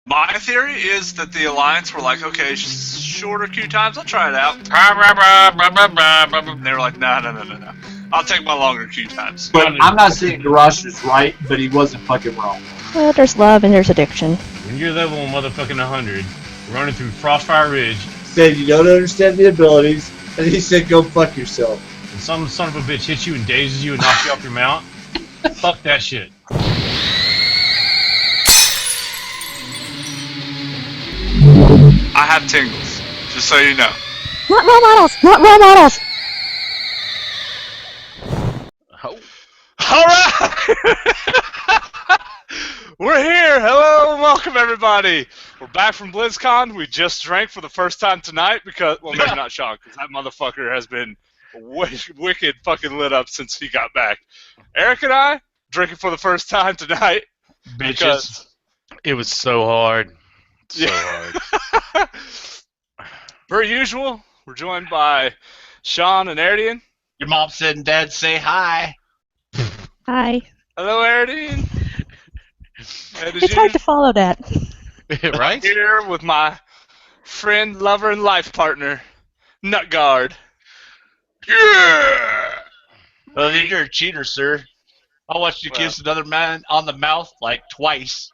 My theory is that the Alliance were like, okay, shorter queue times, I'll try it out. And they were like, no. I'll take my longer queue times. But I'm not saying Garage is right, but he wasn't fucking wrong. Well, there's love and there's addiction. When you're level motherfucking 100, running through Frostfire Ridge, Said you don't understand the abilities, and he said go fuck yourself. and some son of a bitch hits you and dazes you and knocks you off your mount, fuck that shit. I have tingles, just so you know. Not role models! Not role models! Oh. Alright! We're here! Hello and welcome everybody! We're back from Blizzcon. We just drank for the first time tonight because, well, maybe not Sean, because that motherfucker has been wicked fucking lit up since he got back. Eric and I, drinking for the first time tonight. Bitches. It was so hard. So hard. Per usual, we're joined by Sean and Eridian. Your mom said and dad say hi. Hi. Hello, Eridian. It's hard to follow that. Right? Here with my friend, lover, and life partner, Nutguard. Yeah! Well, then you're a cheater, sir. I watched you kiss another man on the mouth like twice,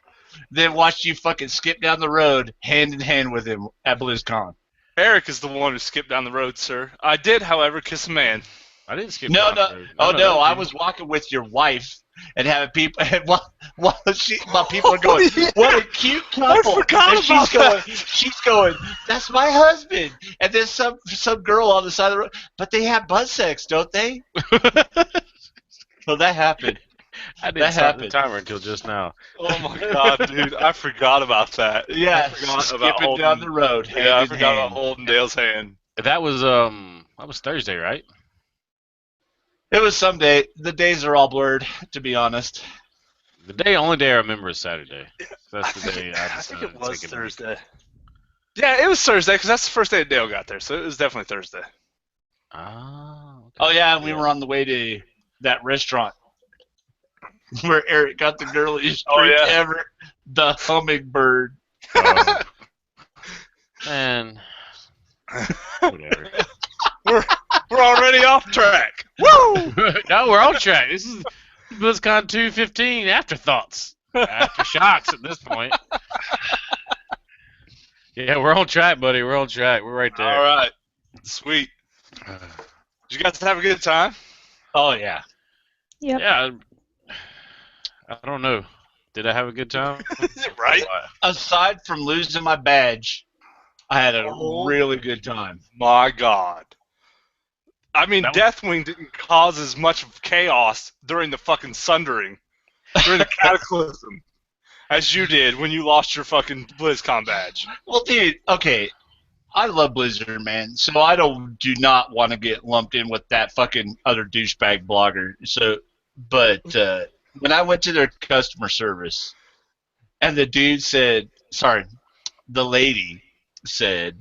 then watched you fucking skip down the road hand in hand with him at BlizzCon. Eric is the one who skipped down the road, sir. I did, however, kiss a man. I didn't skip No, down no. the road. Oh, no, I was walking with your wife and having people, and while people are going, what a cute couple. I forgot and about she's going, that's my husband. And then some girl on the side of the road, but they have butt sex, don't they? So that happened. I didn't start the timer until just now. Oh my god, dude, I forgot about that. Yeah, I forgot skipping down the road. Yeah, I forgot about holding Dale's hand. That was Thursday, right? It was some day. The days are all blurred, to be honest. The only day I remember is Saturday. That's the day I think it was Thursday. Yeah, it was Thursday because that's the first day Dale got there, so it was definitely Thursday. Oh. Okay. Oh yeah, and we were on the way to that restaurant where Eric got the girliest drink ever, the hummingbird. Oh. Man. Whatever. We're already off track. Woo! No, we're on track. This is BlizzCon 215 afterthoughts. Aftershocks at this point. Yeah, we're on track, buddy. We're on track. We're right there. All right. Sweet. Did you guys have a good time? Oh yeah. Yep. Yeah. I don't know. Did I have a good time? Right? Aside from losing my badge, I had a really good time. My God. I mean, Deathwing didn't cause as much chaos during the fucking Sundering, during the Cataclysm, as you did when you lost your fucking BlizzCon badge. Well, dude, okay, I love Blizzard, man, so I do not want to get lumped in with that fucking other douchebag blogger. So, but when I went to their customer service, and the lady said,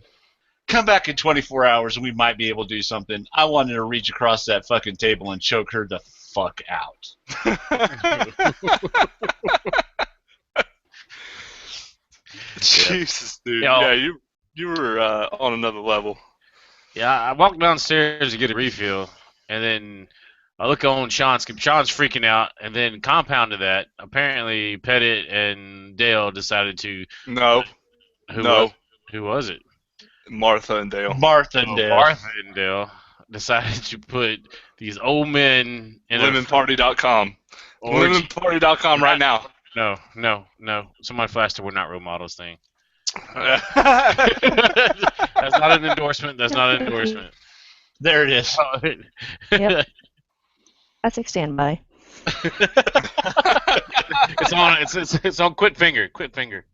come back in 24 hours and we might be able to do something. I wanted to reach across that fucking table and choke her the fuck out. Jesus, dude. Yeah, you were on another level. Yeah, I walked downstairs to get a refill, and then I look on Sean's freaking out, and then compounded that, apparently Pettit and Dale decided to... No. Who was it? Martha and Dale. Martha and Dale decided to put these old men in Lemonparty.com. Lemonparty.com right now. No. Somebody flashed the "we're not role models" thing. That's not an endorsement. There it is. Yep. That's a standby. It's on Quit Finger.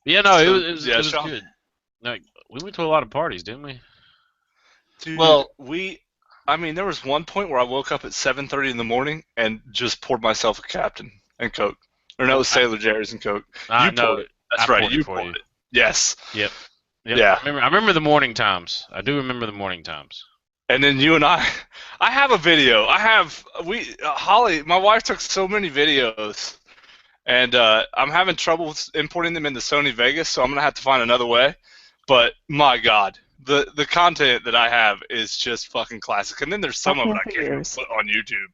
Yeah, no, it was good. Like, we went to a lot of parties, didn't we? Dude, well, there was one point where I woke up at 7:30 in the morning and just poured myself a Captain and Coke. Or no, it was Sailor Jerry's and Coke. You poured it. That's right, you poured it. Yes. Yep. Yeah. I remember the morning times. I do remember the morning times. And then you and I have a video. Holly, my wife took so many videos and I'm having trouble with importing them into Sony Vegas, so I'm gonna have to find another way. But my God, the content that I have is just fucking classic. And then there's some of it I can't even put on YouTube.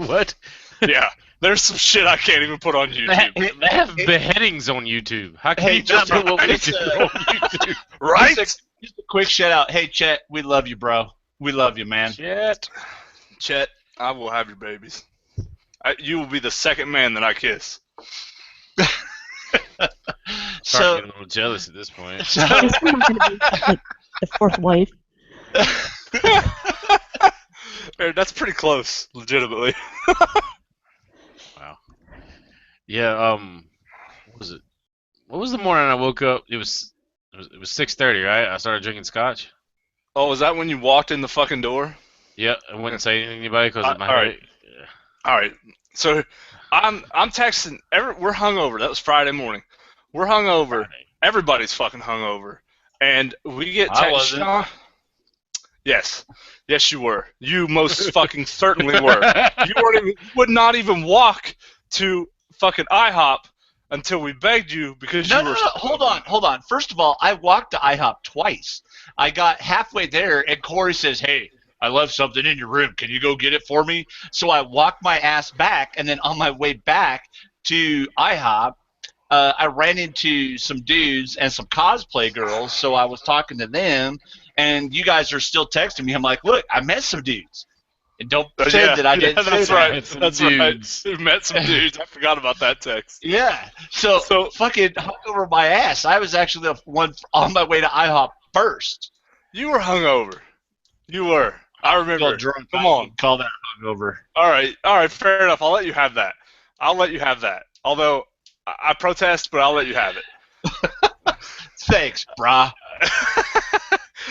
What? Yeah, there's some shit I can't even put on YouTube. They have beheadings on YouTube. How can you just put what we do on YouTube? Right? Just a quick shout out. Hey, Chet, we love you, bro. We love you, man. Chet, I will have your babies. You will be the second man that I kiss. Starting to get a little jealous at this point. Is not going to be like the fourth wife? That's pretty close, legitimately. Wow. Yeah. What was it? What was the morning I woke up? It was 6:30, right? I started drinking scotch. Oh, was that when you walked in the fucking door? Yeah, I wouldn't say anything to anybody because of my all right. headache. Yeah. All right. So I'm texting. We're hungover. That was Friday morning. We're hungover. Everybody's fucking hungover, and we get I text. wasn't. Yes, you were. You most fucking certainly were. You would not even walk to fucking IHOP until we begged you because you were. No. Hold on. First of all, I walked to IHOP twice. I got halfway there, and Corey says, "Hey, I left something in your room. Can you go get it for me?" So I walked my ass back, and then on my way back to IHOP, I ran into some dudes and some cosplay girls, so I was talking to them, and you guys are still texting me. I'm like, look, I met some dudes. And don't say that I didn't say that's that. right. That's right. We met some dudes. I forgot about that text. Yeah. So fucking hung over my ass. I was actually the one on my way to IHOP first. You were hungover. You were. I remember. Drunk. Come on. Call that hungover. All right. Fair enough. I'll let you have that. Although I protest, but I'll let you have it. Thanks, brah.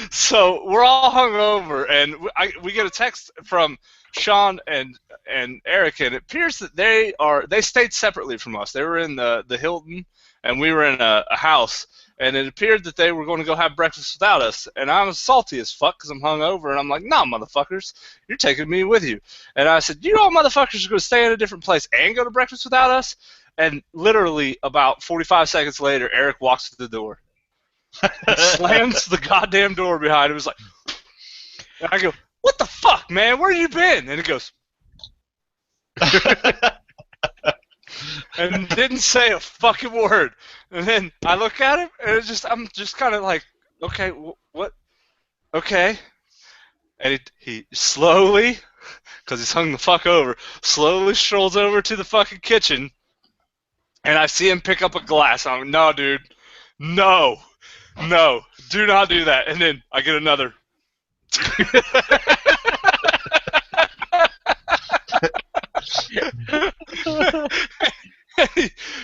So we're all hungover, and we get a text from Sean and Eric, and it appears that they stayed separately from us. They were in the Hilton, and we were in a house, and it appeared that they were going to go have breakfast without us. And I was salty as fuck because I'm hungover, and I'm like, "Nah, motherfuckers, you're taking me with you." And I said, "You all motherfuckers are going to stay in a different place and go to breakfast without us?" And literally about 45 seconds later, Eric walks to the door. Slams the goddamn door behind him. It was like, and I go, "What the fuck, man? Where you been?" And he goes, and didn't say a fucking word. And then I look at him, and I'm just kind of like, okay, what? Okay. And he slowly, because he's hung the fuck over, slowly strolls over to the fucking kitchen, and I see him pick up a glass. I'm like, "No, dude, no, do not do that." And then I get another.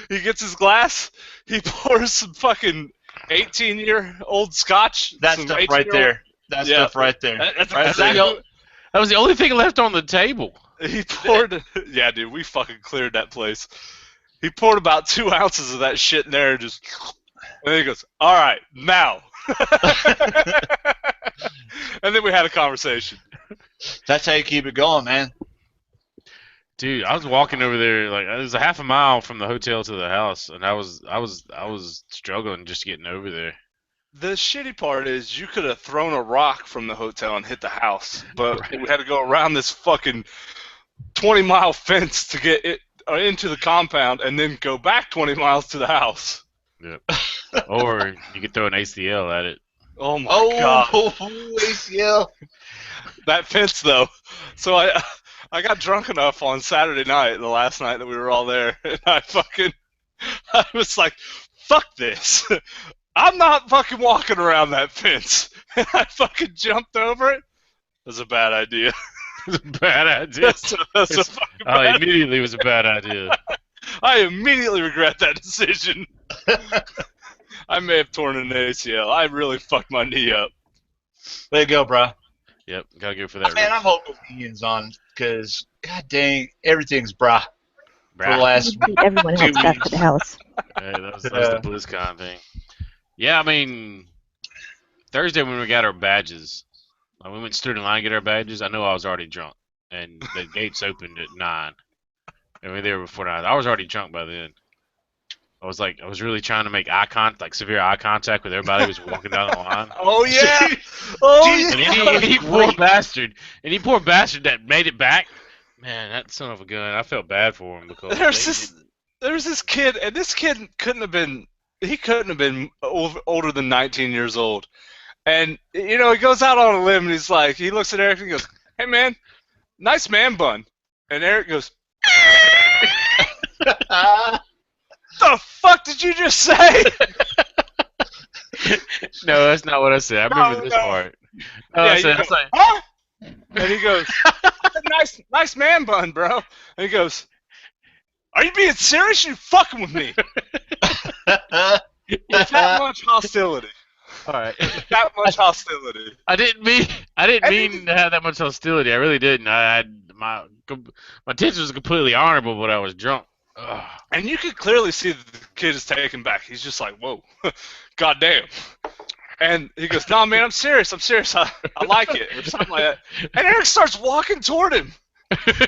He gets his glass. He pours some fucking 18-year-old scotch. That stuff right there. That stuff right there. That's right exactly. there. That was the only thing left on the table. He poured. Yeah, dude, we fucking cleared that place. He poured about 2 ounces of that shit in there, and then he goes, "All right, now." And then we had a conversation. That's how you keep it going, man. Dude, I was walking over there like it was a half a mile from the hotel to the house, and I was struggling just getting over there. The shitty part is you could have thrown a rock from the hotel and hit the house, but Right. we had to go around this fucking 20-mile fence to get it into the compound and then go back 20 miles to the house. Yep. Or you could throw an ACL at it. Oh my god. ACL. That fence though. So I got drunk enough on Saturday night, the last night that we were all there, and I was like, "Fuck this. I'm not fucking walking around that fence." And I fucking jumped over it. It was a bad idea. It was a bad idea. That's a fucking bad Immediately was a bad idea. I immediately regret that decision. I may have torn an ACL. I really fucked my knee up. There you go, bro. Yep, gotta go for that. Man, I'm hoping Ian's on because, god dang, everything's brah. For the last Everyone else back to the house. Hey, that was the BlizzCon thing. Yeah, I mean, Thursday when we got our badges, we went stood in line to get our badges. I know I was already drunk, and the gates opened at 9. I mean, they were before 9. I was already drunk by then. I was really trying to make severe eye contact with everybody who was walking down the line. Oh yeah. Oh And yeah. he poor bastard that made it back. Man, that son of a gun. I felt bad for him because There's this kid, and this kid couldn't have been older than 19 years old. And he goes out on a limb and he looks at Eric and he goes, "Hey man, nice man bun." And Eric goes, "The fuck did you just say?" No, that's not what I said. I remember this part. No, Yeah, I said, "Huh?" And he goes, nice man bun, bro. And he goes, "Are you being serious? You fucking with me?" It's that much hostility. all right. That much hostility. I didn't mean to have that much hostility. I really didn't. I had my intention was completely honorable, but I was drunk. Ugh. And you could clearly see that the kid is taken back. He's just like, "Whoa, goddamn." And he goes, "No, man, I'm serious. I like it," or something like that. And Eric starts walking toward him.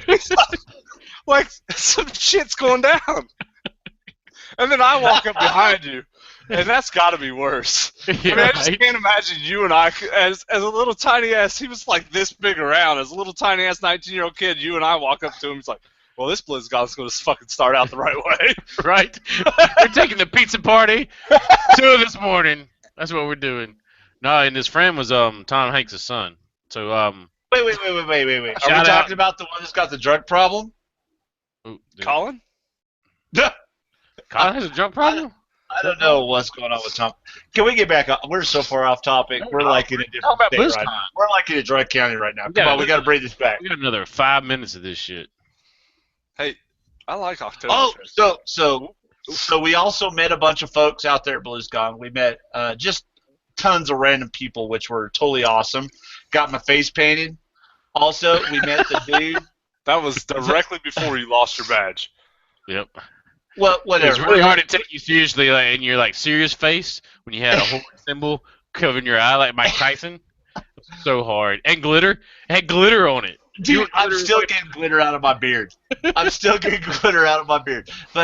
He's like some shit's going down. And then I walk up behind you, and that's got to be worse. Yeah, I mean, I just can't imagine you and I, as a little tiny ass, he was like this big around, as a little tiny ass 19-year-old kid, you and I walk up to him, he's like, "Well, this Blizzcon's going to fucking start out the right way." Right? We're taking the pizza party 2 this morning. That's what we're doing. No, and his friend was Tom Hanks' son. So Wait. Are we Shout out. talking about the one that's got the drug problem? ooh, dude. Colin? Colin has a drunk problem? I don't know what's going on with Tom. Can we get back up? We're so far off topic. We're like in a different about state Blizzcon. right now. We're like in a drug county right now. Come Yeah, on, we got to bring this back. We got another 5 minutes of this shit. Hey, I like October. Oh, so we also met a bunch of folks out there at Blizzcon. We met just tons of random people, which were totally awesome. Got my face painted. Also, we met the dude. That was directly before you lost your badge. Yep. Well, whatever. It's really hard to take you seriously in your serious face when you had a horn symbol covering your eye like Mike Tyson. So hard. And glitter. It had glitter on it. Dude, I'm still getting glitter out of my beard. But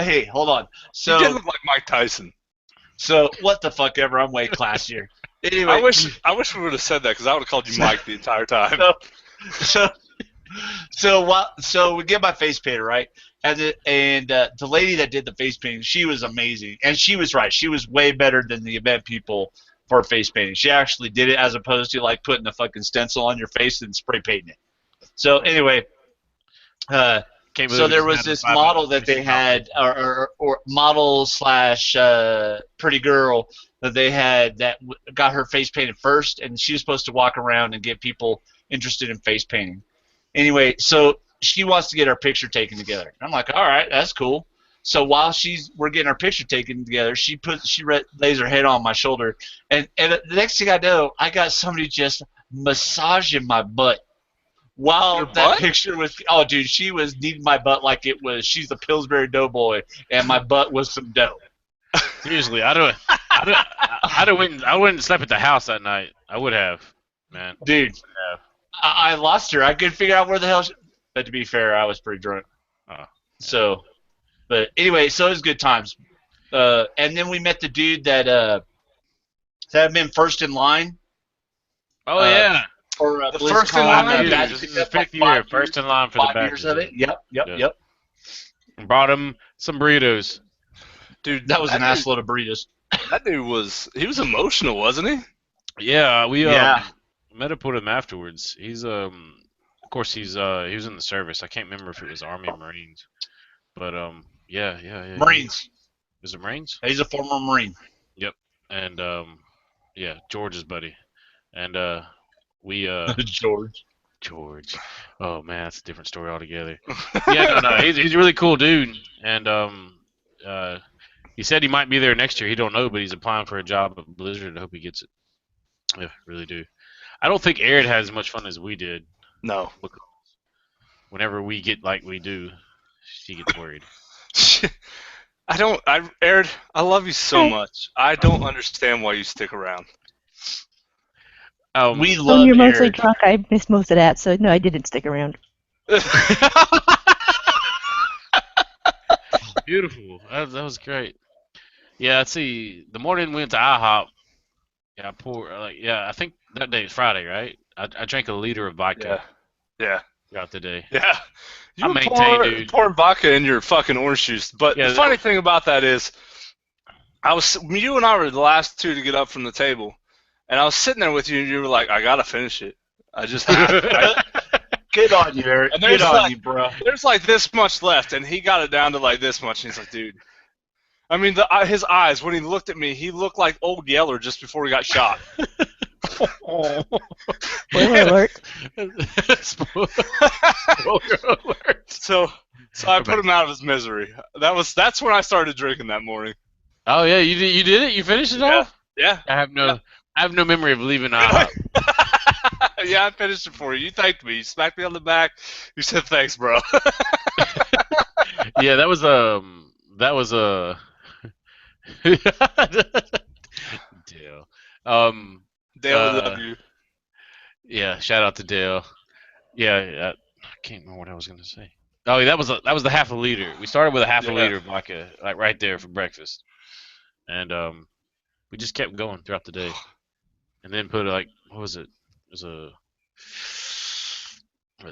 hey, hold on. You did look like Mike Tyson. So what the fuck ever? I'm way classier. Anyway, I wish we would have said that because I would have called you Mike the entire time. So we get my face painted, right? And the lady that did the face painting, she was amazing, and she was right. She was way better than the event people for face painting. She actually did it as opposed to putting a fucking stencil on your face and spray painting it. So anyway, so there was this model that they had, or model / pretty girl that they had that got her face painted first, and she was supposed to walk around and get people interested in face painting. Anyway, so she wants to get our picture taken together. I'm like, all right, that's cool. So while we're getting our picture taken together, she lays her head on my shoulder, and the next thing I know, I got somebody just massaging my butt. While Your that butt? picture was, oh dude, she was kneading my butt like she's the Pillsbury Doughboy, and my butt was some dough. Seriously, I wouldn't have slept at the house that night. I would have, man. Dude, I lost her. I couldn't figure out where the hell but to be fair, I was pretty drunk. Oh, yeah. So, but anyway, so it was good times. And then we met the dude that had been first in line. Oh, yeah. For The BlizzCon, first in line? This is his 5th year. First in line for the 5 back. years of it. Yep. Brought him some burritos. Dude, That was an assload of burritos. That dude was emotional, wasn't he? Yeah, we Yeah. met up with him afterwards. He's of course he was in the service. I can't remember if it was Army or Marines, but yeah. Marines. Is it Marines? He's a former Marine. Yep. And yeah, George's buddy, and we George. Oh man, that's a different story altogether. Yeah, no, he's a really cool dude, and he said he might be there next year. He don't know, but he's applying for a job at Blizzard. I hope he gets it. Yeah, really do. I don't think Aaron had as much fun as we did. No. Because whenever we get like we do, she gets worried. Aaron, I love you so much. I don't understand why you stick around. We When love you're mostly Aaron. drunk, I missed most of that, so no, I didn't stick around. Beautiful. That was great. Yeah, let's see. The morning we went to IHOP. Yeah, I think that day is Friday, right? I drank a liter of vodka Yeah. throughout the day. Yeah. You I were maintain, dude. pouring vodka in your fucking orange juice. But Yeah, the funny thing about that is, you and I were the last two to get up from the table, and I was sitting there with you, and you were like, "I gotta finish it. I just have to." Good on you, Eric. And Good on you, bro. There's like this much left, and he got it down to like this much, and he's like, "Dude." I mean, his eyes when he looked at me, he looked like Old Yeller just before he got shot. Spoiler alert. Spoiler alert. So I put him out of his misery. That's when I started drinking that morning. Oh yeah, you did it. You finished it off. Yeah. I have no memory of leaving IHOP. Yeah, I finished it for you. You thanked me. You smacked me on the back. You said thanks, bro. Yeah, that was Dale. Dale, we love you. Yeah, shout out to Dale. Yeah, I can't remember what I was gonna say. Oh, that was the half a liter. We started with a half a liter of vodka, like right there for breakfast, and we just kept going throughout the day, and then put what was it? It was a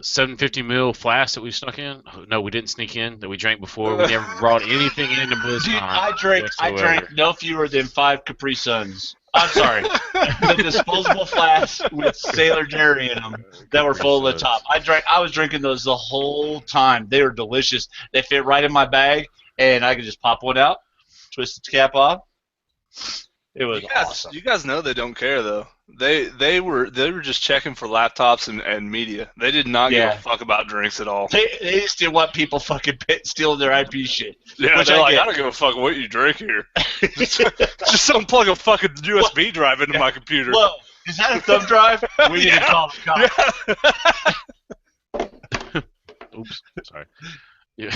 750 ml flask that we snuck in. No, we didn't sneak in. That we drank before. We never brought anything into Blizzcon. Dude, I drank no fewer than 5 Capri Suns. I'm sorry, the disposable flasks with Sailor Jerry in them that were full of the top. I was drinking those the whole time. They were delicious. They fit right in my bag, and I could just pop one out, twist the cap off. It was awesome. You guys know they don't care though. They were just checking for laptops and media. They did not give a fuck about drinks at all. They just didn't want people fucking stealing their IP shit. Yeah, they're like, I don't give a fuck what you drink here. just unplug a fucking USB drive into my computer. Whoa, is that a thumb drive? We need to call the cops. Oops, sorry. Yeah.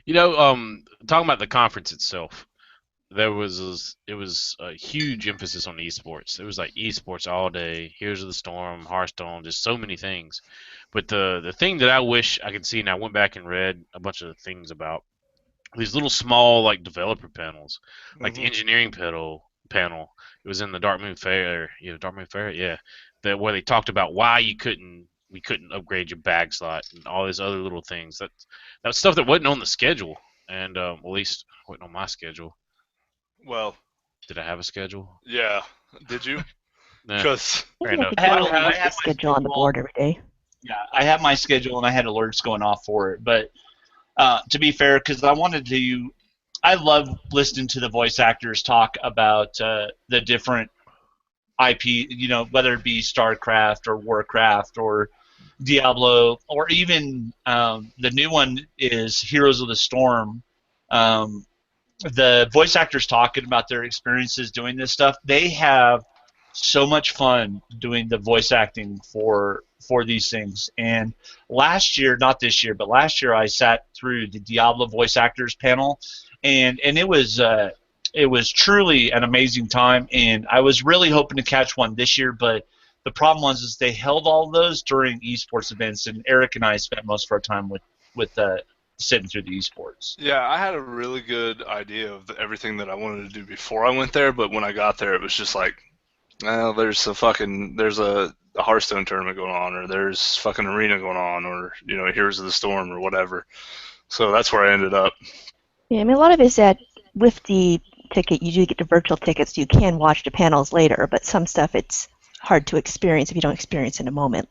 Talking about the conference itself. It was a huge emphasis on esports. It was like esports all day. Heroes of the Storm, Hearthstone, just so many things. But the thing that I wish I could see, and I went back and read a bunch of things about these little small like developer panels, like the engineering panel. It was in the Dark Moon Fair, that where they talked about why we couldn't upgrade your bag slot and all these other little things. That was stuff that wasn't on the schedule, and at least wasn't on my schedule. Well, did I have a schedule? Yeah. Did you? Because I have a schedule on the board every day. Yeah, I have my schedule and I had alerts going off for it. But to be fair, because I love listening to the voice actors talk about the different IP, whether it be StarCraft or Warcraft or Diablo, or even the new one is Heroes of the Storm. The voice actors talking about their experiences doing this stuff, they have so much fun doing the voice acting for these things. And last year, not this year, but last year I sat through the Diablo voice actors panel, and it was truly an amazing time. And I was really hoping to catch one this year, but the problem was they held all of those during esports events, and Eric and I spent most of our time with sitting through the esports. Yeah, I had a really good idea of everything that I wanted to do before I went there, but when I got there, it was just like, well, there's a Hearthstone tournament going on, or there's fucking arena going on, or Heroes of the Storm or whatever. So that's where I ended up. Yeah, I mean, a lot of it is that with the ticket, you do get the virtual tickets. You can watch the panels later, but some stuff it's hard to experience if you don't experience in a moment.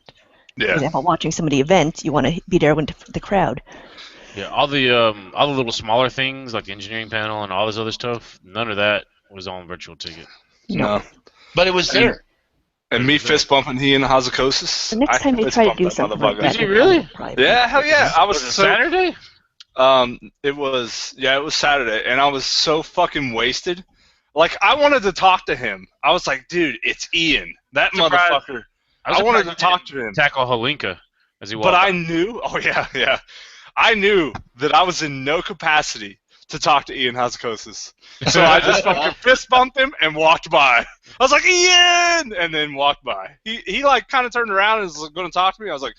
Yeah. For example, watching some of the events, you want to be there when the crowd. Yeah, all the little smaller things like the engineering panel and all this other stuff, none of that was on virtual ticket. No. But it was there. And me fist bumping Ian Hazukosis. The next time they try to do something like that. Did you really? Yeah, hell yeah. I was Saturday? It was Saturday, and I was so fucking wasted. Like, I wanted to talk to him. I was like, dude, it's Ian. That motherfucker. I wanted to talk to him. Tackle Holinka as he walked. But I knew, I knew that I was in no capacity to talk to Ian Hazukosis. So I just fucking fist bumped him and walked by. I was like, Ian! And then walked by. He like, kind of turned around and was going to talk to me. I was like,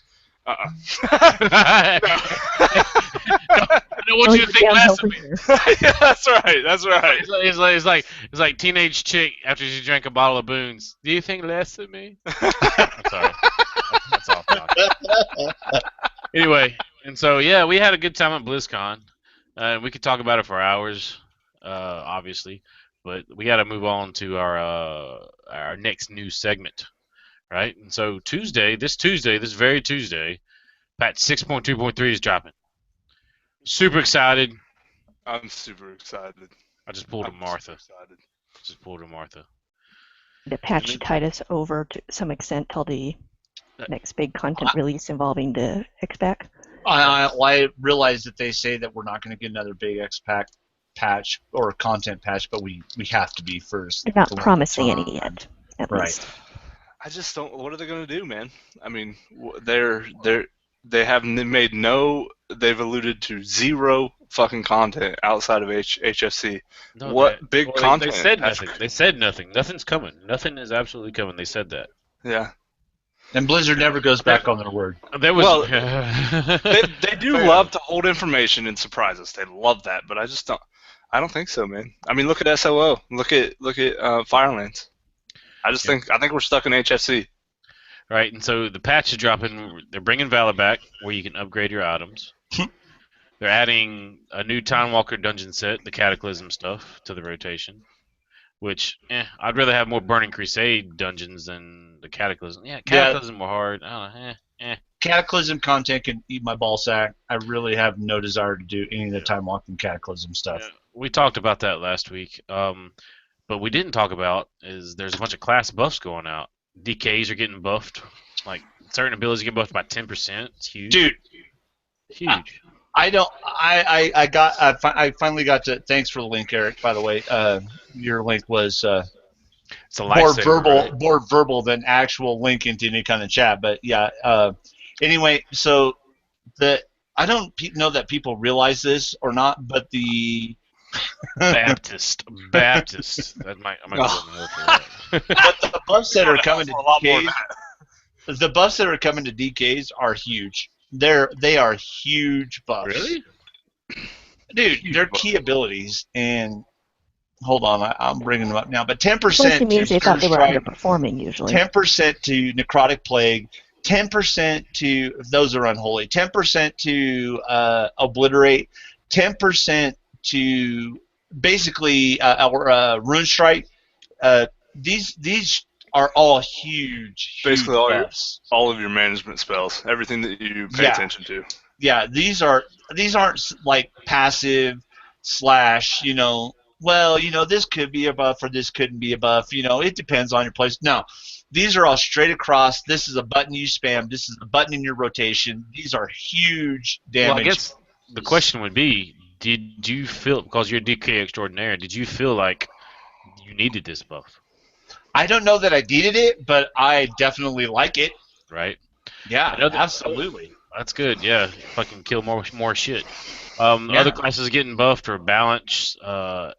I don't want you to think less of me. Yeah, that's right. That's right. It's like teenage chick after she drank a bottle of Boone's. Do you think less of me? I'm sorry. That's off topic. Anyway, and so yeah, we had a good time at BlizzCon. We could talk about it for hours, obviously, but we got to move on to our next news segment, right? And so this very Tuesday, patch 6.2.3 is dropping. Super excited. I'm super excited. I just pulled a Martha. The patch tied us over to some extent till the next big content release involving the X-Pack. I realize that they say that we're not going to get another big X-Pack patch or content patch, but we have to be first. They're not promising any yet, at least. I just don't. What are they going to do, man? I mean, they have made no. They've alluded to zero fucking content outside of HFC. No, what big content? They said nothing. They said nothing. Nothing's coming. Nothing is absolutely coming. They said that. Yeah. And Blizzard never goes back on their word. There was. Well, they do love to hold information and surprise us. They love that, but I just don't. I don't think so, man. I mean, look at SOO. Look at Firelands. I think we're stuck in HFC. Right, and so the patch is dropping. They're bringing Valor back, where you can upgrade your items. They're adding a new Time Walker dungeon set, the Cataclysm stuff, to the rotation. Which, I'd rather have more Burning Crusade dungeons than the Cataclysm. Yeah, Cataclysm were hard. I don't know. Cataclysm content can eat my ball sack. I really have no desire to do any of the Time Walking Cataclysm stuff. Yeah, we talked about that last week. But we didn't talk about is there's a bunch of class buffs going out. DKs are getting buffed. Like, certain abilities get buffed by 10%. It's huge. Dude. Huge. I finally got to. Thanks for the link, Eric. By the way, your link was it's a lifesaver, more verbal than actual link into any kind of chat. But yeah. Anyway, so I don't know that people realize this or not, but the Baptist. I might go for that. But the buffs that are coming to DKs, the buffs that are coming to DKs are huge. They are huge buffs. Really? Dude, they're key abilities, and hold on, I'm bringing them up now. But 10% Mostly means they thought they were underperforming usually. 10% to Necrotic Plague, 10% to if those are unholy, 10% to Obliterate, 10% to basically our Rune Strike. These are all huge. Basically, buffs. all of your management spells, everything that you pay attention to. Yeah, these aren't like passive / this could be a buff or this couldn't be a buff. It depends on your place. No, these are all straight across. This is a button you spam. This is a button in your rotation. These are huge damage. Well, I guess the question would be, did you feel, because you're DK extraordinaire, did you feel like you needed this buff? I don't know that I needed it, but I definitely like it. Right? Yeah, absolutely. That's good. Yeah, fucking kill more shit. Other classes getting buffed are Balance,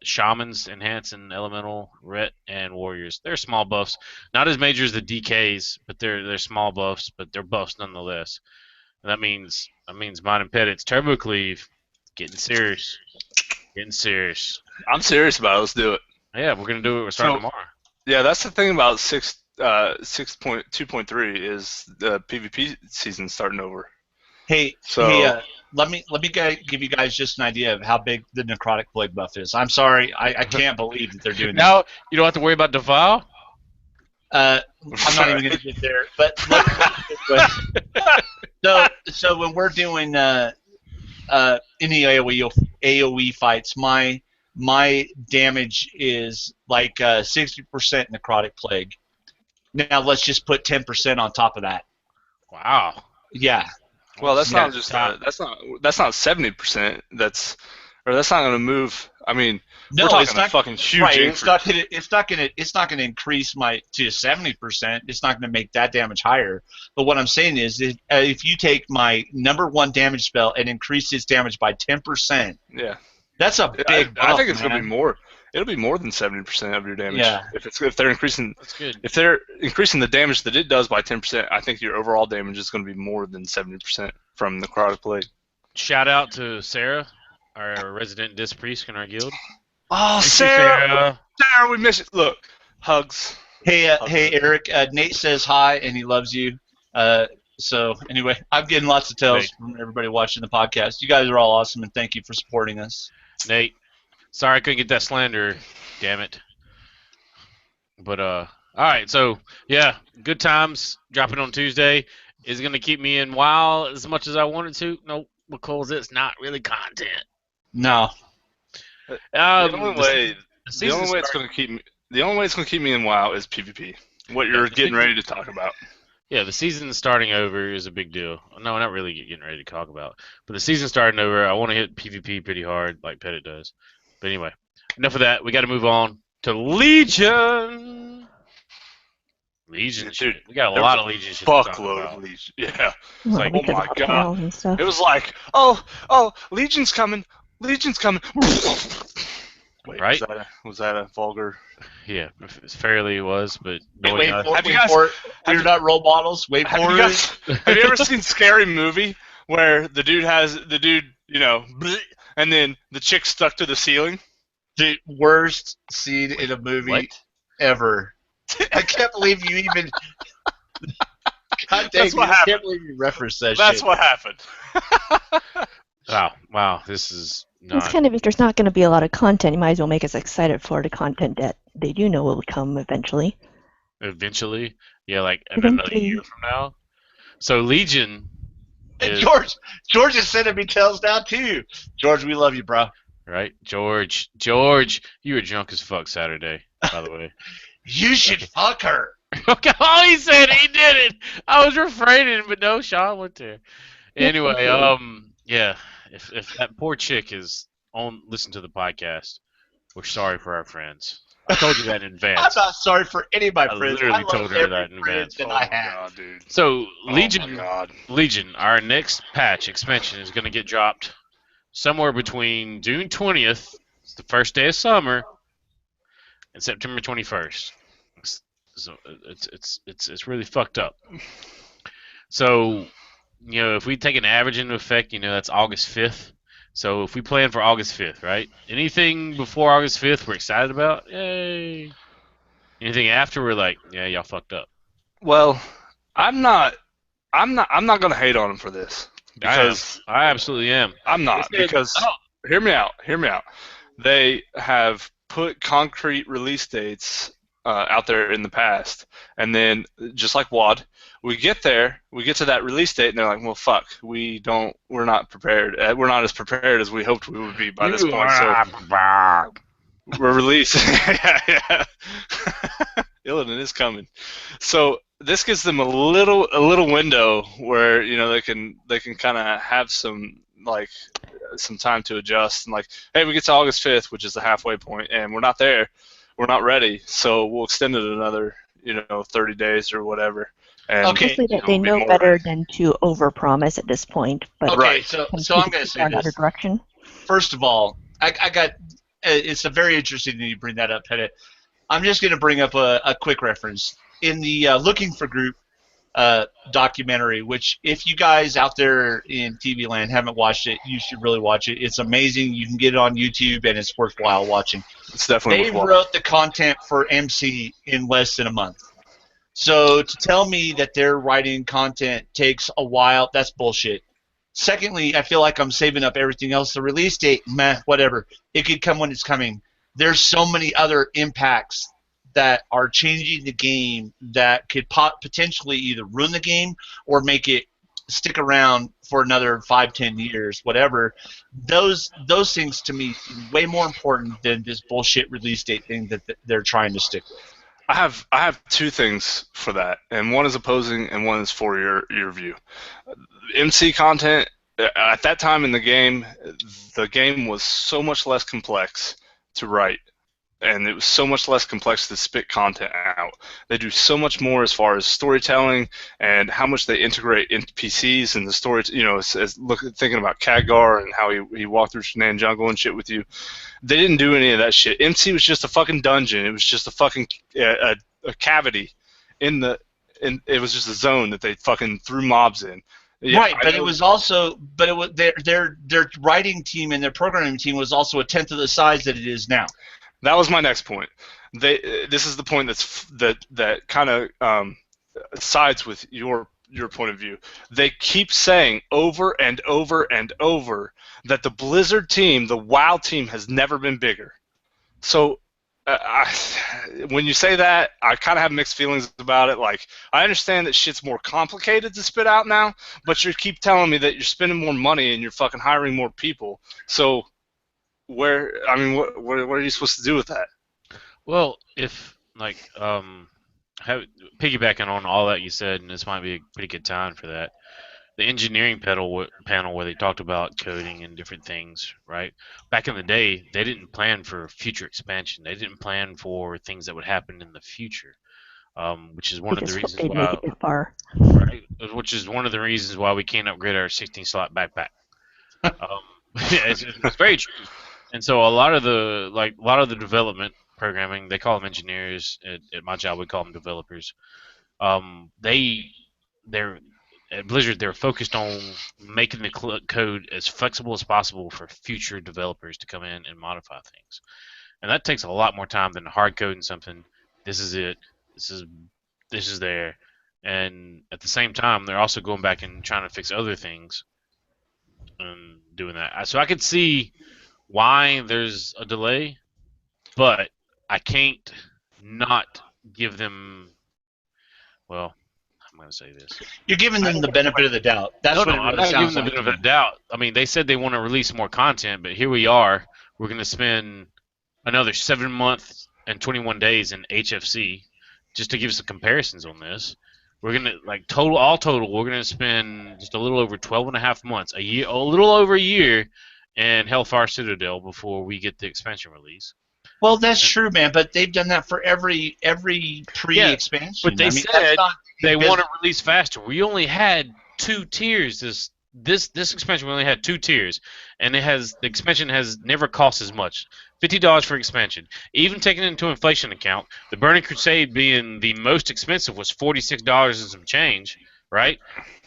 Shamans, Enhancing, Elemental, Ret, and Warriors. They're small buffs. Not as major as the DKs, but they're small buffs, but they're buffs nonetheless. And that means Mind Impedance, Turbo Cleave, getting serious. I'm serious about it. Let's do it. Yeah, we're going to do it. We're starting tomorrow. Yeah, that's the thing about 6.2.3 is the PvP season starting over. Let me give you guys just an idea of how big the Necrotic Plague buff is. I'm sorry, I can't believe that they're doing that. Now you don't have to worry about Defile? I'm not even going to get there. But so when we're doing any AoE fights, my damage is like 60% Necrotic Plague. Now let's just put 10% on top of that. Wow. Yeah. Well, that's not just that's not 70%. That's not going to move. I mean, no, we're talking it's not, a fucking huge right, increase. It's not going to increase to 70%. It's not going to make that damage higher. But what I'm saying is, if you take my #1 damage spell and increase its damage by 10%, That's a big buff, I think it's man. gonna be more. It'll be more than 70% of your damage. Yeah. If they're increasing, That's good. if they're increasing the damage that it does by 10%, I think your overall damage is going to be more than 70% from necrotic blade. Shout out to Sarah, our resident disc priest in our guild. Oh, Thank you, Sarah, we miss it. Look, hugs. Hey, Eric. Nate says hi and he loves you. So anyway, I'm getting lots of tells from everybody watching the podcast. You guys are all awesome, and thank you for supporting us. Nate, sorry I couldn't get that slander. Damn it. But all right. So yeah, good times. Dropping on Tuesday is gonna keep me in WoW as much as I wanted to. Nope, because it's not really content. No. The only way it's going to keep me in WoW is PvP. What you're getting ready to talk about. Yeah, the season starting over is a big deal. No, not really getting ready to talk about. But the season starting over, I want to hit PvP pretty hard, like Pettit does. But anyway, enough of that. We got to move on to Legion. Legion, Dude, shit. We got a lot of Legion shit to talk Fuckload about. of Legion. Yeah. Well, like, because oh my of God. panels and stuff. It was like, oh, Legion's coming. Legion's coming. Wait, Right? Was that a vulgar? Yeah, fairly it was, but Wait for Have you it. guys- We're not role models. Wait for Have it. you ever seen Scary Movie where the dude, you know, and then the chick stuck to the ceiling? The worst scene in a movie What? ever. I can't believe you even. God dang, That's what I happened. can't believe you referenced that That's shit. what happened. Wow, this is It's not. kind of, if there's not going to be a lot of content, you might as well make us excited for the content that they do know will come eventually. Eventually, yeah, like another Eventually. year from now. So Legion And is George is sending me tells now too. George, we love you, bro. right. George, you were drunk as fuck Saturday, by the way. You should fuck her. Okay, oh, he said he did it. I was refraining, but no, Sean went there. Anyway, yeah, if that poor chick is on, listen to the podcast, we're sorry for our friends. I told you that in I'm advance. not sorry for any of my I friends. literally I love told her every that in friend advance. that Oh I my have. God, dude. So Oh Legion, my God. Legion, our next patch expansion is going to get dropped somewhere between June 20th, it's the first day of summer, and September 21st. So it's really fucked up. So, you know, if we take an average into effect, you know, that's August 5th. So if we plan for August 5th, right? Anything before August 5th we're excited about? Yay. Anything after we're like, yeah, y'all fucked up. Well, I'm not gonna hate on them for this because I absolutely am. I'm not because hear me out. They have put concrete release dates out there in the past, and then just like WAD, we get to that release date, and they're like, well, fuck, we're not prepared. We're not as prepared as we hoped we would be by this point. So we're releasing. yeah. Illidan is coming. So this gives them a little window where, you know, they can kind of have some time to adjust, and like, hey, we get to August 5th, which is the halfway point, and we're not there. We're not ready, so we'll extend it another, 30 days or whatever. And Okay. Hopefully that it'll they be know more better ready. than to overpromise at this point. But Okay, Right. so can I'm keep going to it say in another this. direction. First of all, I got. It's a very interesting that you bring that up, Pettit. I'm just going to bring up a quick reference in the Looking for Group documentary, which if you guys out there in TV land haven't watched it, you should really watch it. It's amazing. You can get it on YouTube, and it's worthwhile watching. It's definitely They worthwhile. wrote the content for MC in less than a month. So to tell me that their writing content takes a while, that's bullshit. Secondly, I feel like I'm saving up everything else. The release date, meh, whatever. It could come when it's coming. There's so many other impacts that are changing the game that could potentially either ruin the game or make it stick around for another 5-10 years, whatever. Those things to me seem way more important than this bullshit release date thing that they're trying to stick with. I have two things for that, and one is opposing and one is for your view. MC content at that time in the game was so much less complex to write and it was so much less complex to spit content out. They do so much more as far as storytelling and how much they integrate NPCs and the story. Thinking about Khadgar and how he walked through Shanann Jungle and shit with you. They didn't do any of that shit. MC was just a fucking dungeon. It was just a fucking a cavity it was just a zone that they fucking threw mobs in. Yeah, right, but it was also, their writing team and their programming team was also a tenth of the size that it is now. That was my next point. This is the point that kind of sides with your point of view. They keep saying over and over and over that the Blizzard team, the WoW team, has never been bigger. So when you say that, I kind of have mixed feelings about it. Like, I understand that shit's more complicated to spit out now, but you keep telling me that you're spending more money and you're fucking hiring more people. So what are you supposed to do with that? Well, if piggybacking on all that you said, and this might be a pretty good time for that, the engineering panel where they talked about coding and different things, right? Back in the day, they didn't plan for future expansion. They didn't plan for things that would happen in the future, which is one of the reasons why. Right, which is one of the reasons why we can't upgrade our 16-slot backpack. It's very true. And so a lot of the development programming, they call them engineers. At my job, we call them developers. At Blizzard, they're focused on making the code as flexible as possible for future developers to come in and modify things. And that takes a lot more time than hard coding something. This is it. This is there. And at the same time, they're also going back and trying to fix other things and doing that. So I could see why there's a delay, but I can't not give them, well, I'm going to say this. You're giving them the benefit of the doubt. That's what it really I'm not sounds giving them like. the benefit of the doubt. I mean, they said they want to release more content, but here we are. We're going to spend another 7 months and 21 days in HFC just to give some comparisons on this. We're going to, all total, we're going to spend just a little over 12 and a half months, a little over a year in Hellfire Citadel before we get the expansion release. Well, that's true, man, but they've done that for every pre-expansion. But they said they want to release faster. We only had 2 tiers. This expansion, we only had 2 tiers, and the expansion has never cost as much. $50 for expansion. Even taking into inflation account, the Burning Crusade being the most expensive was $46 and some change, right?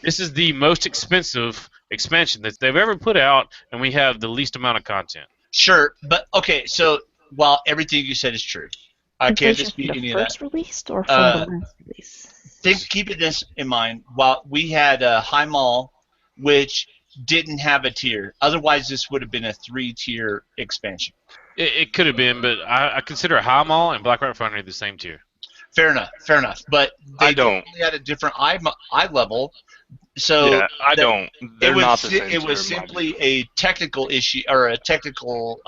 This is the most expensive expansion that they've ever put out, and we have the least amount of content. Sure, but okay, so while everything you said is true, I can't dispute any of that. First released or from the last release? Keeping this in mind, while we had High Mall, which didn't have a tier. Otherwise, this would have been a 3-tier expansion. It could have been, but I consider High Mall and Black Rock Foundry the same tier. Fair enough. But they don't. Had a different eye level. So yeah, I don't. They're not the same. It was simply a technical issue or a technical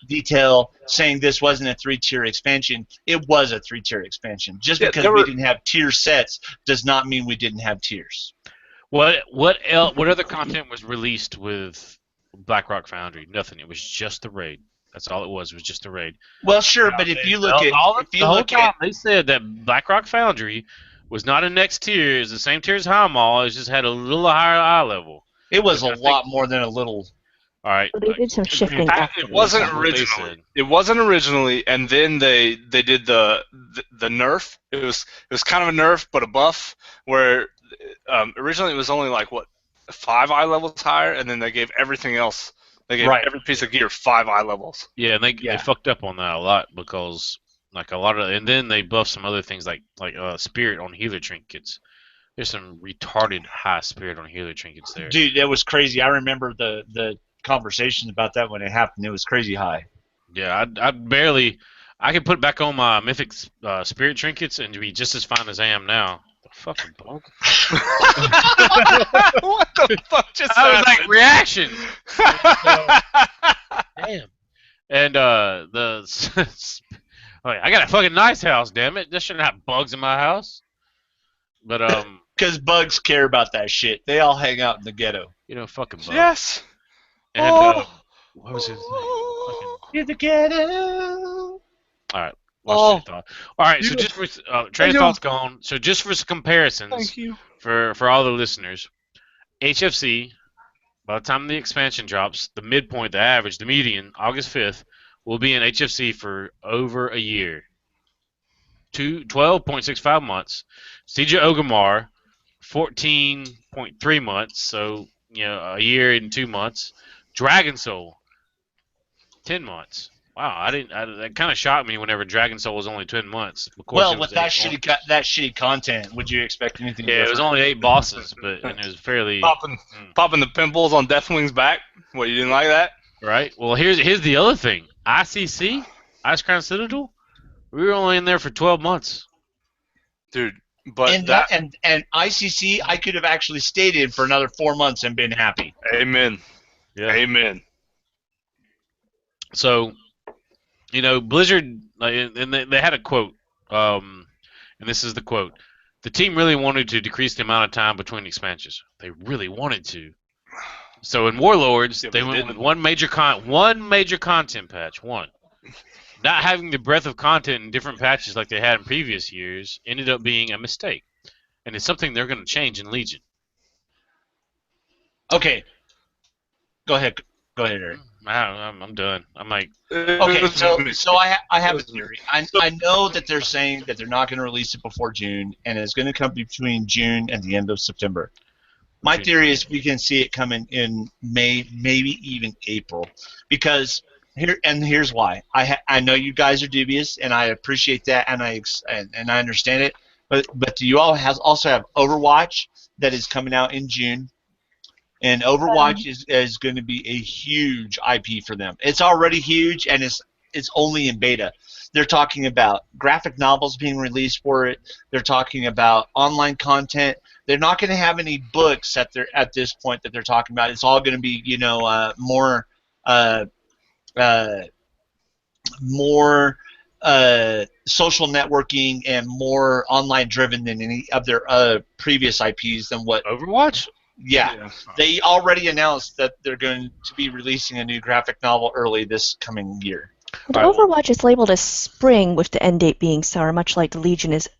detail saying this wasn't a 3-tier expansion. It was a 3-tier expansion. Just because we didn't have tier sets does not mean we didn't have tiers. What other content was released with Black Rock Foundry? Nothing. It was just the raid. That's all it was. It was just a raid. Well, sure, but if you look at they said that Black Rock Foundry was not a next tier. It's the same tier as High Mall. It just had a little higher eye level. It was a lot more than a little. All right. Well, they did some shifting. It wasn't originally. It wasn't originally, and then they did the nerf. It was kind of a nerf, but a buff. Where originally it was only 5 eye levels higher, and then they gave everything else. They gave every piece of gear 5 eye levels. Yeah, and they fucked up on that a lot because and then they buffed some other things like spirit on healer trinkets. There's some retarded high spirit on healer trinkets there. Dude, that was crazy. I remember the conversations about that when it happened. It was crazy high. Yeah, I could put back on my mythic spirit trinkets and be just as fine as I am now. The fucking bug. What the fuck just I was happened? like, reaction. Damn. And I got a fucking nice house, damn it. There shouldn't have bugs in my house. But because bugs care about that shit. They all hang out in the ghetto. Fucking bugs. Yes. And what was his name? In the ghetto. All right. Lost train of thought. All right. So You- just for train of thought's gone. So just for some comparisons, Thank you. for all the listeners, HFC. By the time the expansion drops, the midpoint, the average, the median, August 5th, will be in HFC for over a year. 12.65 months. Siege of Orgrimmar, 14.3 months, so a year and 2 months. Dragon Soul, 10 months. Wow, that kind of shocked me whenever Dragon Soul was only 10 months. Of course, Well, with that shitty content, would you expect anything Yeah, different? it was only 8 bosses, and it was fairly Popping the pimples on Deathwing's back. What, you didn't like that? right. Well, here's the other thing. ICC, Ice Crown Citadel, we were only in there for 12 months. Dude, but and ICC, I could have actually stayed in for another 4 months and been happy. Amen. Yeah. Amen. So, Blizzard, and they had a quote, and this is the quote: "The team really wanted to decrease the amount of time between expansions. They really wanted to. So in Warlords, they went with one major content patch. One, not having the breadth of content in different patches like they had in previous years ended up being a mistake, and it's something they're going to change in Legion." Okay. Go ahead, Eric. I'm done. I'm like, okay. So I have a theory. I know that they're saying that they're not going to release it before June, and it's going to come between June and the end of September. My theory is we can see it coming in May, maybe even April, because here's why. I know you guys are dubious, and I appreciate that, and I understand it. But do you all also have Overwatch that is coming out in June? And Overwatch is going to be a huge IP for them. It's already huge, and it's only in beta. They're talking about graphic novels being released for it. They're talking about online content. They're not going to have any books at this point that they're talking about. It's all going to be more social networking and more online driven than any of their previous IPs than what Overwatch? Yeah, they already announced that they're going to be releasing a new graphic novel early this coming year. Well, Overwatch is labeled as spring with the end date being summer, much like the Legion is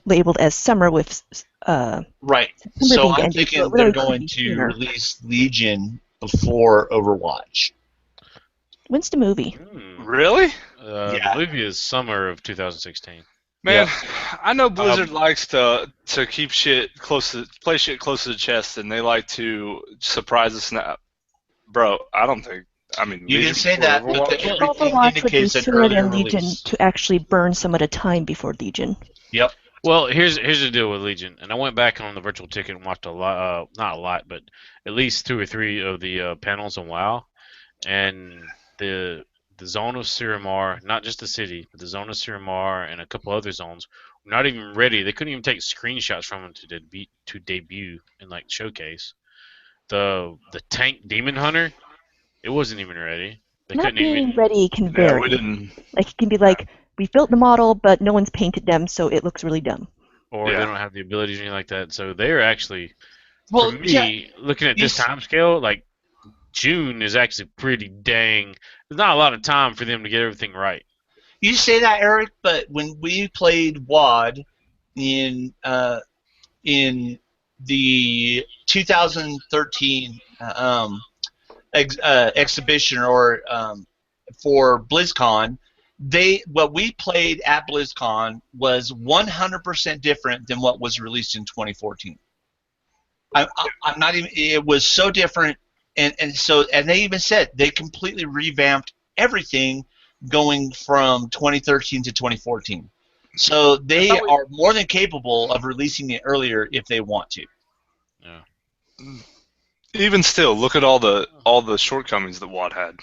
labeled as summer with right. September So being the I'm end date, thinking so it really they're could going be to sooner. release Legion before Overwatch. When's the movie? Really? The movie is summer of 2016. Man, I know Blizzard likes to keep play shit close to the chest, and they like to surprise us. Bro, I don't think. I mean, You can say that, but everything Overwatch would be indicates an sooner earlier than Legion release. to actually burn some of the time before Legion. Yep. Well, here's the deal with Legion, and I went back on the virtual ticket and watched a lot, not a lot, but at least 2 or 3 of the panels on WoW, and the zone of Siramar, not just the city, but the zone of Siramar and a couple other zones, were not even ready. They couldn't even take screenshots from them to debut and showcase. The tank Demon Hunter, it wasn't even ready. They Not couldn't being even. ready can Yeah, vary. we didn't. Like, it can be like, we've built the model, but no one's painted them, so it looks really dumb. Or they don't have the abilities or anything like that. So they're actually, Well, for me, looking at this time scale, June is actually pretty dang. There's not a lot of time for them to get everything right. You say that, Eric, but when we played WAD in the 2013 exhibition or for BlizzCon, what we played at BlizzCon was 100% different than what was released in 2014. I'm not even. It was so different, and they even said they completely revamped everything going from 2013 to 2014. So they are more than capable of releasing it earlier if they want to. Yeah. Even still, look at all the shortcomings that WoD had,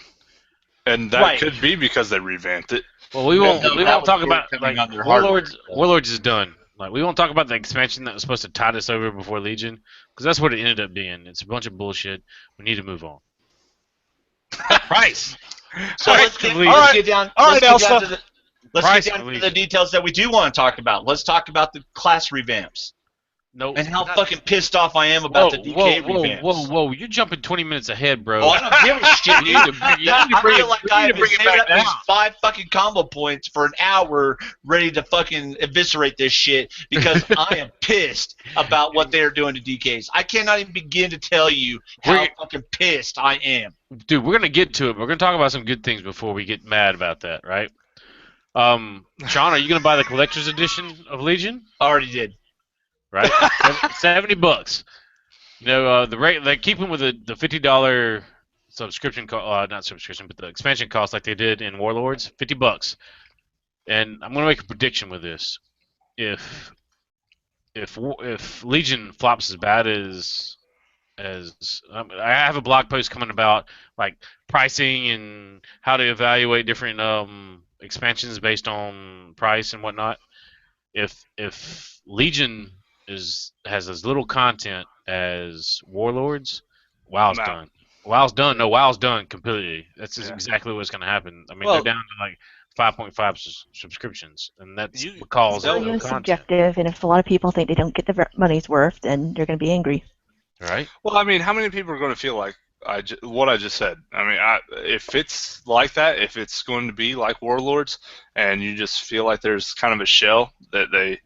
and that could be because they revamped it. Well, we won't talk about Warlords. Warlords is done. We won't talk about the expansion that was supposed to tide us over before Legion, because that's what it ended up being. It's a bunch of bullshit. We need to move on. Price. So let's get down to the details that we do want to talk about. Let's talk about the class revamps. No. And how fucking pissed off I am about the DK revamps. Whoa! You're jumping 20 minutes ahead, bro. Oh, I don't give a shit, dude. I feel like I've been saving up these 5 fucking combo points for an hour ready to fucking eviscerate this shit because I am pissed about what they're doing to DKs. I cannot even begin to tell you how fucking pissed I am. Dude, we're going to get to it. We're going to talk about some good things before we get mad about that, right? Sean, are you going to buy the collector's edition of Legion? Already did. Right, $70. You know, the rate they keep them with the $50 subscription, not subscription, but the expansion cost like they did in Warlords, $50. And I'm gonna make a prediction with this: if Legion flops as bad as I have a blog post coming about like pricing and how to evaluate different expansions based on price and whatnot. If Legion has as little content as Warlords, WoW's done. WoW's done. No, WoW's done completely. That's exactly what's going to happen. I mean, they're down to like 5.5 subscriptions, and that's because of the content. Subjective, and if a lot of people think they don't get the money's worth, then they're going to be angry. Right. Well, I mean, how many people are going to feel like what I just said? I mean, if it's like that, if it's going to be like Warlords, and you just feel like there's kind of a shell that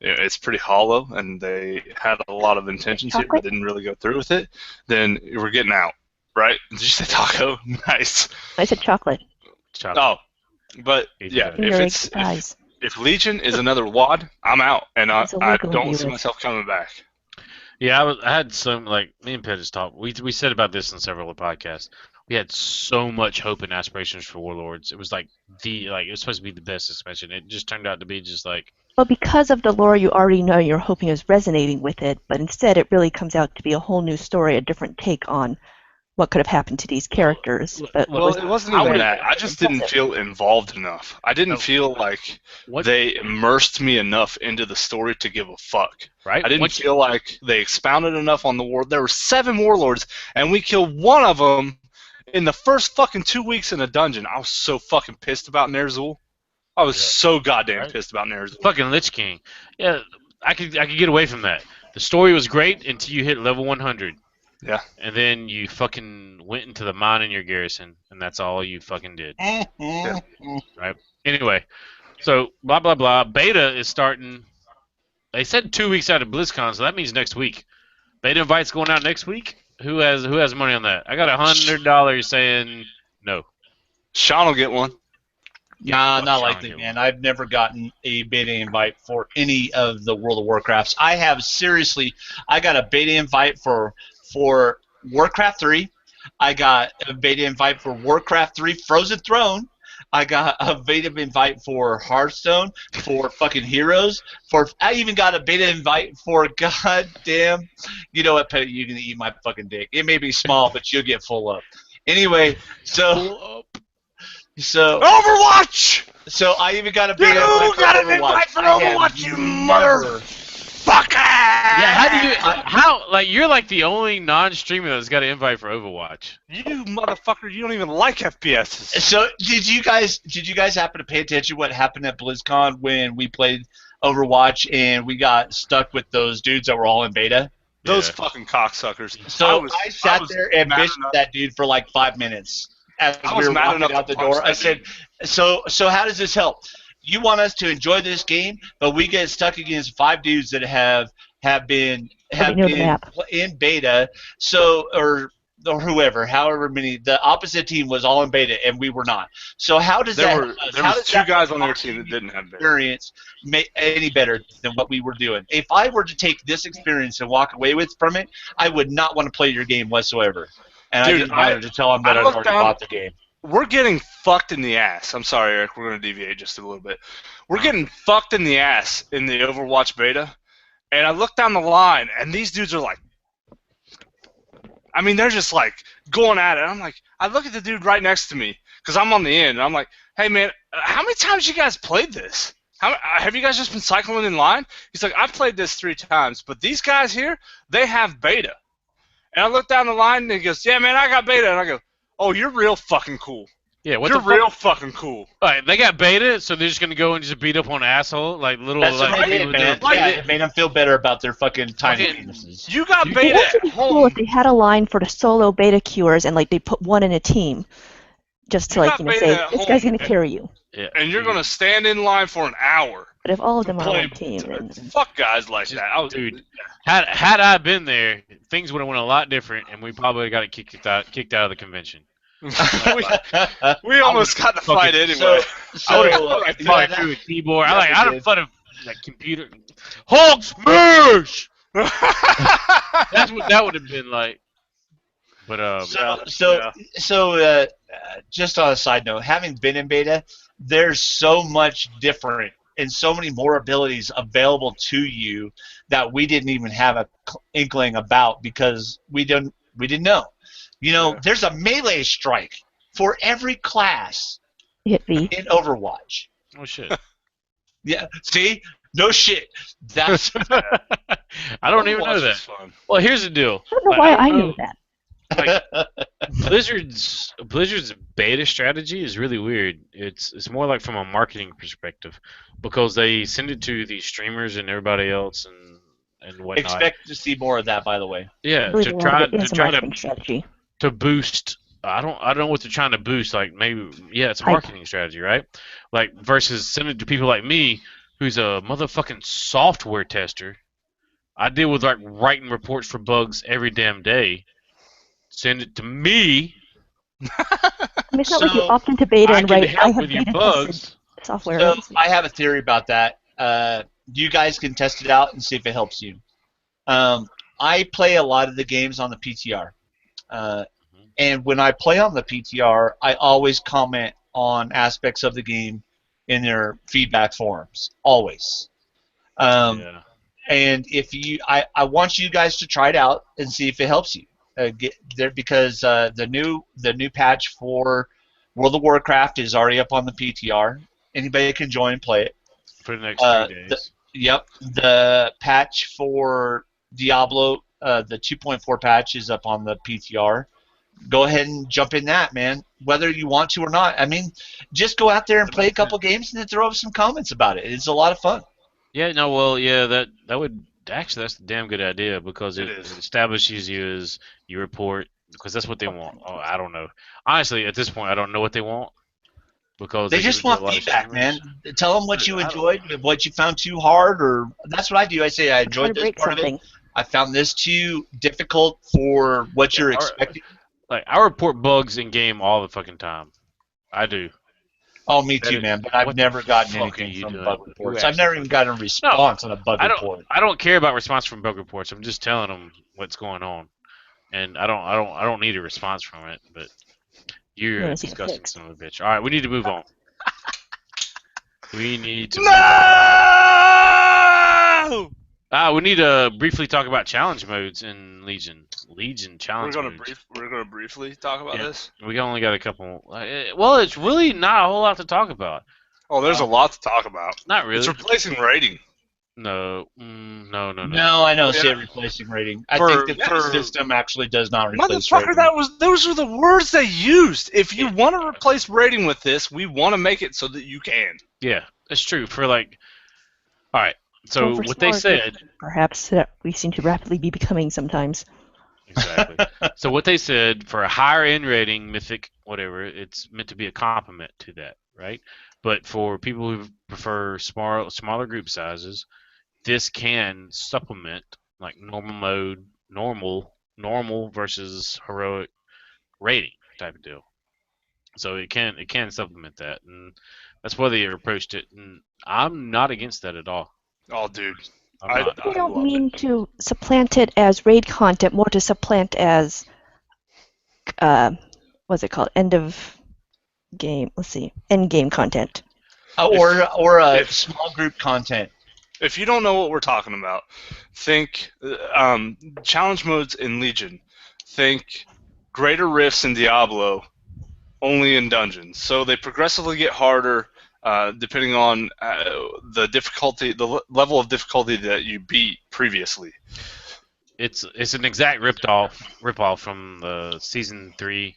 it's pretty hollow, and they had a lot of intentions here, but didn't really go through with it, then we're getting out, right? Did you say taco? Nice. I said chocolate. Oh, but yeah, if Legion is another WOD, I'm out, and I don't see myself coming back. Yeah, I had some, like, me and Pettis talked. We said about this in several of the podcasts. We had so much hope and aspirations for Warlords. It was like it was supposed to be the best expansion. It just turned out to be just like. Well, because of the lore you already know, you're hoping is resonating with it, but instead it really comes out to be a whole new story, a different take on what could have happened to these characters. But well, it wasn't even that. I just didn't feel involved enough. I didn't feel like they immersed me enough into the story to give a fuck. Right? I didn't feel like they expounded enough on the war. There were 7 warlords, and we killed one of them in the first fucking 2 weeks in a dungeon. I was so fucking pissed about Ner'zhul. I was so goddamn pissed about Ner'zhul. Fucking Lich King. Yeah, I could get away from that. The story was great until you hit level 100. Yeah. And then you fucking went into the mine in your garrison, and that's all you fucking did. Yeah. Right? Anyway, so blah, blah, blah. Beta is starting. They said 2 weeks out of BlizzCon, so that means next week. Beta invites going out next week? Who has money on that? I got $100 saying no. Sean will get one. Nah, not likely, man. I've never gotten a beta invite for any of the World of Warcrafts. I got a beta invite for Warcraft 3. I got a beta invite for Warcraft 3 Frozen Throne. I got a beta invite for Hearthstone, for fucking Heroes. I even got a beta invite for goddamn. You know what, Petty? You can eat my fucking dick. It may be small, but you'll get full up. Anyway, so Overwatch. So I even got a beta invite for Overwatch. Invite for Overwatch, you motherfucker! Yeah, like you're like the only non-streamer that's got an invite for Overwatch. You motherfucker! You don't even like FPSs. So did you guys happen to pay attention to what happened at BlizzCon when we played Overwatch and we got stuck with those dudes that were all in beta? Those fucking cocksuckers. So I sat there and bitched that dude for like 5 minutes as we were walking out the door. I said, "So how does this help? You want us to enjoy this game, but we get stuck against 5 dudes that have been in beta, or whoever, however many. The opposite team was all in beta, and we were not. So how does there was 2 guys on their team that didn't have beta. Experience make any better than what we were doing? If I were to take this experience and walk away from it, I would not want to play your game whatsoever. And I didn't bother to tell them that I already bought the game. We're getting fucked in the ass. I'm sorry, Eric. We're going to deviate just a little bit. We're getting fucked in the ass in the Overwatch beta. And I look down the line, and these dudes are like, I mean, they're just like going at it. I'm like, I look at the dude right next to me, because I'm on the end, and I'm like, hey, man, how many times you guys played this? Have you guys just been cycling in line? He's like, I've played this 3 times, but these guys here, they have beta. And I look down the line, and he goes, yeah, man, I got beta. And I go, oh, you're real fucking cool. Yeah, what You're the fuck? real fucking cool. Like, they got beta, so they're just gonna go and just beat up on asshole like little That's like what they people did, man. Like Yeah, it- it made them feel better about their fucking tiny Fucking- penises. You got You- It beta would actually at be cool home. if they had a line for the solo beta cures and like they put one in a team, just to You like got you know beta say at this guy's home, gonna carry you. Yeah, And you're dude. gonna stand in line for an hour. But if all of to them are on play. one team, then Fuck guys like Just- that. dude. Had I been there, things would have went a lot different, and we probably got it kicked out of the convention. we almost got the fight anyway. So, I would have yeah, fought that- through a keyboard. yeah, I'd we have did. fought a like computer. Hulk smash. That's what that would have been like. But just on a side note, having been in beta, there's so much different and so many more abilities available to you that we didn't even have a inkling about because we didn't know. You know, Yeah. there's a melee strike for every class hit V. in Overwatch. oh shit. Yeah, see, no shit. That's I don't even know Overwatch that. is fun. Well, here's the deal. I don't know Like, why I don't knew that. Blizzard's beta strategy is really weird. It's more like from a marketing perspective because they send it to the streamers and everybody else and whatnot. expect to see more of that, by the way. Yeah, I believe to a lot try of it to is a try marketing strategy. to boost. I don't know what they're trying to boost. Like maybe it's a Hype. marketing strategy, right? Like versus sending it to people like me, who's a motherfucking software tester. I deal with like writing reports for bugs every damn day. Send it to me. I mean, it's not like you So, opt into beta I and can write, I help have with your beta bugs. tested software. So I have a theory about that. You guys can test it out and see if it helps you. I play a lot of the games on the PTR. And when I play on the PTR, I always comment on aspects of the game in their feedback forums. Always. Yeah. And if I want you guys to try it out and see if it helps you. Get there because the new patch for World of Warcraft is already up on the PTR. Anybody can join and play it. For the next 3 days. Yep, the patch for Diablo, the 2.4 patch is up on the PTR. Go ahead and jump in that, man. Whether you want to or not. I mean, just go out there and play a couple games and then throw up some comments about it. It's a lot of fun. Yeah, no, well, yeah, that would actually that's a damn good idea because it It is. establishes you as you report because that's what they want. Oh, I don't know. Honestly, at this point, I don't know what they want because They give just it to a want lot of feedback, man. streamers. Tell them what you I don't- enjoyed, what you found too hard, or that's what I do. I say I Try to enjoyed this break part of it. something. I found this too difficult for what you're Yeah, expecting. Like I report bugs in game all the fucking time. I do. Oh, me That too, is- man. But I've what never the gotten fuck are anything you from doing? bug You reports. I've actually- never even gotten a response on a bug report. I don't care about response from bug reports. I'm just telling them what's going on, and I don't need a response from it. But you're Yeah, a it's disgusting fixed. son of a bitch. All right, we need to move on. We need to. No! We need to briefly talk about challenge modes in Legion. Legion We're challenge gonna modes. briefly talk about Yeah. this. We only got a couple. Well, it's really not a whole lot to talk about. Oh, there's a lot to talk about. Not really. It's replacing rating. No, no. No, I don't Yeah. see it replacing rating. I For- think the for- system actually does not replace Motherfucker, rating. those were the words they used. If you want to replace rating with this, we want to make it so that you can. Yeah, that's true. For like, all right. So Well, for what they smaller said. groups, perhaps that we seem to rapidly be becoming sometimes. Exactly. So what they said for a higher end rating, mythic, whatever, it's meant to be a complement to that, right? But for people who prefer smaller group sizes, this can supplement like normal mode, normal versus heroic rating type of deal. So it can supplement that, and that's why they approached it. And I'm not against that at all. Oh, dude. I'm not. They don't love mean it. to supplant it as raid content, more to supplant as, what's it called? End of game. Let's see. End game content. Or if- small group content. If you don't know what we're talking about, think challenge modes in Legion. Think greater rifts in Diablo, only in dungeons. So they progressively get harder depending on the difficulty, the level of difficulty that you beat previously. It's an exact rip off from the season 3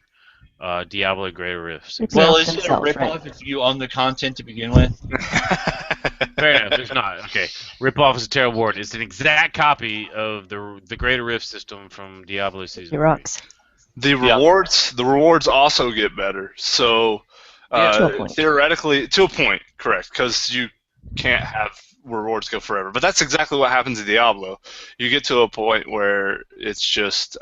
Diablo Greater Rifts. It's Well, not is it a themselves, ripoff right? if you own the content to begin with? Fair enough. It's not. Okay. Ripoff is a terrible word. It's an exact copy of the Greater Rift system from Diablo Season It 3. rocks. The rewards also get better. So To a point. theoretically, to a point, correct? Because you can't have rewards go forever. But that's exactly what happens in Diablo. You get to a point where it's just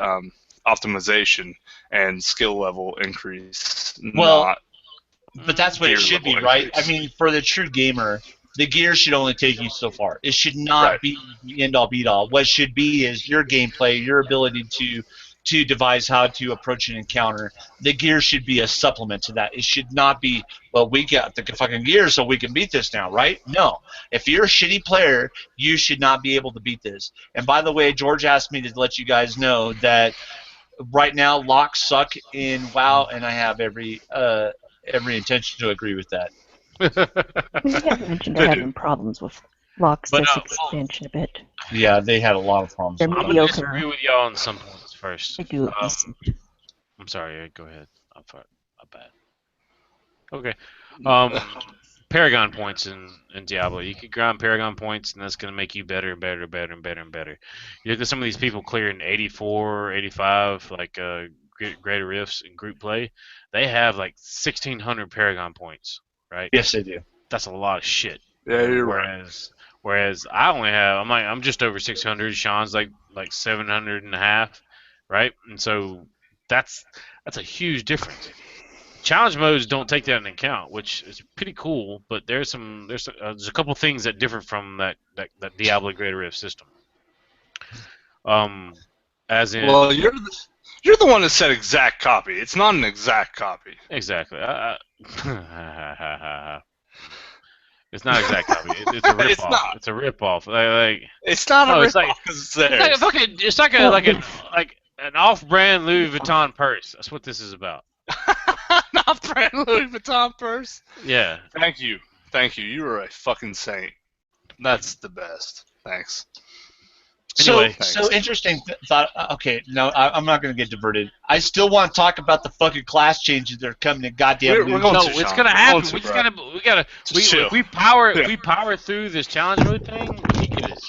optimization and skill level increase. Well, not But that's what it gear should be, level right? increase. I mean, for the true gamer, the gear should only take you so far. It should not Right. be the end all be all. What should be is your gameplay, your ability to devise how to approach an encounter. The gear should be a supplement to that. It should not be, well, we got the fucking gear so we can beat this now, right? No. If you're a shitty player, you should not be able to beat this. And by the way, George asked me to let you guys know that right now locks suck in WoW, and I have every intention to agree with that. You guys mentioned they're having problems with locks But, this expansion a bit. Yeah, they had a lot of problems. They're with I'm it. going to mediocre. disagree with y'all on some points first. They do decent. I'm sorry. Go ahead. I'm bad. Okay. Paragon points in Diablo. You could grind Paragon points, and that's going to make you better and better and better and better and better. You look at some of these people clearing 84, 85, like Greater Rifts in group play. They have like 1,600 Paragon points, right? Yes, they do. That's a lot of shit. Yeah, you're right. Whereas I only have, I'm just over 600. Sean's like 700 and a half, right? And so that's a huge difference. Challenge modes don't take that into account, which is pretty cool. But there's a couple things that differ from that Diablo Greater Rift system. As in, Well, you're the one that said exact copy. It's not an exact copy. exactly. It's not exact copy. It's a It's ripoff. not. It's a ripoff. Like It's not No, a it's like- ripoff because it's theirs. it's like an off-brand Louis Vuitton purse. That's what this is about. Not brand Louis Vuitton purse. Yeah. Thank you. You are a fucking saint. That's the best. Thanks. Anyway. So interesting thought. Okay, no, I'm not going to get diverted. I still want to talk about the fucking class changes that are coming in goddamn. We're going No, to, it's Sean. gonna We're happen. going to, We just bro. gotta. Just chill. If we power Yeah. through this challenge mode thing, we can get it.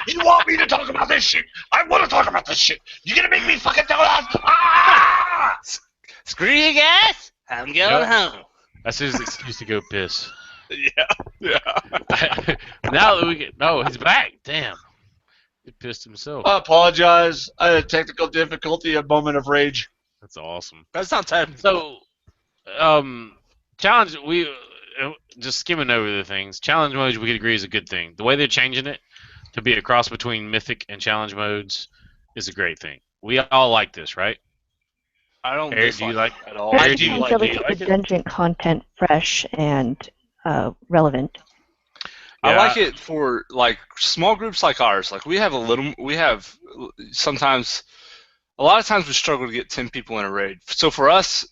You want me to talk about this shit? I want to talk about this shit. You're going to make me fucking do that? Ah! Screw you guys. I'm going Yep. home. That's his excuse to go piss. Yeah. Now that we get he's back. Damn, he pissed himself. I apologize. I had a technical difficulty, a moment of rage. That's awesome. That's not technical. So, challenge. We just skimming over the things. Challenge modes, we could agree, is a good thing. The way they're changing it to be a cross between Mythic and challenge modes is a great thing. We all like this, right? I don't Eric, do you like it at all. I It do seems like really it. keep Like the it? dungeon content fresh and relevant. I Yeah. like it for like small groups like ours. Like we have sometimes, a lot of times we struggle to get 10 people in a raid. So for us,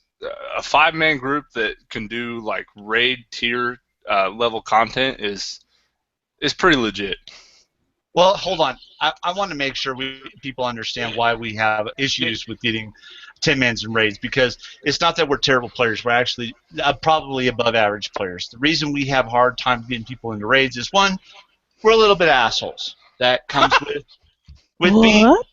a 5-man group that can do like raid tier level content is pretty legit. Well, hold on. I want to make sure people understand why we have issues with getting 10-mans and raids, because it's not that we're terrible players. We're actually probably above average players. The reason we have a hard time getting people into raids is, one, we're a little bit assholes. That comes with being, What?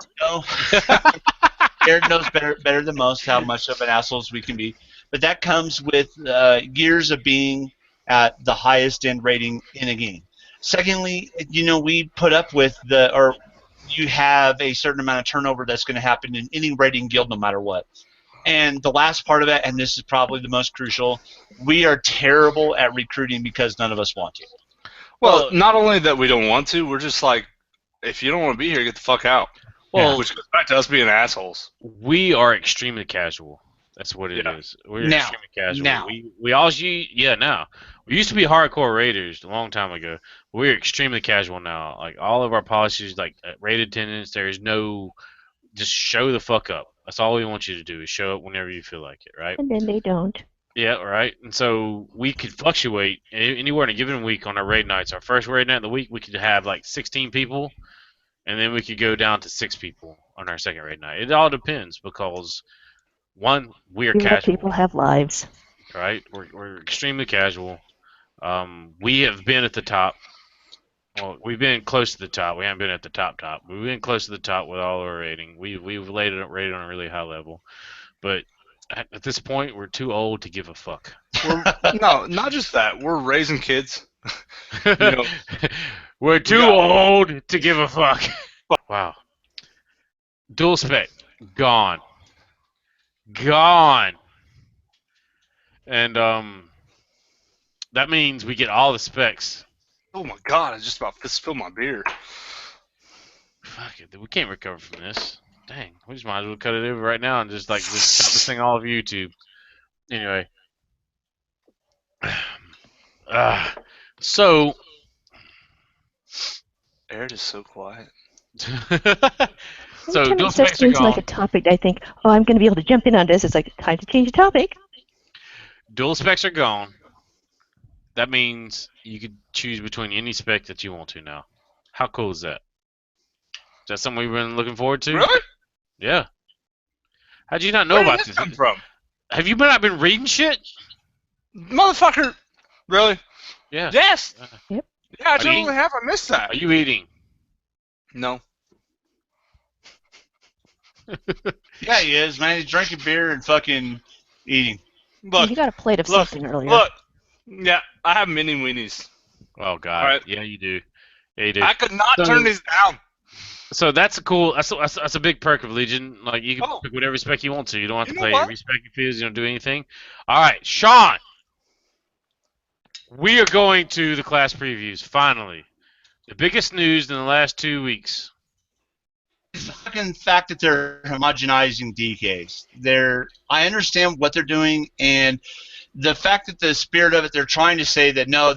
Eric knows better than most how much of an assholes we can be. But that comes with years of being at the highest end rating in a game. Secondly, we put up with you have a certain amount of turnover that's going to happen in any raiding guild no matter what. And the last part of it, and this is probably the most crucial, we are terrible at recruiting because none of us want to. Well, not only that we don't want to, we're just like, if you don't want to be here, get the fuck out. Well, Which goes back to us being assholes. we are extremely casual. That's what it is. We're Now. extremely casual. Now. We all now. We used to be hardcore raiders a long time ago. We're extremely casual now. Like all of our policies, like raid attendance, there's no just show the fuck up. That's all we want you to do is show up whenever you feel like it, right? And then they don't. Yeah, right. And so we could fluctuate anywhere in a given week on our raid nights. Our first raid night of the week, we could have like 16 people, and then we could go down to 6 people on our second raid night. It all depends because one, we are You let casual, people have lives. right? We're extremely casual. We have been at the top. Well, we've been close to the top. We haven't been at the top. We've been close to the top with all our rating. We've rated on a really high level, but at this point, we're too old to give a fuck. No, not just that. We're raising kids. You know, we're too old to give a fuck. Wow. Dual spec gone. And that means we get all the specs. oh my god! I just about spilled my beer. Fuck it, we can't recover from this. Dang, we just might as well cut it over right now and just chop this thing all over YouTube. Anyway, so Air is so quiet. so Anytime dual it starts specs are into like a gone. topic, I think, oh, I'm going to be able to jump in on this. It's like time to change the topic. Dual specs are gone. That means you could choose between any spec that you want to now. How cool is that? Is that something we've been looking forward to? Really? Yeah. How'd you not know Where did about this this? come from? Have you not been reading shit? Motherfucker! Really? Yeah. Yes! Yep. Yeah, I Are you- totally have. I missed that. Are you eating? No. Yeah, he is, man. He's drinking beer and fucking eating. Look, You got a plate of look, something earlier. look. Yeah, I have mini weenies. Oh God. All right. Yeah, you do. Yeah, you do. I could not So- turn these down. So that's a cool. That's a big perk of Legion. Like you can Oh. pick whatever spec you want to. You don't have to You know play what? every spec you feel. You don't do anything. All right, Sean. We are going to the class previews finally. The biggest news in the last 2 weeks. The fucking fact that they're homogenizing DKs. I understand what they're doing, and the fact that the spirit of it, they're trying to say that no,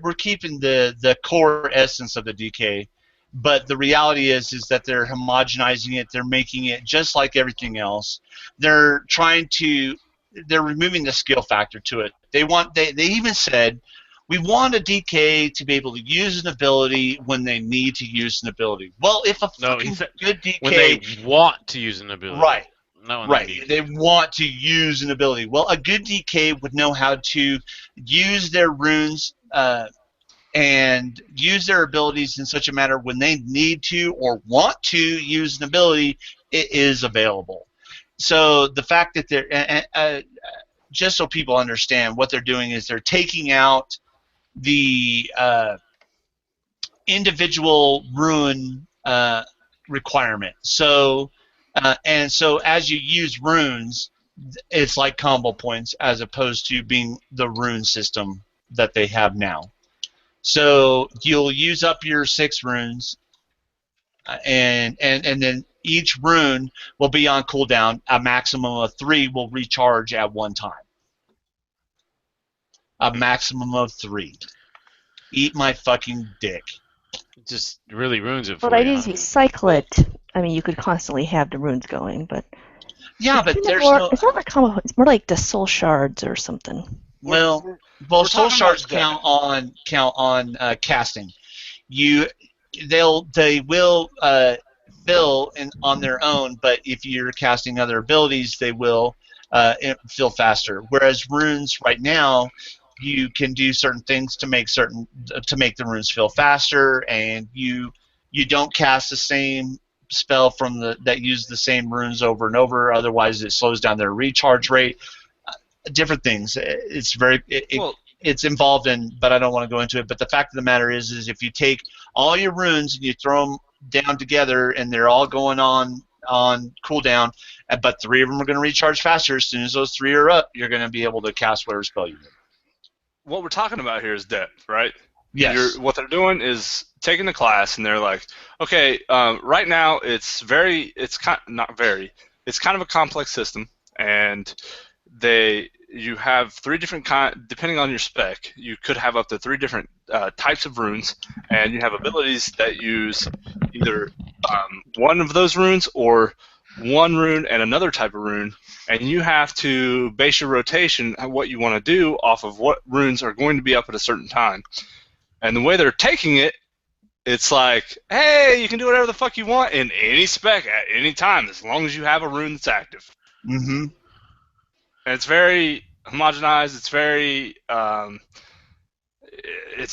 we're keeping the core essence of the DK, but the reality is that they're homogenizing it. They're making it just like everything else. They're removing the skill factor to it. They even said, we want a DK to be able to use an ability when they need to use an ability. Well, if a No, he fucking said good DK... when they want to use an ability. Right. Not when Right, they need. they want to use an ability. Well, a good DK would know how to use their runes and use their abilities in such a manner when they need to or want to use an ability, it is available. So the fact that they're just so people understand what they're doing is they're taking out the individual rune requirement. So and so as you use runes, it's like combo points as opposed to being the rune system that they have now. So you'll use up your 6 runes, and then each rune will be on cooldown. A maximum of 3 will recharge at one time. A maximum of 3. Eat my fucking dick. It just really ruins it for Well, you. that is, you cycle it. I mean, you could constantly have the runes going, but Yeah, but it's there's more, no... it's not like combo. It's more like the soul shards or something. Well, we're soul talking shards about count on casting. They will fill on their own, but if you're casting other abilities, they will fill faster. Whereas runes right now, you can do certain things to make the runes fill faster, and you don't cast the same spell that use the same runes over and over. Otherwise, it slows down their recharge rate. Different things. It's very it's involved in, but I don't want to go into it. But the fact of the matter is if you take all your runes and you throw them down together, and they're all going on cooldown, but 3 of them are going to recharge faster. As soon as those 3 are up, you're going to be able to cast whatever spell you need. What we're talking about here is depth, right? Yes. What they're doing is taking the class, and they're like, okay, right now it's kind of a complex system, and you have 3 different depending on your spec, you could have up to 3 different types of runes, and you have abilities that use either one of those runes or one rune and another type of rune, and you have to base your rotation on what you want to do off of what runes are going to be up at a certain time. And the way they're taking it it's like, hey, you can do whatever the fuck you want in any spec at any time as long as you have a rune that's active. Mm-hmm. And it's very homogenized. It's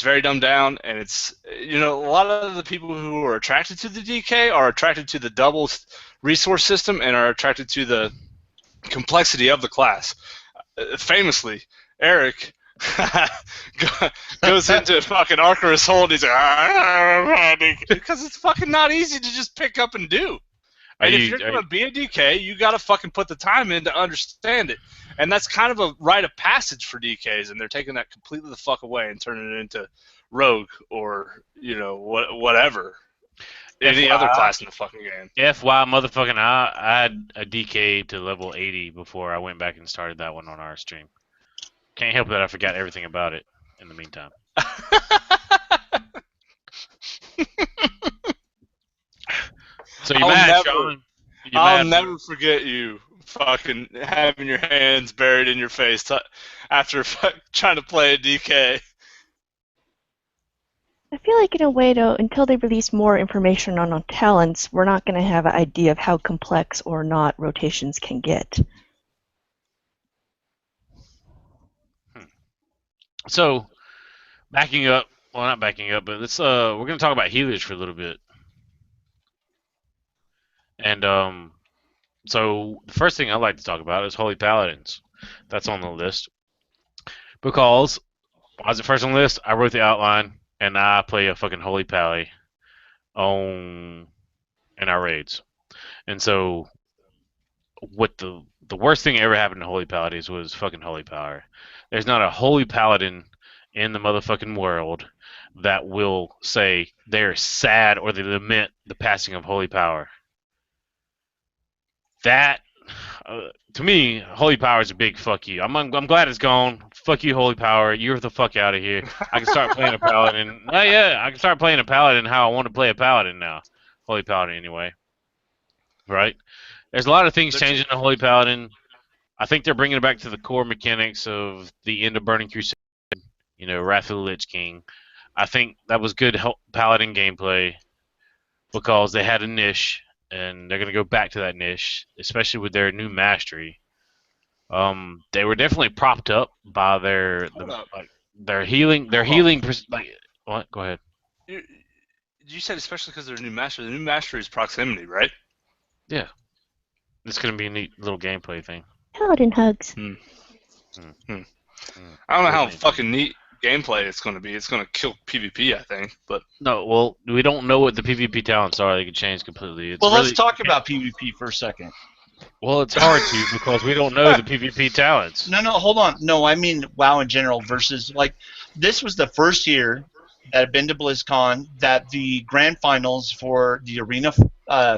very dumbed down, and it's, you know, a lot of the people who are attracted to the DK are attracted to the double resource system and are attracted to the complexity of the class. Famously, Eric goes into fucking Archerus Hold. He's like, because it's fucking not easy to just pick up and do. And if you're gonna be a DK, you gotta fucking put the time in to understand it. And that's kind of a rite of passage for DKs, and they're taking that completely the fuck away and turning it into Rogue or, you know, whatever. Any other class in the fucking game. FY motherfucking I had a DK to level 80 before I went back and started that one on our stream. Can't help that I forgot everything about it in the meantime. So you're mad, Sean? I'll never forget you fucking having your hands buried in your face after trying to play a DK. I feel like, in a way, though, until they release more information on talents, we're not going to have an idea of how complex or not rotations can get. So, backing up, well, not backing up, but let's we're going to talk about healers for a little bit. And so the first thing I'd like to talk about is Holy Paladins. That's on the list because why is it first on the list? I wrote the outline. And I play a fucking Holy Pally in our raids. And so, what the worst thing ever happened to Holy Paladins was fucking Holy Power. There's not a Holy Paladin in the motherfucking world that will say they're sad or they lament the passing of Holy Power. That, to me, Holy Power is a big fuck you. I'm glad it's gone. Fuck you, Holy Power. You're the fuck out of here. I can start playing a Paladin. I can start playing a Paladin how I want to play a Paladin now. Holy Paladin, anyway. Right? There's a lot of things changing in Holy Paladin. I think they're bringing it back to the core mechanics of the end of Burning Crusade. You know, Wrath of the Lich King. I think that was good Paladin gameplay because they had a niche, and they're going to go back to that niche, especially with their new mastery. They were definitely propped up by their healing. What? Go ahead. You said especially because they're new mastery. The new mastery is proximity, right? Yeah. It's gonna be a neat little gameplay thing. Paladin hugs. I don't know how fucking neat gameplay it's gonna be. It's gonna kill PvP, I think. But no, well, we don't know what the PvP talents are. They could change completely. Let's talk about PvP for a second. Well, it's hard to because we don't know the PvP talents. No, hold on. No, I mean WoW in general versus, like, this was the first year that had been to BlizzCon that the grand finals for the arena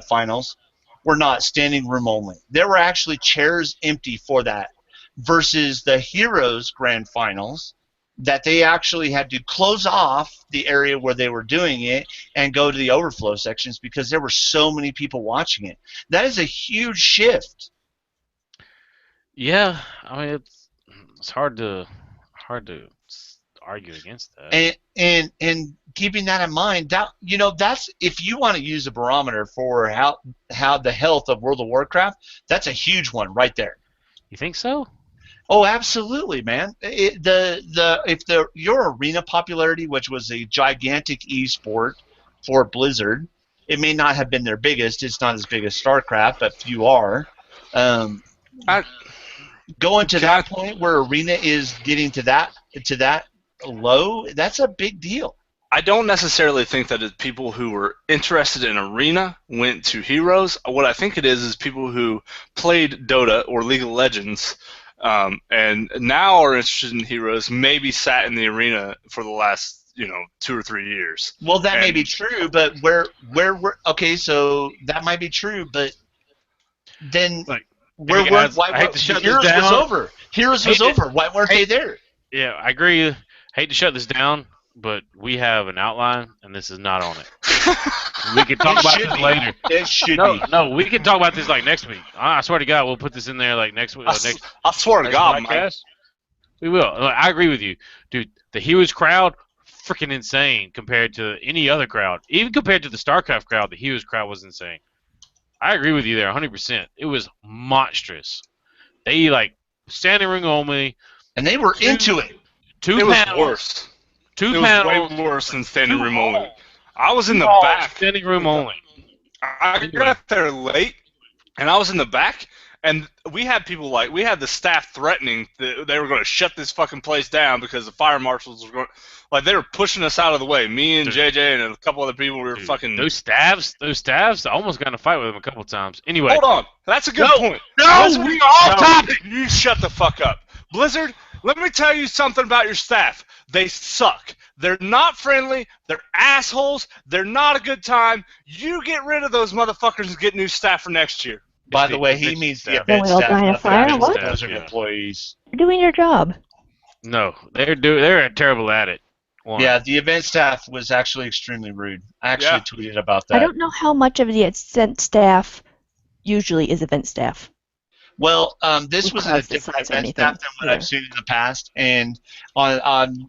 finals were not standing room only. There were actually chairs empty for that versus the Heroes grand finals that they actually had to close off the area where they were doing it and go to the overflow sections because there were so many people watching it. That is a huge shift. Yeah, I mean it's hard to argue against that. And keeping that in mind, that, you know, that's, if you want to use a barometer for how the health of World of Warcraft, that's a huge one right there. You think so? Oh, absolutely, man. Your arena popularity, which was a gigantic esport for Blizzard, it may not have been their biggest. It's not as big as StarCraft, but few are. Going to that point where arena is getting to that low, that's a big deal. I don't necessarily think that it's people who were interested in arena went to Heroes. What I think it is people who played Dota or League of Legends. And now are interested in Heroes, maybe sat in the arena for the last, 2 or 3 years. Well, that may be true, but where we're okay, so that might be true, but then why Heroes was over. Heroes was over. Why weren't they there? Yeah, I agree. Hate to shut this down, but we have an outline, and this is not on it. We can talk about this later. It should be. No, we can talk about this like next week. I swear to God, we'll put this in there like next week. I swear to God, podcast. We will. I agree with you, dude. The Heroes crowd freaking insane compared to any other crowd. Even compared to the StarCraft crowd, the Heroes crowd was insane. I agree with you there 100%. It was monstrous. They, like, standing room only. And they were into it. It was worse. It was way worse than standing room only. I was in the back. Standing room only. I got there late, and I was in the back, and we had the staff threatening that they were going to shut this fucking place down because the fire marshals were going, like, they were pushing us out of the way. Me and JJ and a couple other people were fucking. Those staffs, I almost got in a fight with them a couple times. Anyway. Hold on. That's a good point. No, we are off topic. You shut the fuck up. Blizzard, let me tell you something about your staff. They suck. They're not friendly. They're assholes. They're not a good time. You get rid of those motherfuckers and get new staff for next year. By the way, he means the event Then we all die in a staff, fire? not What? Blizzard employees. You're doing your job. No, they're terrible at it. One. Yeah, the event staff was actually extremely rude. I actually tweeted about that. I don't know how much of the event staff usually is event staff. Well, this was a Because different it's event anything. staff than what I've seen in the past, and on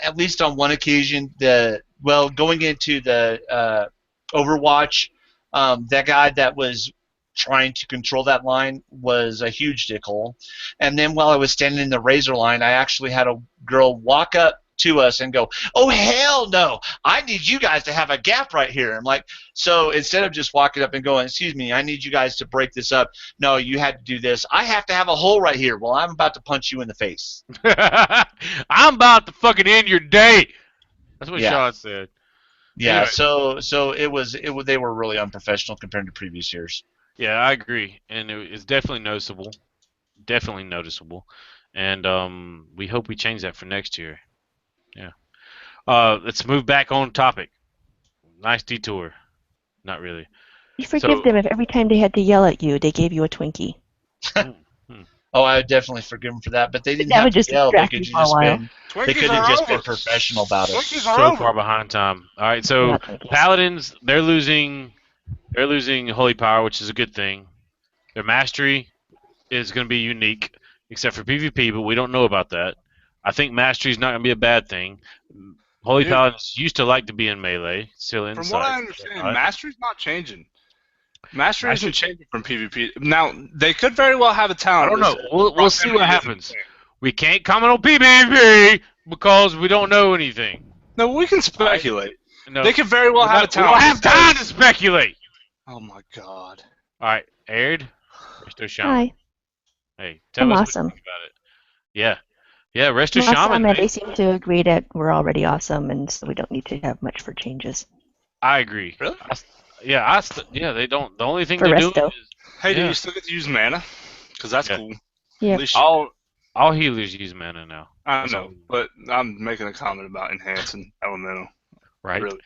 at least on one occasion, going into the Overwatch, that guy that was trying to control that line was a huge dickhole. And then while I was standing in the Razor line, I actually had a girl walk up to us and go, "Oh, hell no, I need you guys to have a gap right here." I'm like, so instead of just walking up and going, "Excuse me, I need you guys to break this up," no, you had to do this. I have to have a hole right here. Well, I'm about to punch you in the face. I'm about to fucking end your day. That's what Sean said. Yeah, Anyway. so it was they were really unprofessional compared to previous years. Yeah, I agree, and it's definitely noticeable. Definitely noticeable, and we hope we change that for next year. Yeah. Let's move back on topic. Nice detour. Not really. You forgive them if every time they had to yell at you, they gave you a Twinkie. Oh, I would definitely forgive them for that, but they didn't That have would to just yell. They distract could you for a while. they could have just been professional about it. Twinkies are So over. far behind time. All right, so Not Twinkies. Paladins, they're losing holy power, which is a good thing. Their mastery is going to be unique, except for PvP, but we don't know about that. I think mastery is not going to be a bad thing. Holy Paladins used to like to be in melee, still inside. From what I understand, Mastery's not changing. Mastery isn't changing from PvP. Now, they could very well have a talent. I don't know. We'll see what happens. We can't comment on PvP because we don't know anything. No, we can speculate. No, They could very well have a we talent. don't have time to speculate. Oh my god. All right, Arid, Resto Shaman. Hi. Hey, tell I'm us awesome. what you think about it. Yeah, Resto Awesome, Shaman. and they seem to agree that we're already awesome, and so we don't need to have much for changes. I agree. Really? They don't. The only thing For they do Resto. is Hey, do you still get to use mana? Because that's Yeah. cool. Yeah. At least all healers use mana now. I know, but I'm making a comment about enhancing elemental. Right. Really.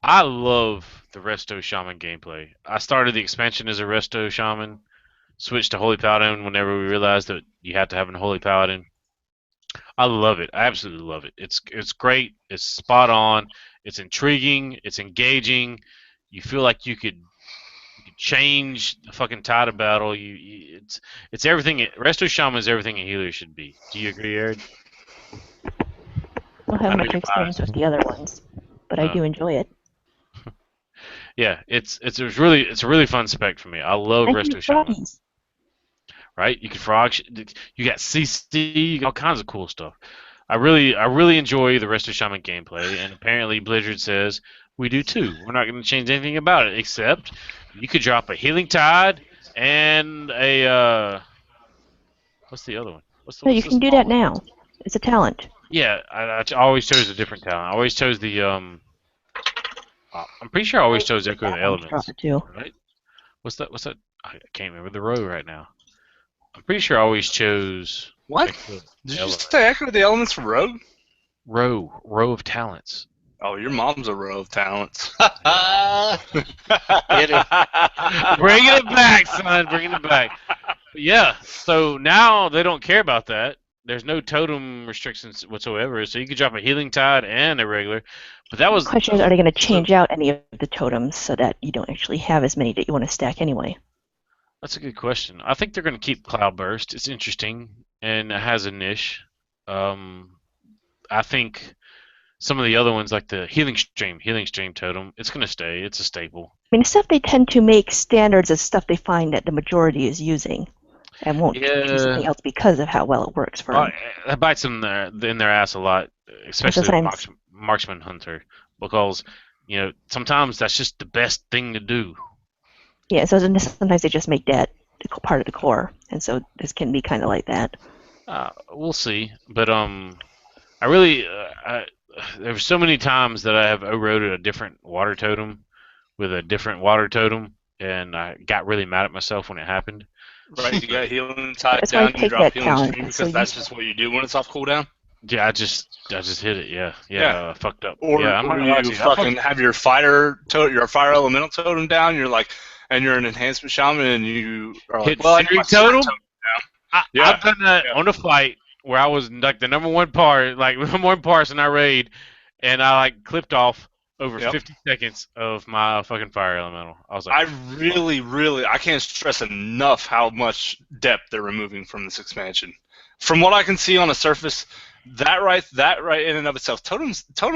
I love the Resto Shaman gameplay. I started the expansion as a Resto Shaman, switched to Holy Paladin whenever we realized that you had to have a Holy Paladin. I love it. I absolutely love it. It's great. It's spot on. It's intriguing. It's engaging. You feel like you could change the fucking tide of battle. It's everything. Resto Shaman is everything a healer should be. Do you agree, Eric? I don't have much experience with the other ones, but I do enjoy it. Yeah, it's a really fun spec for me. I love Resto Shaman. Right? You can frog. You got CC. You got all kinds of cool stuff. I really enjoy the Resto Shaman gameplay, and apparently Blizzard says we do too. We're not going to change anything about it, except you could drop a Healing Tide and a what's the other one? No, you can do that now. It's a talent. Yeah, I always chose a different talent. I always chose the I'm pretty sure I always chose Echo of the Elements. Drop it too. Right? What's that? I can't remember the row right now. I'm pretty sure I always chose. What? Did you just say Echo of the Elements for Rogue? Row of talents. Oh, your mom's a row of talents. Get it. Bringing it back, son. Bringing it back. But yeah. So now they don't care about that. There's no totem restrictions whatsoever, so you could drop a Healing Tide and a regular. But that was. The question is, are they going to change out any of the totems so that you don't actually have as many that you want to stack anyway? That's a good question. I think they're going to keep Cloudburst. It's interesting. and it has a niche. I think some of the other ones, like the Healing Stream Totem, it's gonna stay. It's a staple. I mean, the stuff they tend to make standards is stuff they find that the majority is using, and won't choose something else because of how well it works for them. That bites them in their ass a lot, especially the marksman hunter, because sometimes that's just the best thing to do. Yeah, so sometimes they just make that part of the core, and so this can be kind of like that. We'll see, but I really there's so many times that I have eroded a different water totem with a different water totem, and I got really mad at myself when it happened. Right, you got healing tied down, you drop healing stream because that's just what you do when it's off cooldown. Yeah, I just hit it. Yeah. Fucked up. Or, yeah, or you fucking have your fire elemental totem down. You're like, and you're an enhancement shaman, and you are like, well, Fury totem. I've done that on a fight where I was like the number one parse in our raid, and I like clipped off over 50 seconds of my fucking fire elemental. I was like, I can't stress enough how much depth they're removing from this expansion. From what I can see on the surface, that right in and of itself, totem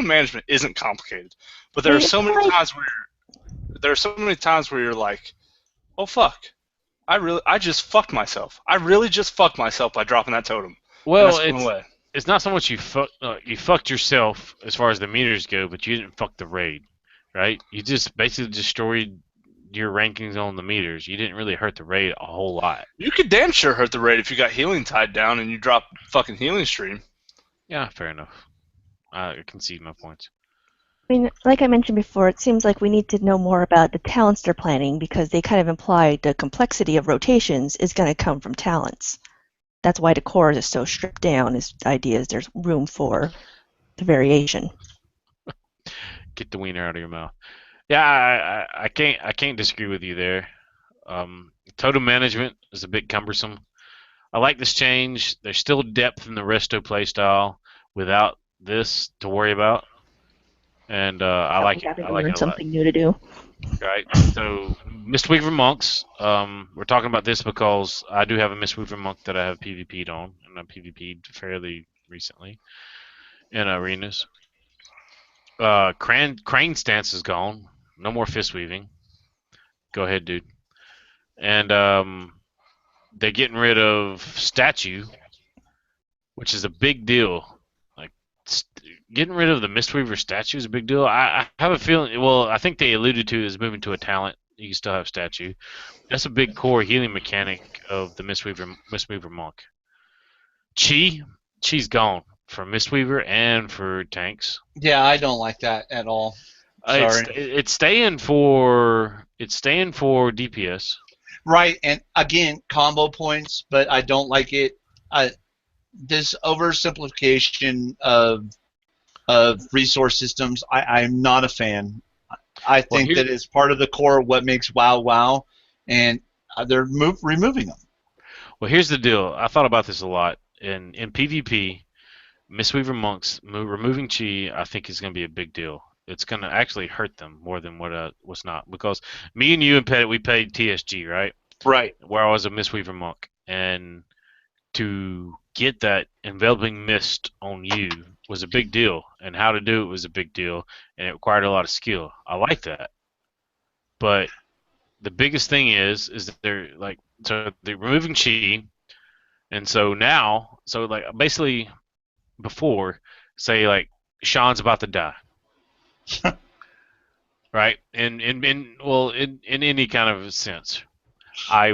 management isn't complicated. But there are so many times where you're like, oh fuck, I just fucked myself. I really just fucked myself by dropping that totem. Well, it's not so much you fucked yourself as far as the meters go, but you didn't fuck the raid, right? You just basically destroyed your rankings on the meters. You didn't really hurt the raid a whole lot. You could damn sure hurt the raid if you got healing tied down and you drop fucking healing stream. Yeah, fair enough. I concede my points. I mean, like I mentioned before, it seems like we need to know more about the talents they're planning because they kind of imply the complexity of rotations is going to come from talents. That's why the core is so stripped down. Is ideas there's room for the variation. Get the wiener out of your mouth. Yeah, I can't disagree with you there. Totem management is a bit cumbersome. I like this change. There's still depth in the resto playstyle without this to worry about, and I like it. I like it a something new to do. Right. So, Mistweaver monks. We're talking about this because I do have a Mistweaver monk that I have PvP'd on, and I PvP'd fairly recently in arenas. Crane stance is gone. No more fist weaving. Go ahead, dude. And they're getting rid of statue, which is a big deal. Like getting rid of the Mistweaver statue is a big deal. I have a feeling. Well, I think they alluded to is moving to a talent. You can still have statue. That's a big core healing mechanic of the Mistweaver monk. Chi's gone for Mistweaver and for tanks. Yeah, I don't like that at all. Sorry. It's staying for DPS. Right, and again, combo points, but I don't like it. This oversimplification of resource systems, I'm not a fan. I think that it's part of the core of what makes WoW WoW, and they're removing them. Well, here's the deal. I thought about this a lot. In PvP, Mistweaver monks removing Chi, I think is going to be a big deal. It's going to actually hurt them more than what's not. Because me and you and Pettit, we played TSG, right? Right. Where I was a Mistweaver monk. And to get that enveloping mist on you was a big deal. And how to do it was a big deal. And it required a lot of skill. I like that. But the biggest thing is that they're removing Chi. And so now, basically before, say like Sean's about to die. Right? In any kind of sense. I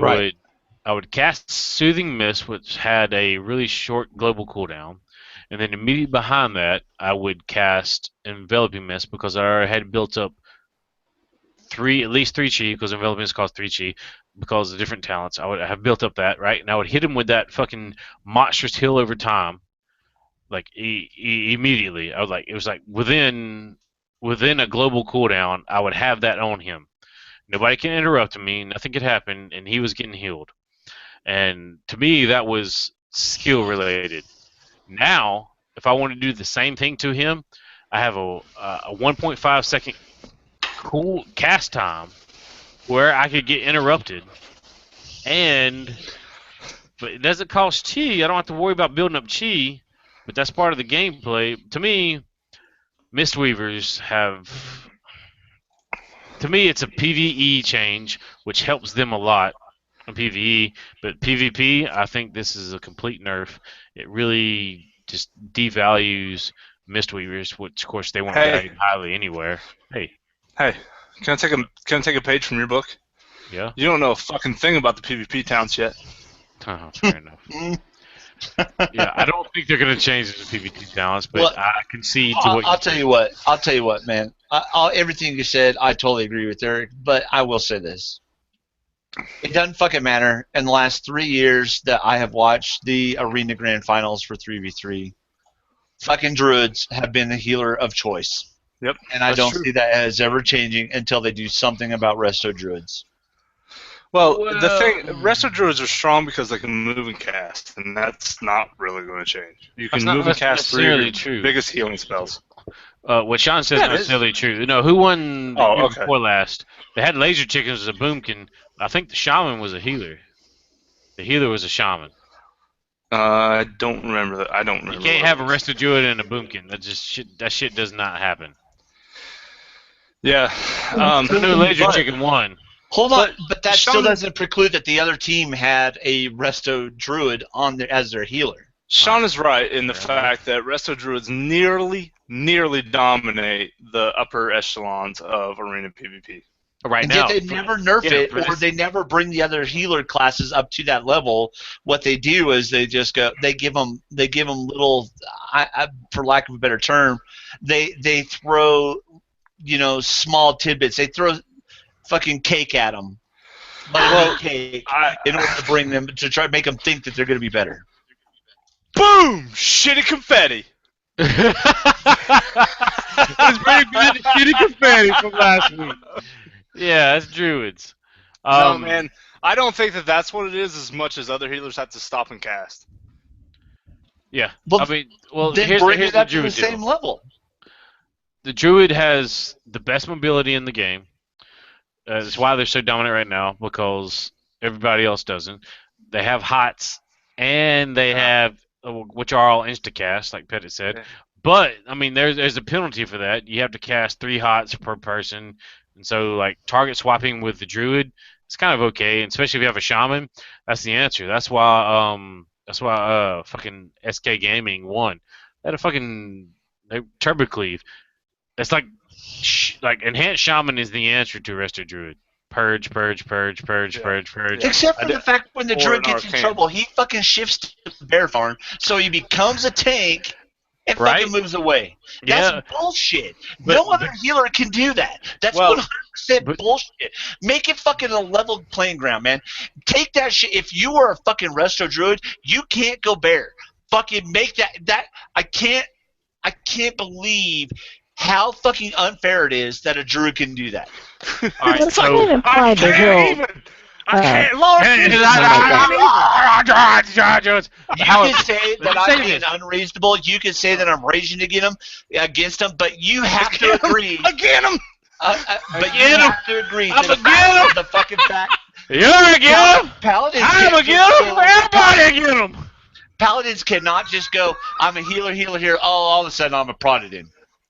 would cast Soothing Mist, which had a really short global cooldown, and then immediately behind that I would cast Enveloping Mist because I already had built up at least 3 Chi, because Enveloping Mist costs 3 Chi because of different talents. I would have built up that, right? And I would hit him with that fucking monstrous heal over time. Like immediately. It was like within a global cooldown, I would have that on him. Nobody can interrupt me, nothing could happen, and he was getting healed. And to me, that was skill related. Now, if I want to do the same thing to him, I have a 1.5 second cool cast time where I could get interrupted and But it doesn't cost chi. I don't have to worry about building up chi, but that's part of the gameplay. To me, Mistweavers have... To me, it's a PvE change, which helps them a lot on PvE. But PvP, I think this is a complete nerf. It really just devalues Mistweavers, which, of course, they weren't valued highly anywhere. Hey, can I take a page from your book? Yeah. You don't know a fucking thing about the PvP towns yet. Oh, fair enough. Yeah, I don't think they're going to change the PvP talents, but Well, I concede to what I'll tell you what. I'll tell you what, man. Everything you said, I totally agree with Eric. But I will say this: it doesn't fucking matter. In the last 3 years that I have watched the Arena Grand Finals for 3v3, fucking druids have been the healer of choice. Yep. And I don't see that as ever changing until they do something about resto druids. Well, the thing, resto druids are strong because they can move and cast, and that's not really going to change. You can move and cast three biggest healing spells. What Sean says is necessarily true. No, who won the year before last? They had laser chickens as a boomkin. I think the shaman was a healer. The healer was a shaman. I don't remember that. I don't remember. You can't have a resto druid and a boomkin. That shit does not happen. Yeah. The new laser chicken won. Hold on, but that still doesn't preclude that the other team had a resto druid as their healer. Sean is right in the fact that resto druids nearly dominate the upper echelons of arena PvP. Right and now, yet they never nerf it, or they never bring the other healer classes up to that level. What they do is they just go, they give them little, for lack of a better term, they throw, small tidbits. They throw fucking cake at them, cake, in order to bring them to try to make them think that they're going to be better. Boom! Shitty confetti. It's very good shitty confetti from last week. Yeah, that's druids. No, man, I don't think that that's what it is as much as other healers have to stop and cast. Yeah, well, then here's bring it the up to the same level. The druid has the best mobility in the game. That's why they're so dominant right now, because everybody else doesn't. They have hots, and they have, which are all instacast, like Pettit said. Yeah. But, I mean, there's a penalty for that. You have to cast 3 hots per person. And so, like, target swapping with the druid, it's kind of okay. And especially if you have a shaman, that's the answer. That's why fucking SK Gaming won. They had a fucking turbo cleave. It's like enhanced shaman is the answer to resto druid. Purge. Except for the fact when the druid gets in trouble, he fucking shifts to bear farm, so he becomes a tank and fucking moves away. That's bullshit. No other healer can do that. That's 100% bullshit. Make it fucking a level playing ground, man. Take that shit. If you are a fucking resto druid, you can't go bear. Fucking make that. I can't believe how fucking unfair it is that a druid can do that. All right, so I can't even. You can say that I'm being unreasonable. You can say that I'm raging against them, but you have to agree. Again him. But you have to agree to the fucking fact. You're against him. Paladins. I'm against him. Everybody against him. Paladins cannot just go, I'm a healer here. Oh, all of a sudden I'm a prodigy.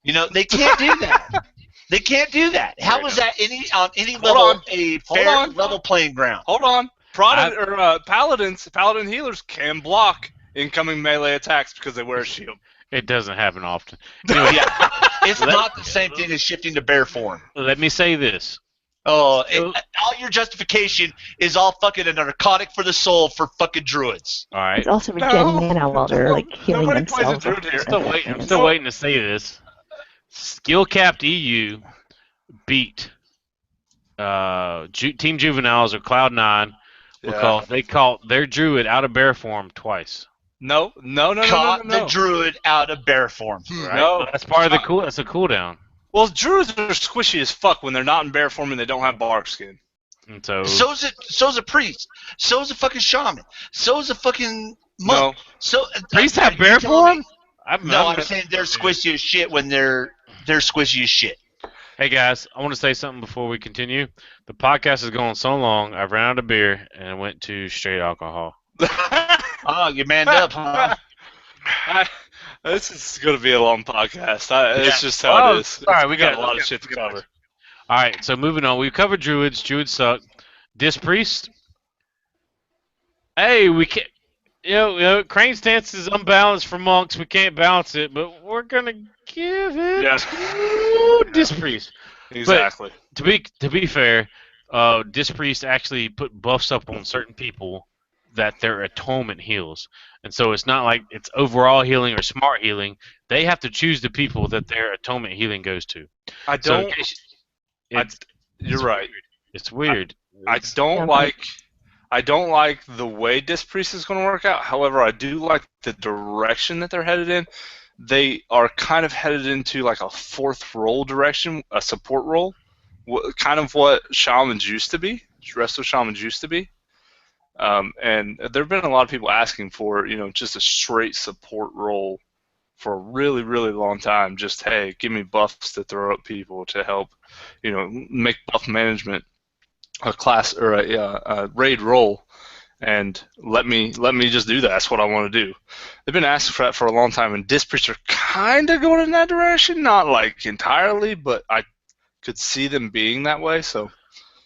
They can't do that. They can't do that. How is that on any level a fair level playing ground? Hold on. Paladin healers can block incoming melee attacks because they wear a shield. It doesn't happen often. Anyway, it's not the same thing as shifting to bear form. Let me say this. All your justification is all fucking a narcotic for the soul for fucking druids. All right. It's also regen mana while they're healing themselves. I'm still waiting to say this. Skill capped EU beat Team Juveniles or Cloud9 because they caught their druid out of bear form twice. No. Caught the druid out of bear form. Right? No, that's part of the That's a cooldown. Well, druids are squishy as fuck when they're not in bear form and they don't have bark skin. And so's a priest. So's a fucking shaman. So's a fucking monk. No. So priests have bear form? I'm saying they're squishy as shit when they're squishy as shit. Hey guys, I want to say something before we continue. The podcast is going so long, I've ran out of beer and went to straight alcohol. Oh, you manned up, huh? This is going to be a long podcast. It's just how Oh, it is. all right, We got a lot of shit to cover. All right, so moving on. We've covered druids. Druids suck. Disc priest. Hey, we can't. Crane stance is unbalanced for monks. We can't balance it, but we're gonna give it to Disc priest. Exactly. But to be fair, Disc priest actually put buffs up on certain people that their atonement heals, and so it's not like it's overall healing or smart healing. They have to choose the people that their atonement healing goes to. You're right. Weird. It's weird. I don't like the way Disc Priest is going to work out. However, I do like the direction that they're headed in. They are kind of headed into like a fourth role direction, a support role, kind of what shamans used to be, resto shamans used to be. And there have been a lot of people asking for, just a straight support role for a really, really long time. Just, hey, give me buffs to throw up people to help, make buff management a class or a raid role, and let me just do that. That's what I want to do. They've been asking for that for a long time, and Disc Priests are kind of going in that direction, not like entirely, but I could see them being that way. So,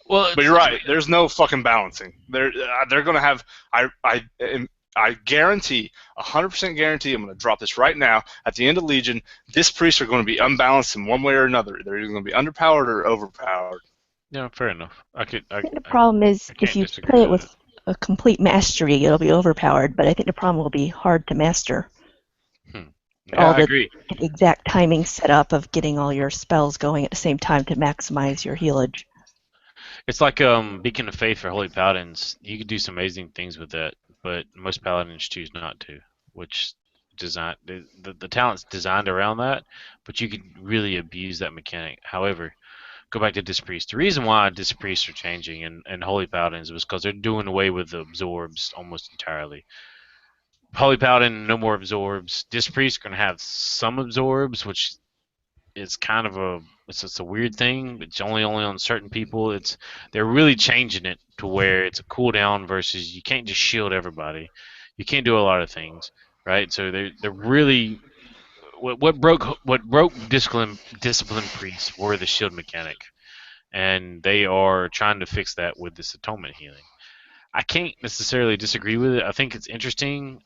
but you're right. There's no fucking balancing. They're going to have. I guarantee, 100% guarantee. I'm going to drop this right now. At the end of Legion, Disc Priests are going to be unbalanced in one way or another. They're either going to be underpowered or overpowered. Yeah, fair enough. I think the problem is if you play it with a complete mastery, it'll be overpowered. But I think the problem will be hard to master. Yeah, I agree. The exact timing set up of getting all your spells going at the same time to maximize your healage. It's like Beacon of Faith for Holy Paladins. You could do some amazing things with that, but most Paladins choose not to, which the talent's designed around that, but you could really abuse that mechanic. However, go back to Disc Priest. The reason why Disc Priests are changing and Holy Paladins was because they're doing away with the absorbs almost entirely. Holy Paladin, no more absorbs. Disc Priest going to have some absorbs, which is kind of it's a weird thing. It's only on certain people. They're really changing it to where it's a cooldown versus you can't just shield everybody. You can't do a lot of things, right? So they're really what broke discipline priests were the shield mechanic, and they are trying to fix that with this atonement healing. I can't necessarily disagree with it. I think it's interesting.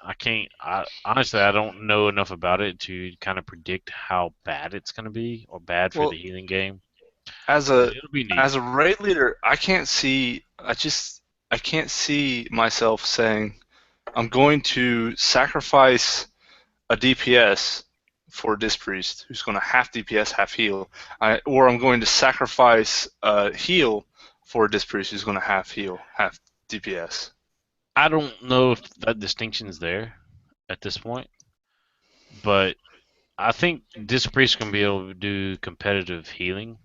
Honestly, I don't know enough about it to kind of predict how bad it's going to be or bad for the healing game. As a raid leader, I can't see myself saying I'm going to sacrifice a DPS for a Disc Priest who's going to half DPS, half heal, or I'm going to sacrifice a heal for a Disc Priest who's going to half heal, half DPS. I don't know if that distinction is there at this point, but I think Disc Priests can be able to do competitive healing.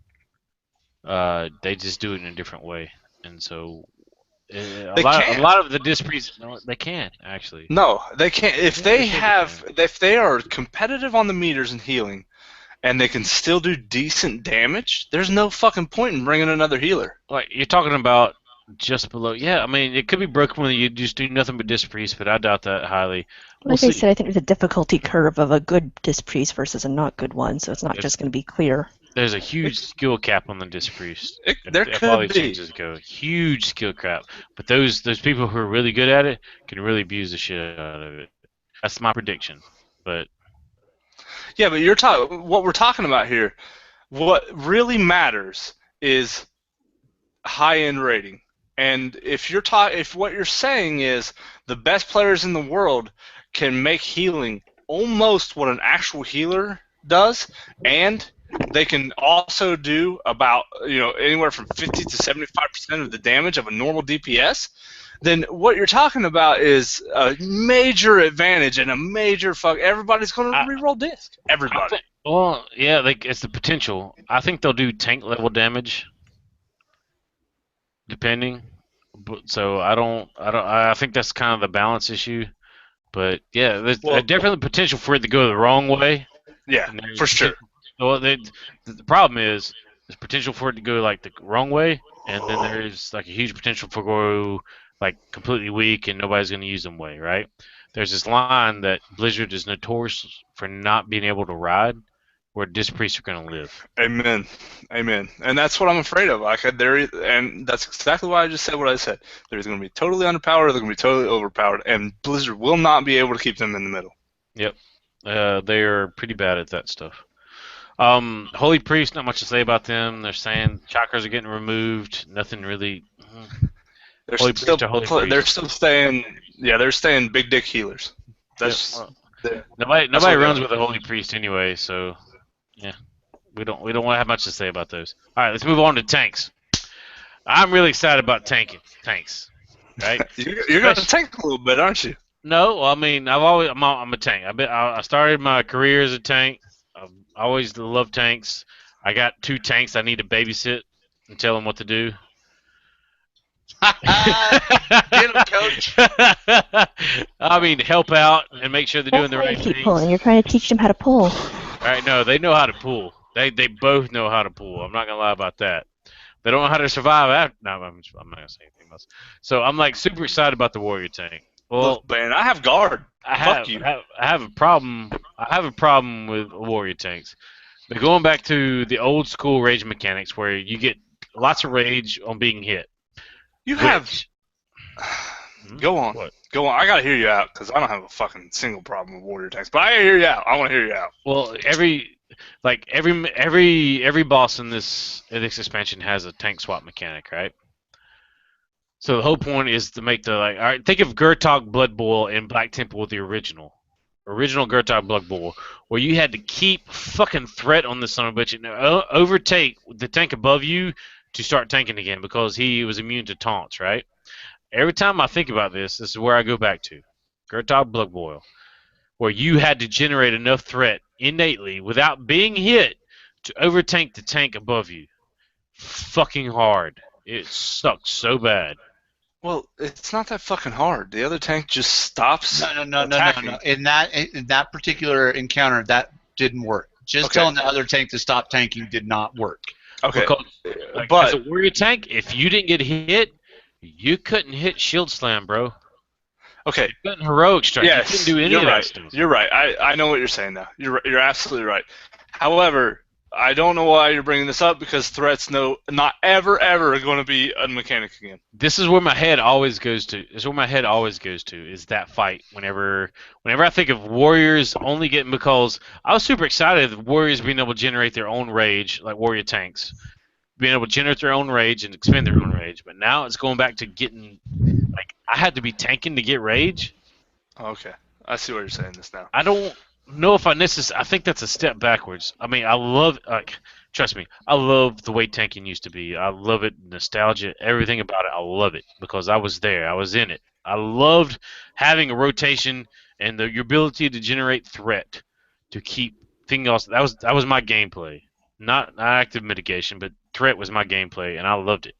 They just do it in a different way, and so a lot of the Disc Priests, no, they can actually. No, they can't. If they are competitive on the meters and healing, and they can still do decent damage, there's no fucking point in bringing another healer. Like you're talking about. Just below, yeah. I mean, it could be broken when you just do nothing but Disc Priest, but I doubt that highly. Like I said, I think there's a difficulty curve of a good Disc Priest versus a not good one, so it's not just going to be clear. There's a huge skill cap on the Disc Priest. There if could all these be. changes go, huge skill cap. But those people who are really good at it can really abuse the shit out of it. That's my prediction. But yeah, but what we're talking about here. What really matters is high-end rating. And if what you're saying is the best players in the world can make healing almost what an actual healer does, and they can also do about anywhere from 50 to 75% of the damage of a normal DPS, then what you're talking about is a major advantage and a major everybody's going to reroll disc. Everybody. It's the potential. I think they'll do tank level damage. Depending, but so I think that's kind of the balance issue, but yeah, there's definitely potential for it to go the wrong way. Yeah, for sure. Well, the problem is there's potential for it to go like the wrong way, and then there's like a huge potential for go like completely weak and nobody's going to use them way, right? There's this line that Blizzard is notorious for not being able to ride, where disc priests are going to live. Amen. Amen. And that's what I'm afraid of. And that's exactly why I just said what I said. They're either going to be totally underpowered or they're going to be totally overpowered, and Blizzard will not be able to keep them in the middle. Yep. They're pretty bad at that stuff. Holy Priest, not much to say about them. They're saying chakras are getting removed. Nothing really. They're Holy still, Priest or Holy Priest? they're still staying. Yeah, they're staying big dick healers. That's nobody what runs they with a Holy Priest anyway, so yeah, we don't want to have much to say about those. All right, let's move on to tanks. I'm really excited about tanks. Right? You're going to tank a little bit, aren't you? No, I mean I'm a tank. I started my career as a tank. I've always loved tanks. I got 2 tanks I need to babysit and tell them what to do. Get 'em, coach. I mean, help out and make sure they're doing the right Keep things. pulling. You're trying to teach them how to pull. All right, no, they know how to pull. They both know how to pull. I'm not gonna lie about that. They don't know how to survive after. No, I'm not gonna say anything else. So I'm like super excited about the warrior tank. Well, Look, man, I have guard. Fuck you. I have a problem. I have a problem with warrior tanks. They're going back to the old school rage mechanics where you get lots of rage on being hit. You have. Go on. What? Go on. I gotta hear you out because I don't have a fucking single problem with warrior tanks. But I gotta hear you out. I want to hear you out. Well, every boss in this expansion has a tank swap mechanic, right? So the whole point is to make the all right. Think of Gurtog Blood Boil in Black Temple, the original Gurtog Blood Boil, where you had to keep fucking threat on the son of a bitch and overtake the tank above you to start tanking again because he was immune to taunts, right? Every time I think about this is where I go back to Gurtog Blood Boil, where you had to generate enough threat innately without being hit to overtake the tank above you. Fucking hard. It sucks so bad. Well, it's not that fucking hard. The other tank just stops. No. In that particular encounter, that didn't work. Just telling the other tank to stop tanking did not work. Okay, Because, but as a warrior tank, if you didn't get hit, you couldn't hit shield slam, bro. okay. You couldn't heroic strike. Yes, you couldn't do any you're of right. that stuff. You're right. I know what you're saying now. You're absolutely right. However, I don't know why you're bringing this up because threats not ever going to be a mechanic again. This is where my head always goes to. Is that fight. Whenever I think of warriors only getting, because I was super excited of warriors being able to generate their own rage, like warrior tanks, being able to generate their own rage and expend their own rage. But now it's going back to getting, I had to be tanking to get rage. Okay, I see what you're saying this now. I don't know if I think that's a step backwards. I mean, I love, trust me, I love the way tanking used to be. I love it, nostalgia, everything about it. I love it because I was there. I was in it. I loved having a rotation and your ability to generate threat to keep things else. That was my gameplay. Not active mitigation, but threat was my gameplay, and I loved it.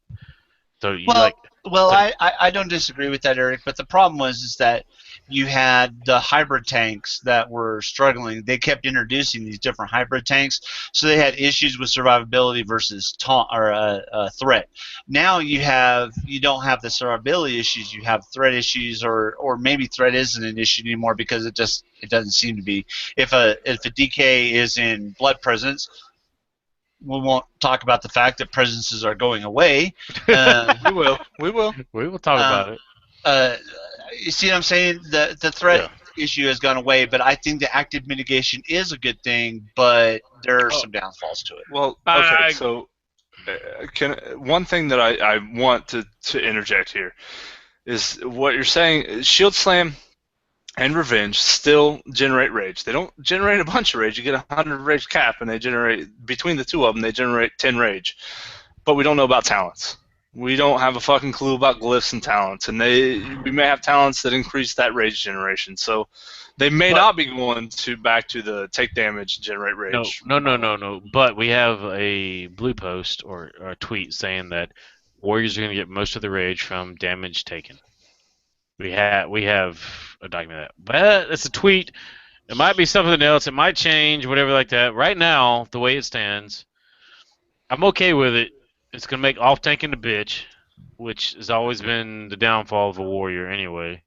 So I don't disagree with that, Eric. But the problem is that you had the hybrid tanks that were struggling. They kept introducing these different hybrid tanks, so they had issues with survivability versus threat. Now you don't have the survivability issues. You have threat issues, or maybe threat isn't an issue anymore because it doesn't seem to be. If a DK is in blood presence, we won't talk about the fact that presences are going away. We will talk about it. You see what I'm saying? The threat issue has gone away, but I think the active mitigation is a good thing, but there are some downfalls to it. Well, okay, so one thing that I want to interject here is what you're saying. Shield Slam and Revenge still generate rage. They don't generate a bunch of rage. You get 100 rage cap, and they generate, between the two of them, they generate 10 rage. But we don't know about talents. We don't have a fucking clue about glyphs and talents, and we may have talents that increase that rage generation. So they may not be going back to the take damage and generate rage. No. But we have a blue post or a tweet saying that warriors are going to get most of the rage from damage taken. We have a document of that, but it's a tweet. It might be something else. It might change, whatever like that. Right now, the way it stands, I'm okay with it. It's gonna make off tanking the bitch. which has always been the downfall of a warrior anyway.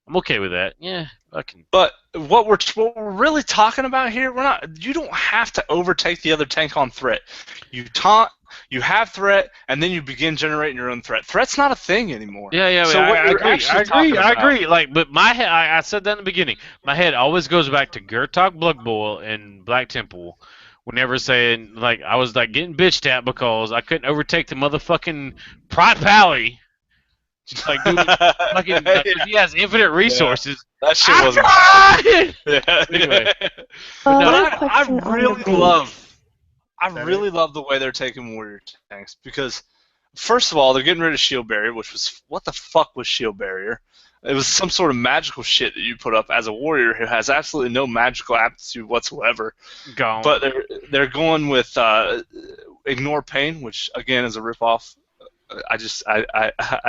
I'm okay with that. Yeah, I can. But what we're really talking about here, you don't have to overtake the other tank on threat. You taunt, you have threat, and then you begin generating your own threat. Threat's not a thing anymore. Yeah, So I agree. Like, but my head, I said that in the beginning. My head always goes back to Gurtok Blood Boil and Black Temple. Whenever saying, like, I was like getting bitched at because I couldn't overtake the motherfucking Pride Pally. Like, dude, fucking, like, he has infinite resources. Yeah, that shit wasn't. Yeah. Anyway. But I really love the way they're taking warrior tanks because, first of all, they're getting rid of shield barrier, which was what the fuck was shield barrier? It was some sort of magical shit that you put up as a warrior who has absolutely no magical aptitude whatsoever. Gone. But they're going with ignore pain, which again is a ripoff. I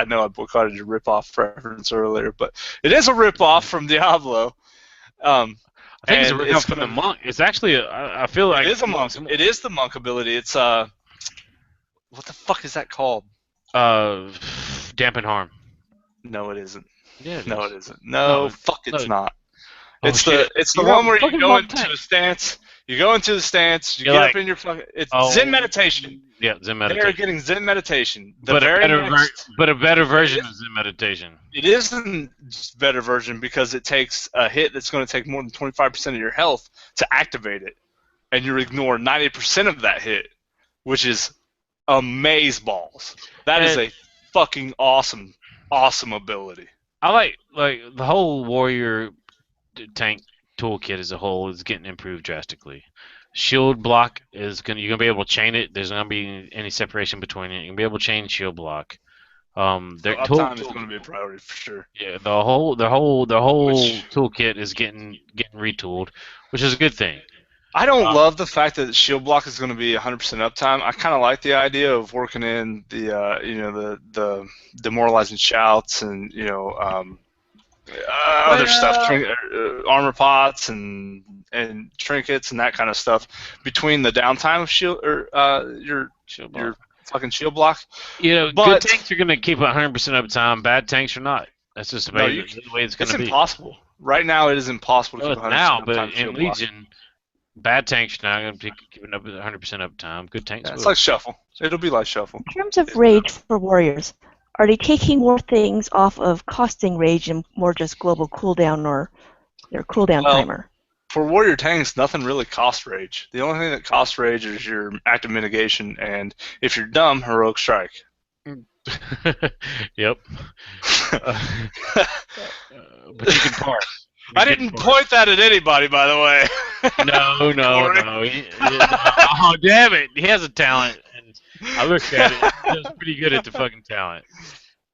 know I boycotted your ripoff reference earlier, but it is a ripoff from Diablo. I think it's a ripoff from the monk. It's actually I feel like it is a monk. It is the monk ability. It's what the fuck is that called? Dampen harm. No, it isn't. Yeah, no, it isn't. No, fuck, it's not. Oh, it's the one where you go into the stance. You go into the stance. You get up in your fucking. It's Zen meditation. Yeah, Zen meditation. They're getting Zen meditation. But a better version of Zen meditation. It isn't a better version because it takes a hit that's going to take more than 25% of your health to activate it, and you ignore 90% of that hit, which is amazeballs. That is a fucking awesome ability. I like the whole warrior tank toolkit as a whole is getting improved drastically. Shield block you're gonna be able to chain it. There's not gonna be any separation between it. You're gonna be able to chain shield block. Their uptime is gonna be a priority for sure. Yeah, the whole toolkit is getting retooled, which is a good thing. I don't love the fact that shield block is going to be 100% uptime. I kind of like the idea of working in the demoralizing shouts and other stuff, armor pots and trinkets and that kind of stuff between the downtime of shield or your fucking shield block. Good tanks are going to keep 100% uptime. Bad tanks are not. That's just the way it's going to be. It's impossible. Right now, it is impossible to keep 100% now, uptime. but in Legion. Bad tanks are not going to be keeping up with 100% uptime. Good tanks will. It's like Shuffle. It'll be like Shuffle. In terms of rage for warriors, are they taking more things off of costing rage and more just global cooldown or their cooldown timer? For warrior tanks, nothing really costs rage. The only thing that costs rage is your active mitigation, and if you're dumb, heroic strike. Yep. But you can parse. I didn't point that at anybody, by the way. No. Oh, damn it. He has a talent. And I looked at it. He was pretty good at the fucking talent.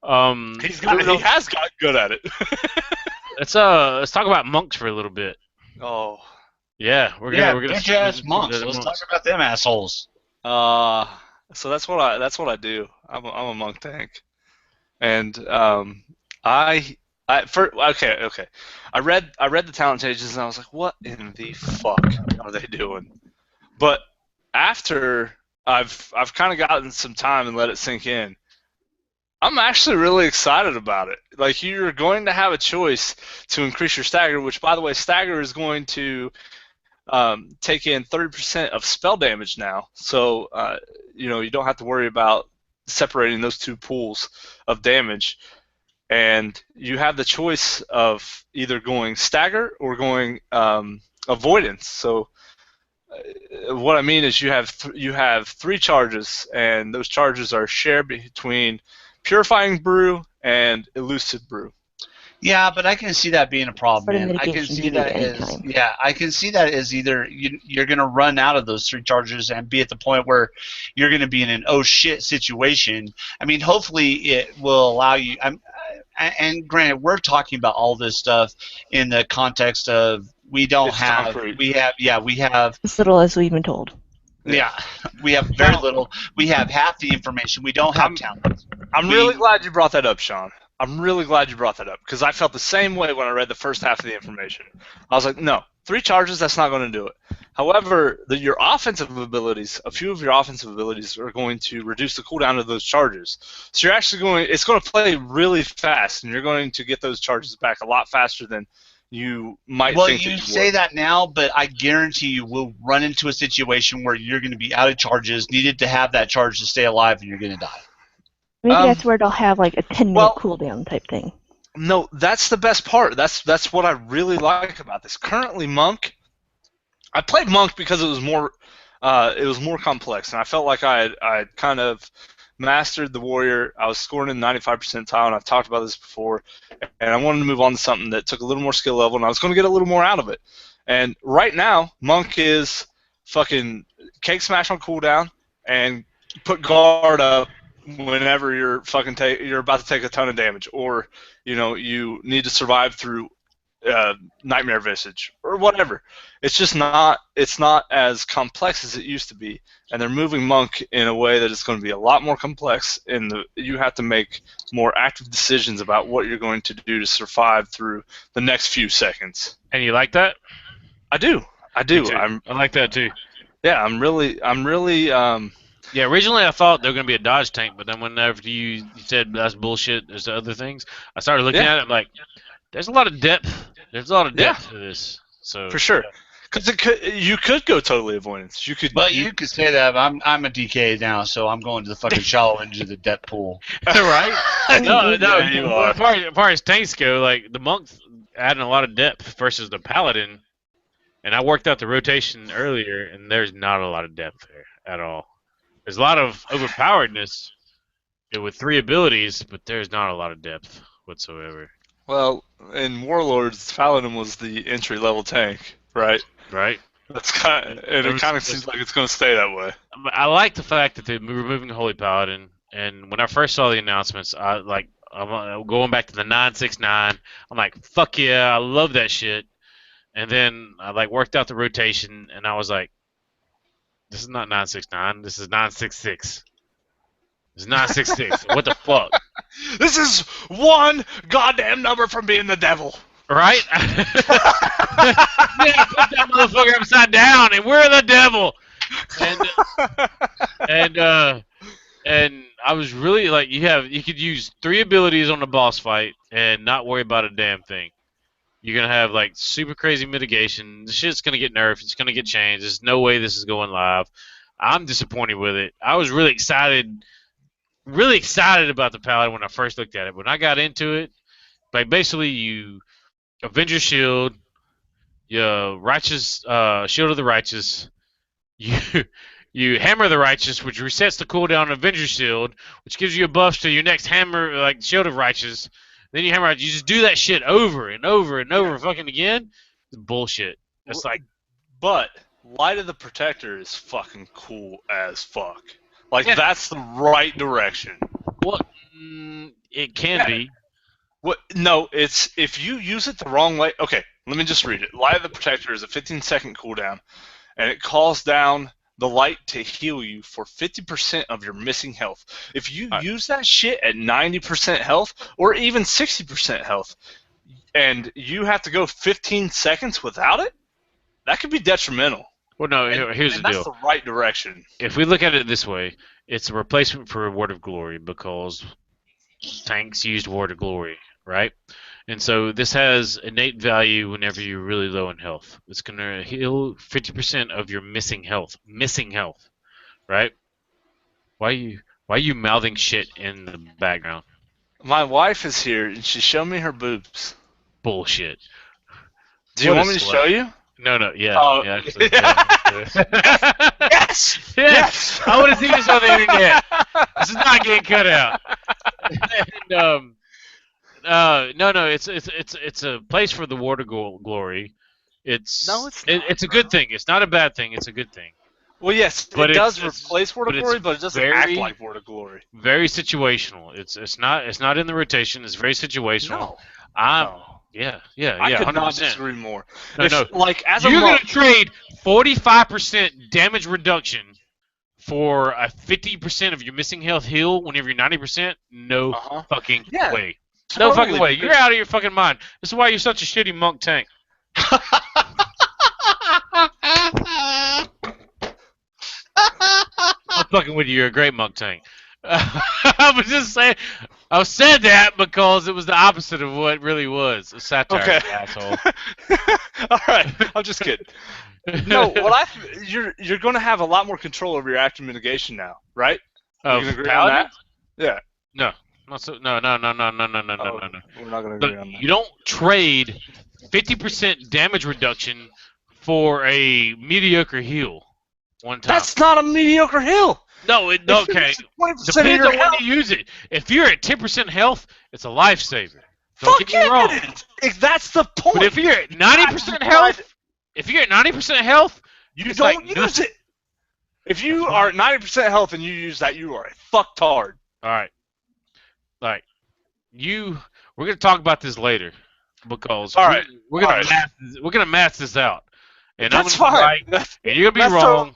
He has got good at it. Let's talk about monks for a little bit. Oh. Yeah, we're gonna bitch-ass monks. Let's talk about them assholes. So that's what I do. I'm a monk tank. And okay. I read the talent changes and I was like, what in the fuck are they doing? But after I've kind of gotten some time and let it sink in, I'm actually really excited about it. Like, you're going to have a choice to increase your stagger, which, by the way, stagger is going to take in 30% of spell damage now. So you don't have to worry about separating those two pools of damage. And you have the choice of either going stagger or going avoidance. So what I mean is you have 3 charges, and those charges are shared between Purifying Brew and Elusive Brew. Yeah, but I can see that being a problem, man. I can see that as either you're going to run out of those 3 charges and be at the point where you're going to be in an oh shit situation. I mean, hopefully it will allow you. And granted, we're talking about all this stuff in the context of we have as little as we've been told. Yeah, we have very little. We have half the information. We don't have talent. I'm really glad you brought that up, Sean. I'm really glad you brought that up because I felt the same way when I read the first half of the information. I was like, no, 3 charges, that's not going to do it. However, your offensive abilities, a few of your offensive abilities are going to reduce the cooldown of those charges. So you're actually it's going to play really fast, and you're going to get those charges back a lot faster than you might Well, think. you say that now, but I guarantee you will run into a situation where you're going to be out of charges, needed to have that charge to stay alive, and you're going to die. Maybe that's where they'll have like a 10-minute cooldown type thing. No, that's the best part. That's what I really like about this. Currently, Monk. I played Monk because it was more complex, and I felt like I had kind of mastered the warrior. I was scoring in the 95 percentile, and I've talked about this before, and I wanted to move on to something that took a little more skill level, and I was going to get a little more out of it. And right now, Monk is fucking cake smash on cooldown and put guard up whenever you're about to take a ton of damage, or you need to survive through Nightmare Visage or whatever. It's just not as complex as it used to be, and they're moving Monk in a way that it's going to be a lot more complex, and you have to make more active decisions about what you're going to do to survive through the next few seconds. And you like that? I do. I like that too. Yeah, I'm really Yeah, originally I thought they were going to be a dodge tank, but then whenever you said that's bullshit, there's other things, I started looking at it like, there's a lot of depth. There's a lot of depth to this. So for sure. Because you could go totally avoidance. You could. But you could say that. I'm a DK now, so I'm going to the fucking shallow end of the depth pool. Right? No. Yeah, you are. As far as tanks go, like the monks adding a lot of depth versus the paladin, and I worked out the rotation earlier, and there's not a lot of depth there at all. There's a lot of overpoweredness with 3 abilities, but there's not a lot of depth whatsoever. Well, in Warlords, Paladin was the entry-level tank, right? Right. It kind of seems like it's going to stay that way. I like the fact that they're removing the Holy Paladin, and when I first saw the announcements, I'm going back to the 969. I'm like, fuck yeah, I love that shit. And then I worked out the rotation, and I was like, this is not 969. This is 966. This is 966. What the fuck? This is one goddamn number from being the devil. Right? Yeah, put that motherfucker upside down, and we're the devil. And I was really like, you could use 3 abilities on the boss fight and not worry about a damn thing. You're gonna have super crazy mitigation. The shit's gonna get nerfed. It's gonna get changed. There's no way this is going live. I'm disappointed with it. I was really excited about the Paladin when I first looked at it. When I got into it, basically you Avenger Shield, your Righteous Shield of the Righteous, you Hammer the Righteous, which resets the cooldown of Avenger Shield, which gives you a buff to your next Hammer, Shield of Righteous. Then you hammer out. You just do that shit over and over and over, fucking again. It's bullshit. It's but Light of the Protector is fucking cool as fuck. That's the right direction. Well, it can be. What? No, it's if you use it the wrong way. Okay, let me just read it. Light of the Protector is a 15-second cooldown, and it calls down the light to heal you for 50% of your missing health. If you use that shit at 90% health or even 60% health, and you have to go 15 seconds without it, that could be detrimental. Well, no, here's the deal. That's the right direction. If we look at it this way, it's a replacement for Word of Glory because tanks used Word of Glory, right? And so this has innate value whenever you're really low in health. It's going to heal 50% of your missing health. Missing health, right? Why are you mouthing shit in the background? My wife is here, and she showed me her boobs. Bullshit. Do you want me to show you? No, yeah. Oh. Yeah, actually, yeah. Yes! I want to see this on the internet. This is not getting cut out. And, no. It's a place for the Word of Glory. It's a good thing. It's not a bad thing. It's a good thing. Well, yes, it does replace Word of Glory, but it doesn't act like Word of Glory. Very situational. It's not in the rotation. It's very situational. No. Yeah. I could 100%. not disagree more. No. As you're going to trade 45% damage reduction for a 50% of your missing health heal whenever you're 90%? No fucking way. Totally. No fucking way. You're out of your fucking mind. This is why you're such a shitty monk tank. fucking with you. You're a great monk tank. I was just saying. I said that because it was the opposite of what it really was. A satire, Okay. you asshole. All right, I'm just kidding. No, you're going to have a lot more control over your active mitigation now, right? Of You can agree on that? Yeah. No. No. We're not going to agree on that. You don't trade 50% damage reduction for a mediocre heal one time. That's not a mediocre heal. No, okay. 20% Depends on when you use it. If you're at 10% health, it's a lifesaver. Don't Fuck get me wrong. That's the point. But if you're at 90% health, you don't use it. If you are at 90% health and you use that, you are a fucktard. All right. We're gonna talk about this later because we're gonna math this out. And that's I'm gonna fine. be right, and you're gonna be wrong.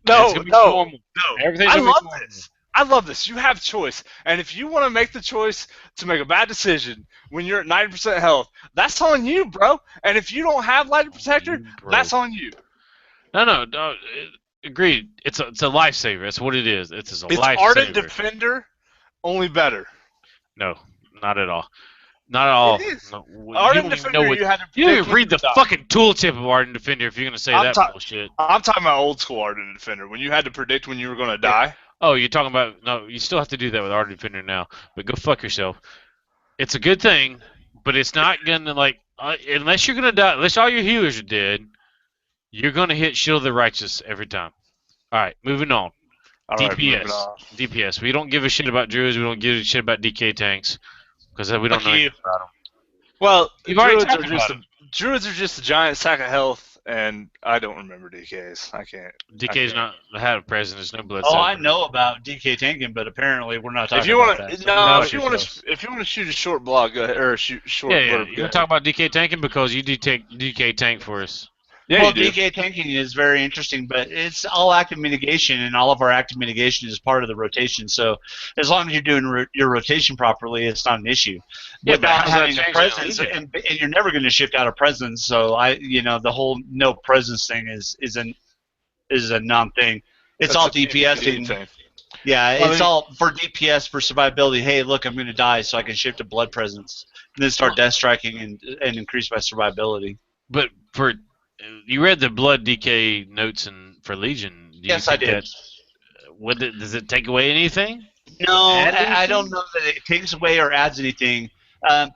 No, it's gonna be normal. Everything's I gonna be love normal. this. I love this. You have choice, and if you want to make the choice to make a bad decision when you're at 90% health, that's on you, bro. And if you don't have Lightning Protector, that's on you. No. Agreed. It's a lifesaver. That's what it is. It's a lifesaver. Ardent Defender, only better. No, not at all. Not at all. It is. No, Ardent Defender, you had to. You didn't even read the fucking tooltip of Ardent Defender if you're gonna say that bullshit. I'm talking about old school Ardent Defender when you had to predict when you were gonna die. Oh, you're talking about no. You still have to do that with Ardent Defender now. But go fuck yourself. It's a good thing, but it's not gonna unless you're gonna die. Unless all your healers are dead, you're gonna hit Shield of the Righteous every time. All right, moving on. DPS. We don't give a shit about druids. We don't give a shit about DK tanks because we don't know anything about them. Well, druids are just a giant sack of health, and I don't remember DKs. I can't. DK's not had a presence. There's no blood. Oh, I know about DK tanking, but DK we're not talking if you about wanna, that. No, if you want to shoot a short blog, go ahead, or shoot short. Yeah, blurb, you want to talk about DK tanking because you do take DK tank for us. Yeah, well, DK tanking is very interesting, but it's all active mitigation, and all of our active mitigation is part of the rotation. So as long as you're doing your rotation properly, it's not an issue. Yeah, without but having a presence, and you're never going to shift out of presence. So the whole no presence thing is a non-thing. It's all DPS thing. Yeah, it's all for DPS for survivability. Hey, look, I'm going to die, so I can shift to blood presence, and then start death striking and increase my survivability. But you read the blood DK notes for Legion. Yes, I did. Does it take away anything? No, I don't know that it takes away or adds anything.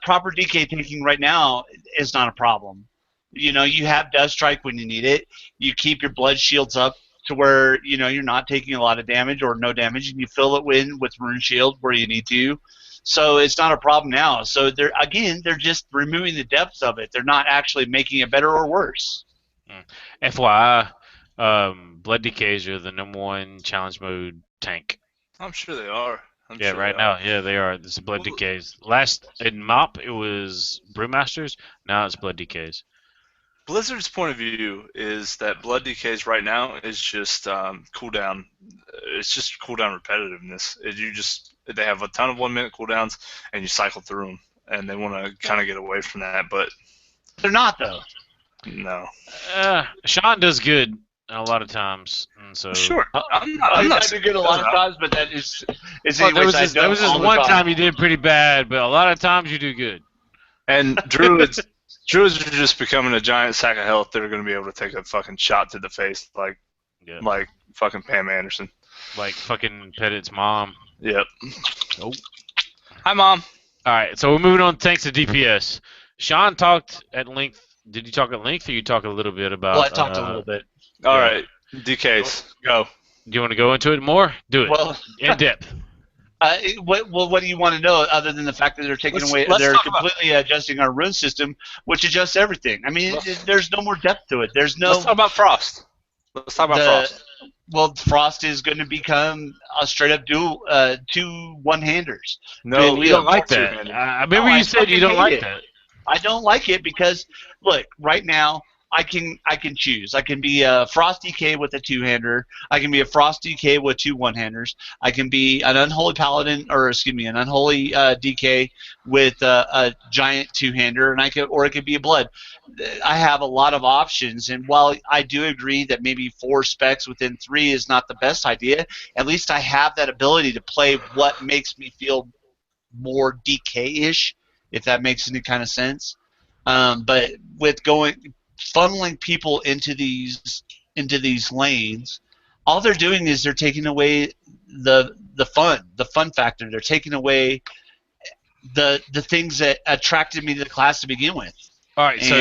Proper DK taking right now is not a problem. You have Death Strike when you need it. You keep your blood shields up to where you're not taking a lot of damage or no damage, and you fill it with Rune Shield where you need to. So it's not a problem now. So they're just removing the depths of it. They're not actually making it better or worse. FYI, blood DKs are the #1 challenge mode tank. I'm sure they are. Now, they are. This is blood DKs. Last in MOP, it was Brewmasters. Now it's blood DKs. Blizzard's point of view is that blood DKs right now is just cooldown. It's just cooldown repetitiveness. They have a ton of 1 minute cooldowns, and you cycle through them, and they want to kind of get away from that, but they're not though. No. Sean does good a lot of times, and so sure. I'm not do good a lot of times, but that is. There was this one time you did pretty bad, but a lot of times you do good. And druids are just becoming a giant sack of health. They're going to be able to take a fucking shot to the face, like fucking Pam Anderson, like fucking Pettit's mom. Yep. Oh. Hi, Mom. All right, so we're moving on. Thanks to DPS. Sean talked at length. Did you talk at length, or you talk a little bit about? Well, I talked a little bit. All right, DKs, go. Do you want to go into it more? Do it. Well, in depth. What do you want to know other than the fact that they're taking away? They're completely adjusting our rune system, which adjusts everything. I mean, there's no more depth to it. There's no. Let's talk about Frost. Frost. Well, Frost is going to become a straight up two one-handers. No, we don't like that. I remember you said you don't like that. I don't like it because, look, right now, I can choose. I can be a Frost DK with a two-hander. I can be a Frost DK with two one-handers. I can be an Unholy Paladin, or excuse me, an Unholy DK with a giant two-hander, and it could be a Blood. I have a lot of options, and while I do agree that maybe 4 specs within 3 is not the best idea, at least I have that ability to play what makes me feel more DK-ish, if that makes any kind of sense. But with funneling people into these lanes, all they're doing is they're taking away the fun factor. They're taking away the things that attracted me to the class to begin with. All right, so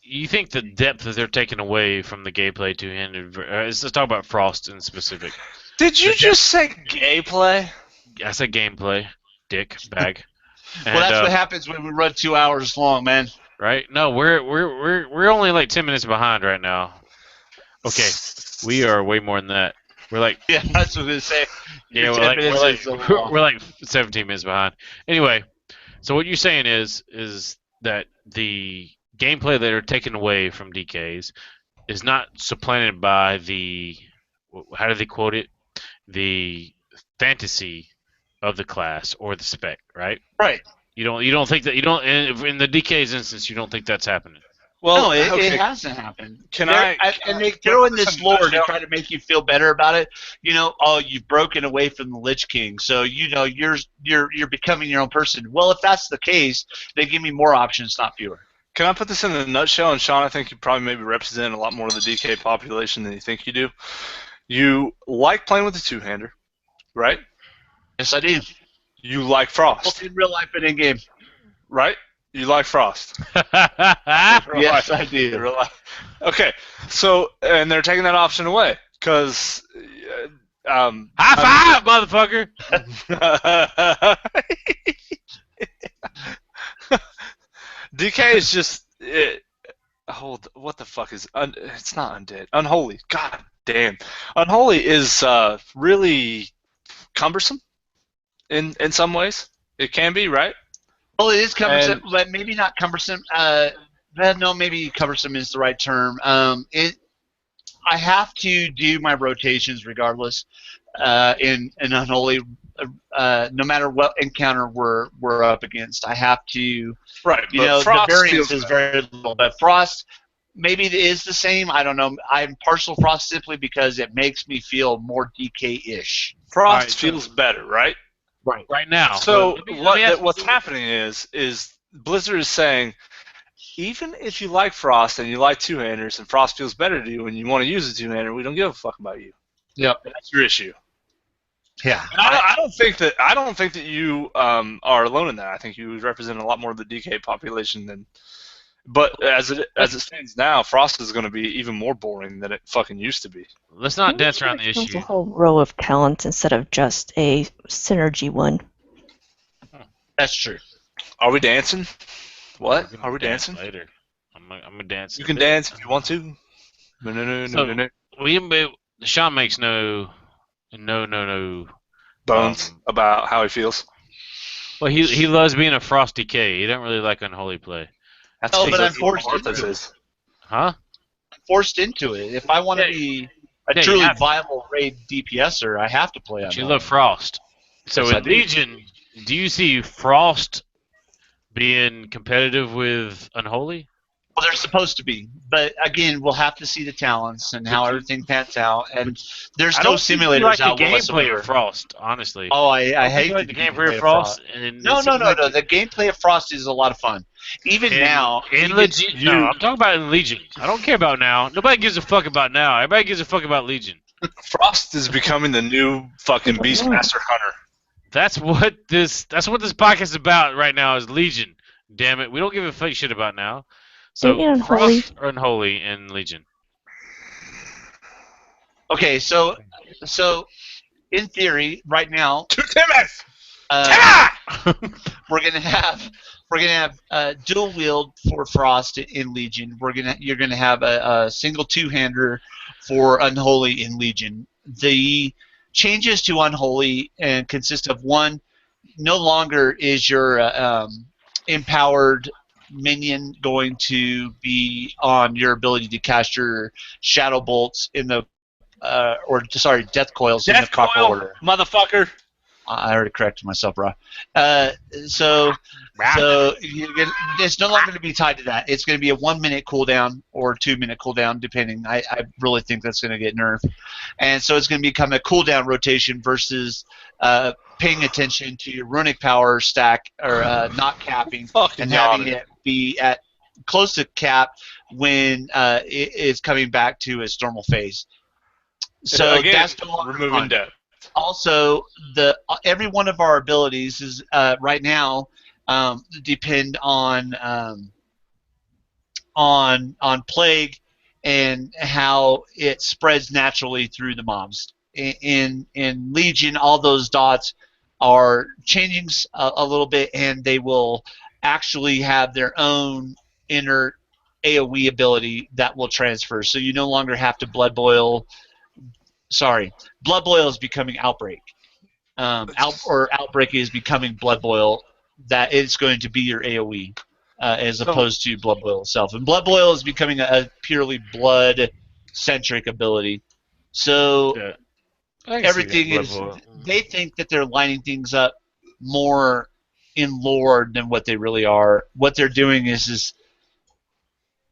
you think the depth that they're taking away from the gameplay two-handed? Let's talk about Frost in specific. Did you just say gameplay? I said gameplay, dick bag. Well, that's what happens when we run 2 hours long, man. Right? No, we're only like 10 minutes behind right now. Okay, we are way more than that. We're like that's what I was gonna say. yeah, we're like 17 minutes behind. Anyway, so what you're saying is that the gameplay that they're taking away from DKs is not supplanted by the, how do they quote it? The fantasy of the class or the spec, right? Right. You don't think that in the DK's instance you don't think that's happening. Well, no, it hasn't happened. And they throw in this lore to try to make you feel better about it. You've broken away from the Lich King, so you're becoming your own person. Well, if that's the case, they give me more options, not fewer. Can I put this in a nutshell? And Sean, I think you probably maybe represent a lot more of the DK population than you think you do. You like playing with the two-hander, right? Yes, I do. You like Frost. Both in real life and in game. Right? You like Frost. Yes, I do. Real life. Okay, so, and they're taking that option away, because... High five, motherfucker! DK is just... what the fuck is... it's not undead. Unholy. God damn. Unholy is really cumbersome in some ways. It can be, right? Well, it is cumbersome, but maybe not cumbersome. No, maybe cumbersome is the right term. I have to do my rotations regardless in Unholy, no matter what encounter we're up against. I have to. Right. The variance is very little, but Frost maybe it is the same. I don't know. I'm partial Frost simply because it makes me feel more DK-ish. Frost feels better, right? Right now. So what's happening is Blizzard is saying, even if you like Frost and you like two-handers and Frost feels better to you and you want to use a two-hander, we don't give a fuck about you. Yep, that's your issue. Yeah, I don't think that you are alone in that. I think you represent a lot more of the DK population than. But as it stands now, Frost is going to be even more boring than it fucking used to be. Let's not dance around the issue. It's a whole row of talents instead of just a synergy one. That's true. Are we dancing? What? Are we dancing? Later. I'm gonna dance. You can dance if you want to. No. Sean makes no bones about how he feels. Well, he loves being a Frost DK. He don't really like Unholy play. But I'm forced into it. Huh? I'm forced into it. If I want to be a truly viable raid DPSer, I have to play Unholy. You love Frost. So in Legion, do you see Frost being competitive with Unholy? Well, they're supposed to be, but again, we'll have to see the talents and how everything pans out. And there's no simulators out the gameplay of Frost, honestly. Oh, I hate the gameplay of Frost. No. The gameplay of Frost is a lot of fun. Even now, in Legion. No, I'm talking about in Legion. I don't care about now. Nobody gives a fuck about now. Everybody gives a fuck about Legion. Frost is becoming the new fucking Beastmaster Hunter. That's what this podcast is about right now. Is Legion. Damn it, we don't give a fuck shit about now. So Frost or Unholy in Legion. Okay, so in theory, right now, we're gonna have dual wield for Frost in Legion. You're gonna have a single two-hander for Unholy in Legion. The changes to Unholy consist of one. No longer is your empowered minion going to be on your ability to cast your shadow bolts in the death coils in the proper order. Motherfucker. I already corrected myself, bro. So it's no longer going to be tied to that. It's going to be a 1 minute cooldown or 2 minute cooldown, depending. I really think that's going to get nerfed, and so it's going to become a cooldown rotation versus paying attention to your runic power stack or not capping and having it be at close to cap when it is coming back to its normal phase. So again, that's no longer removing fun. death. Also, every one of our abilities is right now depend on plague and how it spreads naturally through the mobs. In Legion, all those dots are changing a little bit, and they will actually have their own inner AoE ability that will transfer. So you no longer have to blood boil. Sorry, Blood Boil is becoming Outbreak. Outbreak is becoming Blood Boil. That is going to be your AoE as opposed to Blood Boil itself. And Blood Boil is becoming a purely blood-centric ability. So everything is... They think that they're lining things up more in lore than what they really are. What they're doing is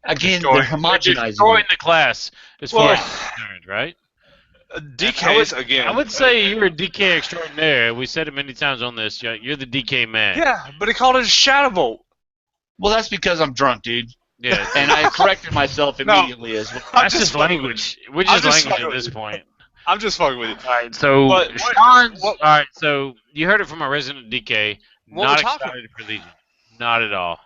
again, they're homogenizing. They're destroying the class as far as concerned, right? DKs again. I would say you're a DK extraordinaire. We said it many times on this. You're the DK man. Yeah, but he called it a Shadow Bolt. Well, that's because I'm drunk, dude. Yeah, and I corrected myself immediately as well. That's just language. We're just language at this point. I'm just fucking with you. All right, so all right, so you heard it from our resident DK. Not excited for Legion. Not at all.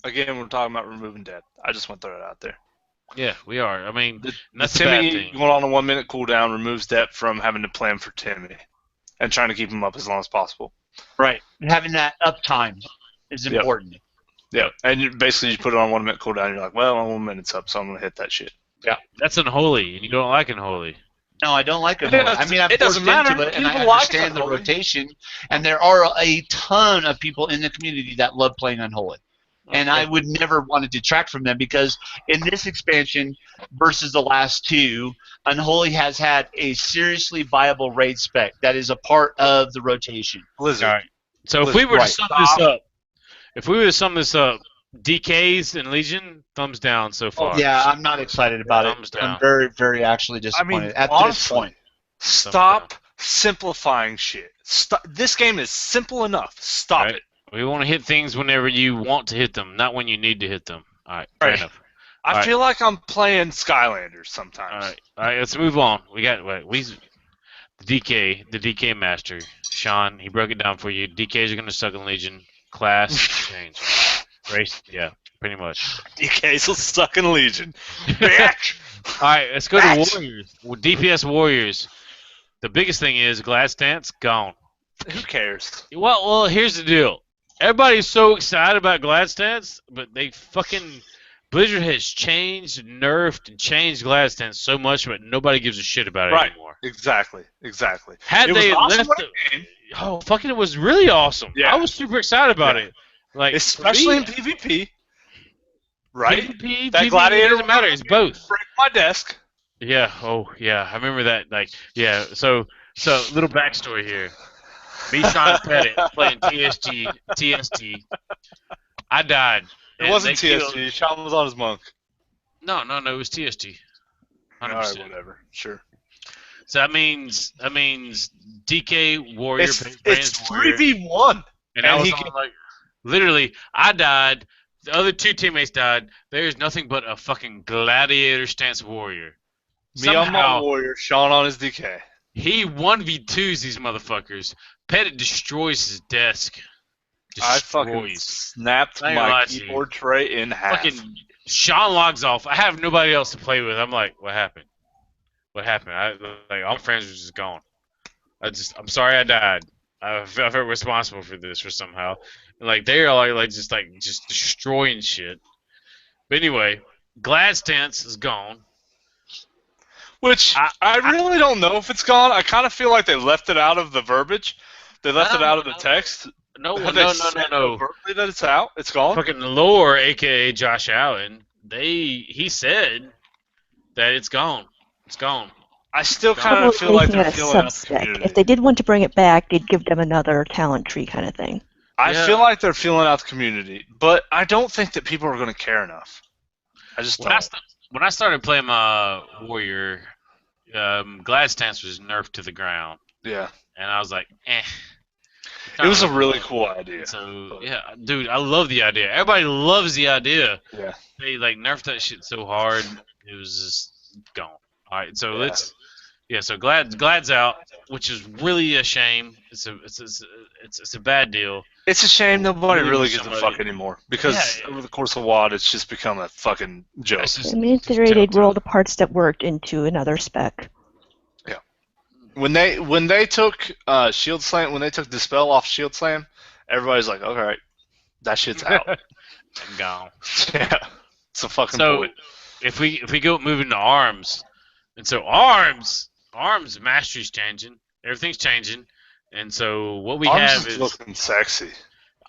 Again, we're talking about removing death. I just want to throw it out there. Yeah, we are. I mean, that's Timmy a bad thing. going on a 1 minute cooldown removes depth from having to plan for Timmy and trying to keep him up as long as possible. Right. Having that uptime is important. Yeah. And you put it on 1 minute cooldown and you're like, well, my 1 minute's up, so I'm going to hit that shit. Yeah. That's unholy, and you don't like unholy. No, I don't like unholy. I mean, I'm forced into it, and I understand the rotation, and there are a ton of people in the community that love playing unholy. And I would never want to detract from them because in this expansion versus the last two, Unholy has had a seriously viable raid spec that is a part of the rotation. Blizzard. All right. So if we were to sum this up, DKs and Legion, thumbs down so far. Yeah, I'm not excited about it. I'm very, very actually disappointed at this point. Stop simplifying shit. This game is simple enough. Stop it. We want to hit things whenever you want to hit them, not when you need to hit them. All right, fair enough. I feel like I'm playing Skylanders sometimes. All right, let's move on. We got the DK master, Sean. He broke it down for you. DKs are going to suck in Legion. Class change. Race, yeah, pretty much. DKs will suck in Legion. Bitch. All right, let's go to Warriors. DPS Warriors. The biggest thing is Glad Stance gone. Who cares? Well, here's the deal. Everybody's so excited about Glad Stance, but Blizzard has changed, nerfed, and changed Glad Stance so much, but nobody gives a shit about it anymore. Exactly. Had they left it was really awesome. Yeah. I was super excited about it. Like, especially in PvP. Right? PvP, that gladiator doesn't matter. It's both. Break my desk. Yeah. Oh, yeah. I remember that. Like, yeah. So little backstory here. Me, Sean Pettit, playing TSG. I died. It wasn't TSG. Sean was on his monk. No, it was TSG. 100%. All right, whatever. Sure. So that means DK Warrior. It's 3v1. And I was literally, I died. The other two teammates died. There's nothing but a fucking gladiator stance warrior. Me on my warrior, Sean on his DK. He 1v2s these motherfuckers. Pettit destroys his desk. I fucking snapped my keyboard tray in half. Fucking Sean logs off. I have nobody else to play with. I'm like, what happened? What happened? All my friends were just gone. I'm sorry I died. I felt responsible for this somehow. And they're just destroying shit. But anyway, Glad Stance is gone. Which I really don't know if it's gone. I kind of feel like they left it out of the verbiage. They left it out of the text. No, Have no, they no, no, said no. overtly that it's out? It's gone? Fucking Lore, aka Josh Allen, he said that it's gone. It's gone. I still Gone. kind Probably of feel like making they're it a feeling out the sub-spec. community. If they did want to bring it back, they'd give them another talent tree kind of thing. I Yeah. feel like they're feeling out the community, but I don't think that people are going to care enough. I just don't. When I started playing my Warrior, Glad Stance was nerfed to the ground, Yeah. and I was like, eh. It was a really cool idea. So yeah, dude, I love the idea. Everybody loves the idea. Yeah. They like nerfed that shit so hard, it was just gone. All right, so Yeah. so Glad's out, which is really a shame. It's a bad deal. It's a shame nobody Really really wish gives a somebody- fuck anymore because Yeah. over the course of WoD, it's just become a fucking joke. It's just- I mean, in theory, they'd roll the parts that worked into another spec. When they took Shield Slam, when they took Dispel off Shield Slam, everybody's like, "All right, that shit's out." I'm gone. Yeah, it's a fucking So point. if we go moving to arms, and so arms mastery's changing, everything's changing, and so what we Arms have is is looking sexy.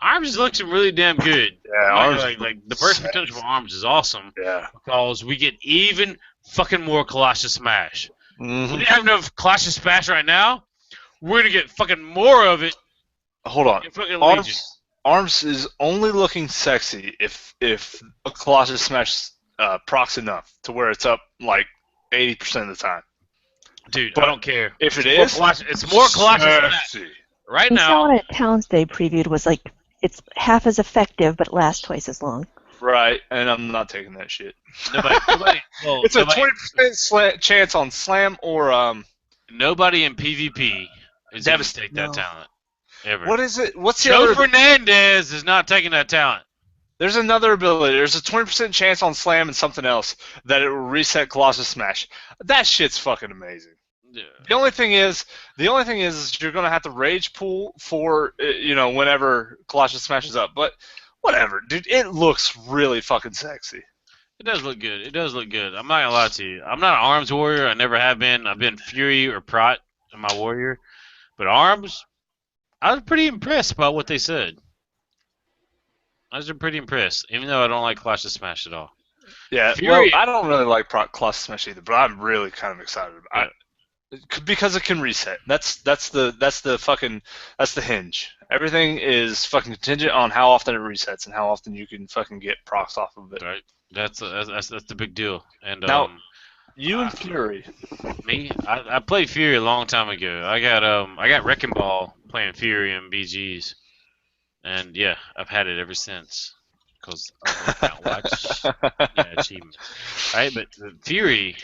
arms is looking really damn good. Yeah, arms like the burst potential for arms is awesome Yeah. because we get even fucking more Colossus Smash. Mhm. We have enough Colossus Smash right now. We're gonna get fucking more of it. Hold on. In fucking Legion. Arms is only looking sexy if a Colossus Smash procs enough to where it's up like 80% of the time. Dude, But I don't care. If it It's is, more it's more Colossus Smash. sexy. Right I saw now, one at Towns they previewed was like, it's half as effective but lasts twice as long. Right, and I'm not taking that shit. nobody well, It's a nobody, 20% chance on Slam or nobody in PvP is going to take that No. talent. Ever. what is it? What's the Joe other? Fernandez is not taking that talent. There's another ability. There's a 20% chance on Slam and something else that it will reset Colossus Smash. That shit's fucking amazing. Yeah. The only thing is you're gonna have to rage pool for whenever Colossus Smash is up. But whatever, dude. It looks really fucking sexy. It does look good. It does look good. I'm not gonna lie to you. I'm not an arms warrior. I never have been. I've been Fury or Prot in my warrior, but arms, I was pretty impressed by what they said. I was pretty impressed, even though I don't like Colossus Smash at all. Yeah, Fury- well, I don't really like Colossus Smash either, but I'm really kind of excited about it. Because it can reset. That's the hinge. Everything is fucking contingent on how often it resets and how often you can fucking get procs off of it. Right? That's the big deal. And Now, you and Fury. me, I played Fury a long time ago. I got Wrecking Ball playing Fury and BGs, and yeah, I've had it ever since. Because I can't watch achievements. Right, but the Fury,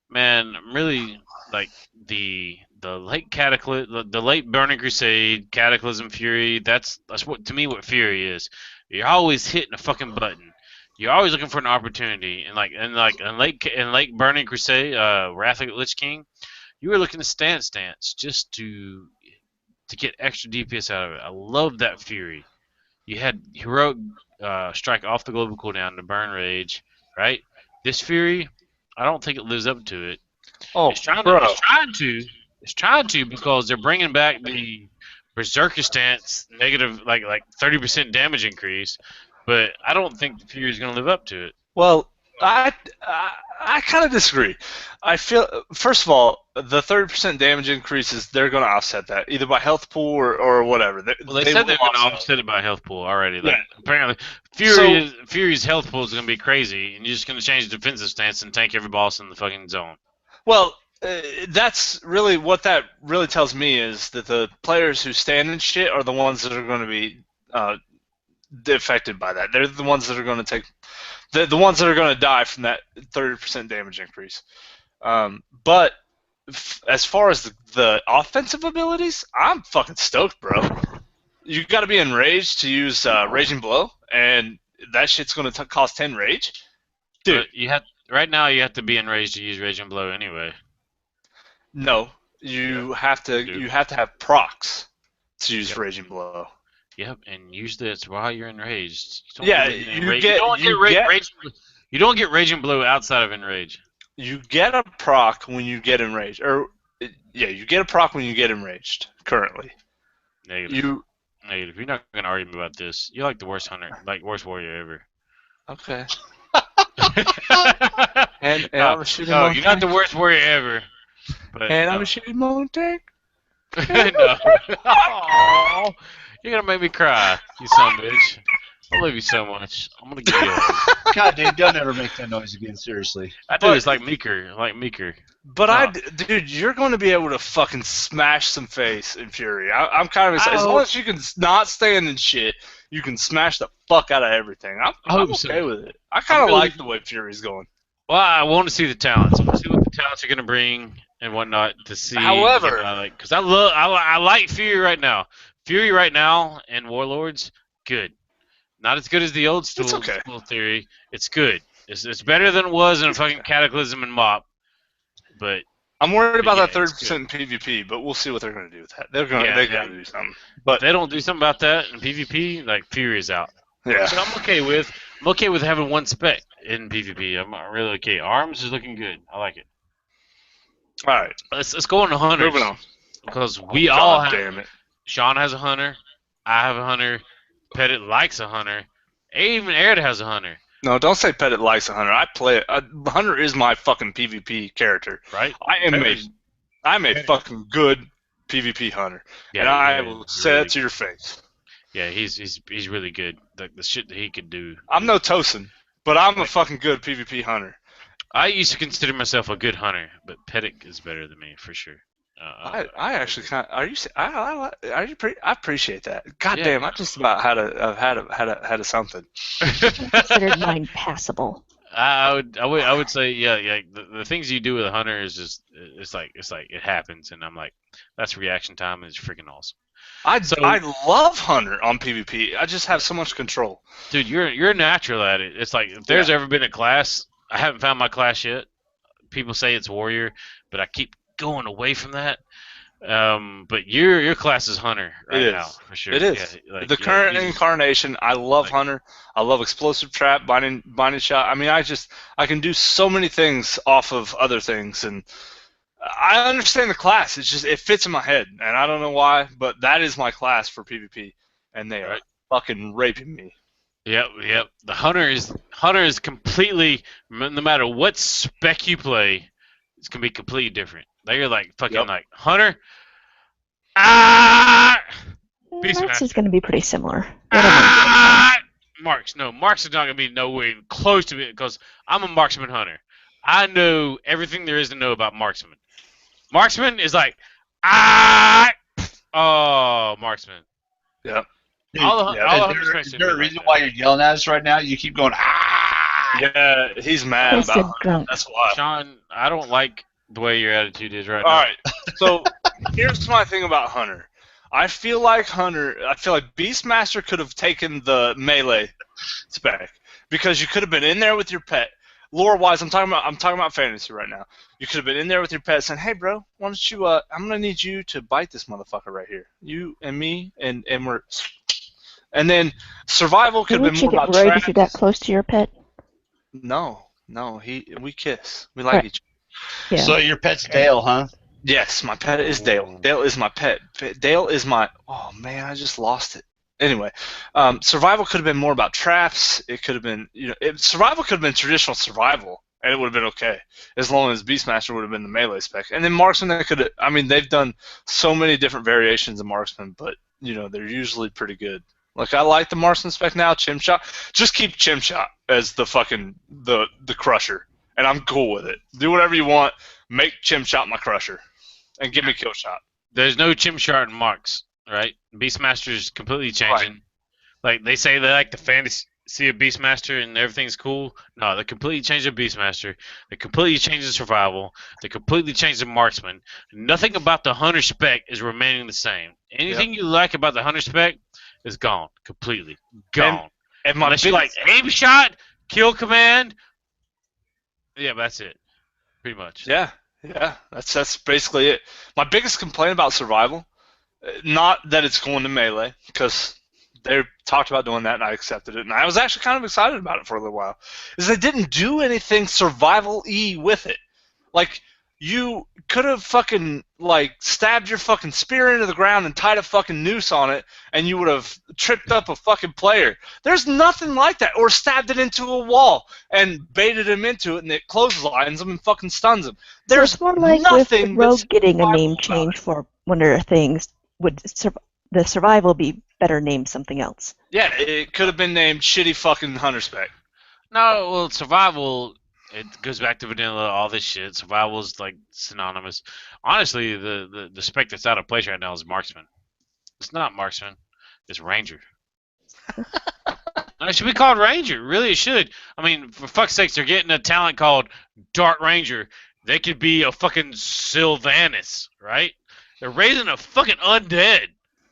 man, I'm really like the late Cataclysm, the late Burning Crusade, Cataclysm Fury. That's what to me what Fury is. You're always hitting a fucking button. You're always looking for an opportunity, and late Burning Crusade, Wrath of the Lich King, you were looking to stance just to get extra DPS out of it. I love that Fury. You had heroic strike off the global cooldown to burn rage, right? This Fury, I don't think it lives up to it. Oh, It's trying bro. to. It's trying to because they're bringing back the Berserker stance, negative like 30% damage increase, but I don't think the Fury is going to live up to it. Well, I kind of disagree. I feel, first of all, the 30% damage increases, they're going to offset that, either by health pool or whatever. Well, they said will they're going to offset offset it by health pool already. Like, Yeah. apparently, Fury's health pool is going to be crazy, and you're just going to change the defensive stance and tank every boss in the fucking zone. Well, that's really what that really tells me is that the players who stand in shit are the ones that are going to be affected by that. They're the ones that are going to take the ones that are going to die from that 30% damage increase. But as far as the offensive abilities, I'm fucking stoked, bro. You got to be enraged to use Raging Blow, and that shit's going to cost 10 rage. Dude, But right now you have to be enraged to use Raging Blow anyway. no, you have to Dude. you have to have procs to use Yep. Raging Blow. Yep, and usually it's while you're enraged. Yeah, you don't get Raging Blow outside of enrage. You get a proc when you get enraged, you get a proc when you get enraged. Currently, Negative. Hey, if you're not gonna argue about this, you're like the worst hunter, like worst warrior ever. Okay. And no, I'm a shooting no, monkey. you're not the worst warrior ever. But And no. I'm a shooting monkey. No. Aw, you're gonna make me cry, you son of a bitch. I love you so much. I'm gonna give you a hug. God, dude, don't ever make that noise again. Seriously. I do. It's like Meeker. But No. dude, you're going to be able to fucking smash some face in Fury. I'm kind of excited. As long as you can not stand in shit, you can smash the fuck out of everything. I'm hope okay so. with it. I kind of really- like the way Fury's going. Well, I want to see the talents. I want to see what the talents are gonna bring and whatnot to see. However- because I like Fury right now. Fury right now and Warlords, good. Not as good as the old school, okay. school theory. It's good. It's better than it was in a fucking Cataclysm and Mop. But I'm worried about yeah, that it's 30% in PvP, but we'll see what they're going to do with that. They're going Yeah, to do something. if But they don't do something about that in PvP, like Fury is out. yeah, So I'm okay with having one spec in PvP. I'm really okay. Arms is looking good. I like it. all right. Let's go on to hunters. Moving on. Because we all God have. damn it. Sean has a hunter. I have a hunter. Pettit likes a hunter. Even Aird has a hunter. No, don't say Pettit likes a hunter. I play it. Hunter is my fucking PvP character. Right? I'm a fucking good PvP hunter, Yeah, and I yeah, will he's say really it to your face. Yeah, he's really good. The shit that he could do. I'm no Tosin, but I'm a fucking good PvP hunter. I used to consider myself a good hunter, but Pettit is better than me for sure. I actually kind of, I appreciate that. God Yeah. damn, I just about had a something. Considered mine passable. I would say yeah. The things you do with a hunter is just it's like it happens, and I'm like, that's reaction time, and it's freaking awesome. I love hunter on PvP. I just have so much control. Dude, you're a natural at it. It's like if there's ever been a class, I haven't found my class yet. People say it's warrior, but I keep going away from that. But your class is hunter right now for sure. It is. Yeah, The current incarnation, I love hunter. I love explosive trap, binding shot. I mean, I can do so many things off of other things, and I understand the class. It's just it fits in my head, and I don't know why, but that is my class for PvP, and they are fucking raping me. Yep. The hunter is completely, no matter what spec you play, it's gonna be completely different. They're like fucking like hunter. Marks is going to be pretty similar. Marks is not gonna be nowhere even close to it because I'm a marksman hunter. I know everything there is to know about marksman. Marksman is like marksman. Yep. Dude, Is there a reason why you're yelling at us right now? You keep going, Yeah, he's mad I said about drunk. That's why. Sean, I don't like the way your attitude is right All now. right. So here's my thing about hunter. I feel like Beastmaster could have taken the melee spec because you could have been in there with your pet. Lore-wise, I'm talking about fantasy right now. You could have been in there with your pet saying, "Hey, bro, why don't you? I'm gonna need you to bite this motherfucker right here. You and me, and we're." And then survival could have Wouldn't been you more get about worried if you're that traps. close to your pet? No, we kiss. We like Right. each other. Yeah. So your pet's Dale, huh? Yes, my pet is Dale. Dale is my pet. Dale is my. Oh man, I just lost it. Anyway, survival could have been more about traps. It could have been, survival could have been traditional survival, and it would have been okay as long as Beastmaster would have been the melee spec. And then marksman, they've done so many different variations of marksman, but they're usually pretty good. Like I like the marksman spec now, Chimshot. Just keep Chimshot as the fucking the crusher, and I'm cool with it. Do whatever you want. Make Chimshot my crusher, and give me kill shot. There's no Chimshart in Marks, right? Beastmaster's completely changing. Right. Like they say they like the fantasy of Beastmaster and everything's cool. No, they completely changed the Beastmaster. They completely changed the survival. They completely changed the marksman. Nothing about the hunter spec is remaining the same. Anything you like about the hunter spec is gone completely. Gone. And my Unless you like aim shot, kill command. Yeah, but that's it. Pretty much. Yeah, that's basically it. My biggest complaint about survival, not that it's going to melee, because they talked about doing that and I accepted it, and I was actually kind of excited about it for a little while, is they didn't do anything survival-y with it. Like, you could have fucking like stabbed your fucking spear into the ground and tied a fucking noose on it, and you would have tripped up a fucking player. There's nothing like that. Or stabbed it into a wall and baited him into it, and it clotheslines him and fucking stuns him. There's it's more like nothing with Rogue that's getting a survivable name about change it. for one of their things. Would the survival be better named something else? Yeah, it could have been named Shitty Fucking Hunter Spec. No, well, survival. It goes back to vanilla, all this shit. Survival is like synonymous. Honestly, the spec that's out of place right now is marksman. It's not marksman. It's ranger. It should be called ranger. Really, it should. I mean, for fuck's sakes, they're getting a talent called Dark Ranger. They could be a fucking Sylvanas, right? They're raising a fucking undead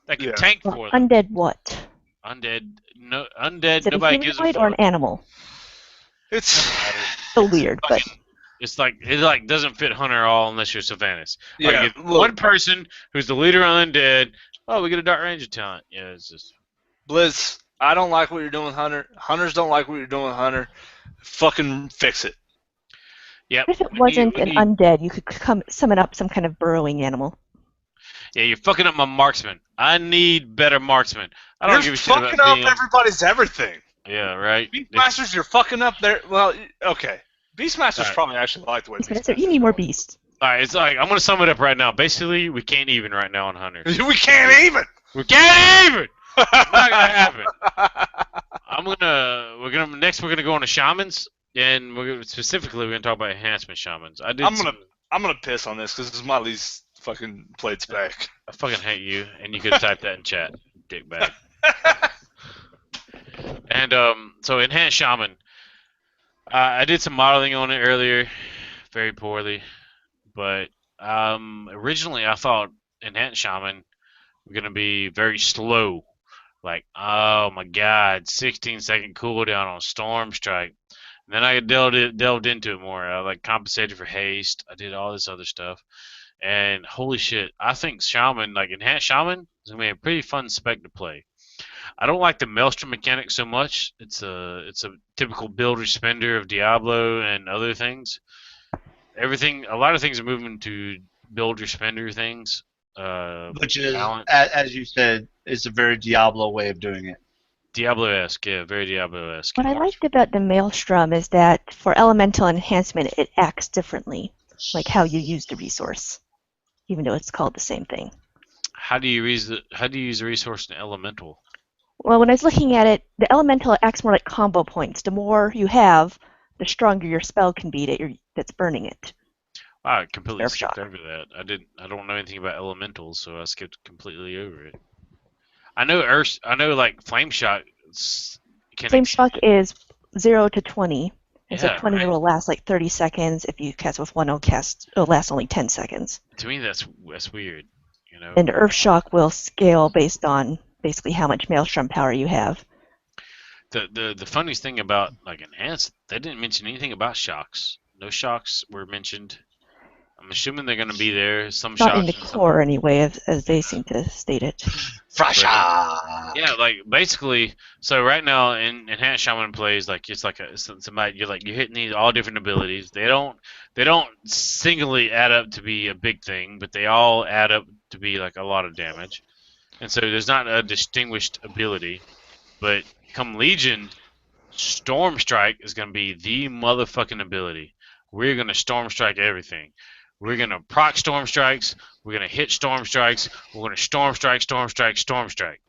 that can Yeah. tank Well, for them. undead what? Undead. No, undead. Is it a Nobody gives a humanoid or an fuck. animal? It's So weird, but It's like it like doesn't fit Hunter at all unless you're Sylvanas. yeah. Like if Look, one person who's the leader on undead. Oh, we get a Dark Ranger talent. Yeah, it's just Blizz, I don't like what you're doing with Hunter. Hunters don't like what you're doing with Hunter. Fucking fix it. yeah. if it wasn't an undead, you could summon up some kind of burrowing animal. Yeah, you're fucking up my marksman. I need better marksman. I don't You're give a shit fucking about up being. everybody's everything. Yeah, right. Beastmasters, you're fucking up their. Well, okay. Beastmasters Alright. probably actually like the way So Beastmasters you need more roll. beasts. All right, it's like I'm gonna sum it up right now. Basically, we can't even right now on Hunter. We can't even. We can't even. It's not gonna happen. We're gonna go on to shamans, and specifically we're gonna talk about enhancement shamans. I'm gonna piss on this because this is my least fucking played spec. I fucking hate you, and you could type that in chat, dickbag. And so enhanced shaman. I did some modeling on it earlier, very poorly, but originally I thought enhanced shaman were gonna be very slow, like oh my god, 16-second cooldown on storm strike. And then I delved into it more. I like compensated for haste. I did all this other stuff, and holy shit, I think shaman, like enhanced shaman, is gonna be a pretty fun spec to play. I don't like the Maelstrom mechanic so much. It's a typical builder spender of Diablo and other things. A lot of things are moving to builder spender things. Which is, talent. as you said, it's a very Diablo way of doing it. Diablo-esque, yeah, very Diablo-esque. What I liked about the Maelstrom is that for elemental enhancement, it acts differently, like how you use the resource, even though it's called the same thing. How do you use the resource in elemental? Well, when I was looking at it, the elemental acts more like combo points. The more you have, the stronger your spell can be that's burning it. Wow, I completely Nerf skipped shock. over that. I don't know anything about elementals, so I skipped completely over it. I know like flame shock can Flame shock is 0 to 20. And Yeah, so 20 right. will last like 30 seconds. If you cast with one, it'll last only 10 seconds. To me that's weird, you know. And Earth Shock will scale based on basically how much Maelstrom power you have. The funniest thing about like enhanced, they didn't mention anything about shocks. No shocks were mentioned. I'm assuming they're gonna be there. Some Not shocks. in the and some- core anyway, as they seem to state it. Frasha! Yeah, like basically. So right now in enhanced shaman plays, like it's somebody you're hitting these all different abilities. They don't singly add up to be a big thing, but they all add up to be like a lot of damage. And so there's not a distinguished ability, but come Legion, Storm Strike is going to be the motherfucking ability. We're going to Storm Strike everything. We're going to proc Storm Strikes. We're going to hit Storm Strikes. We're going to Storm Strike, Storm Strike, Storm Strike.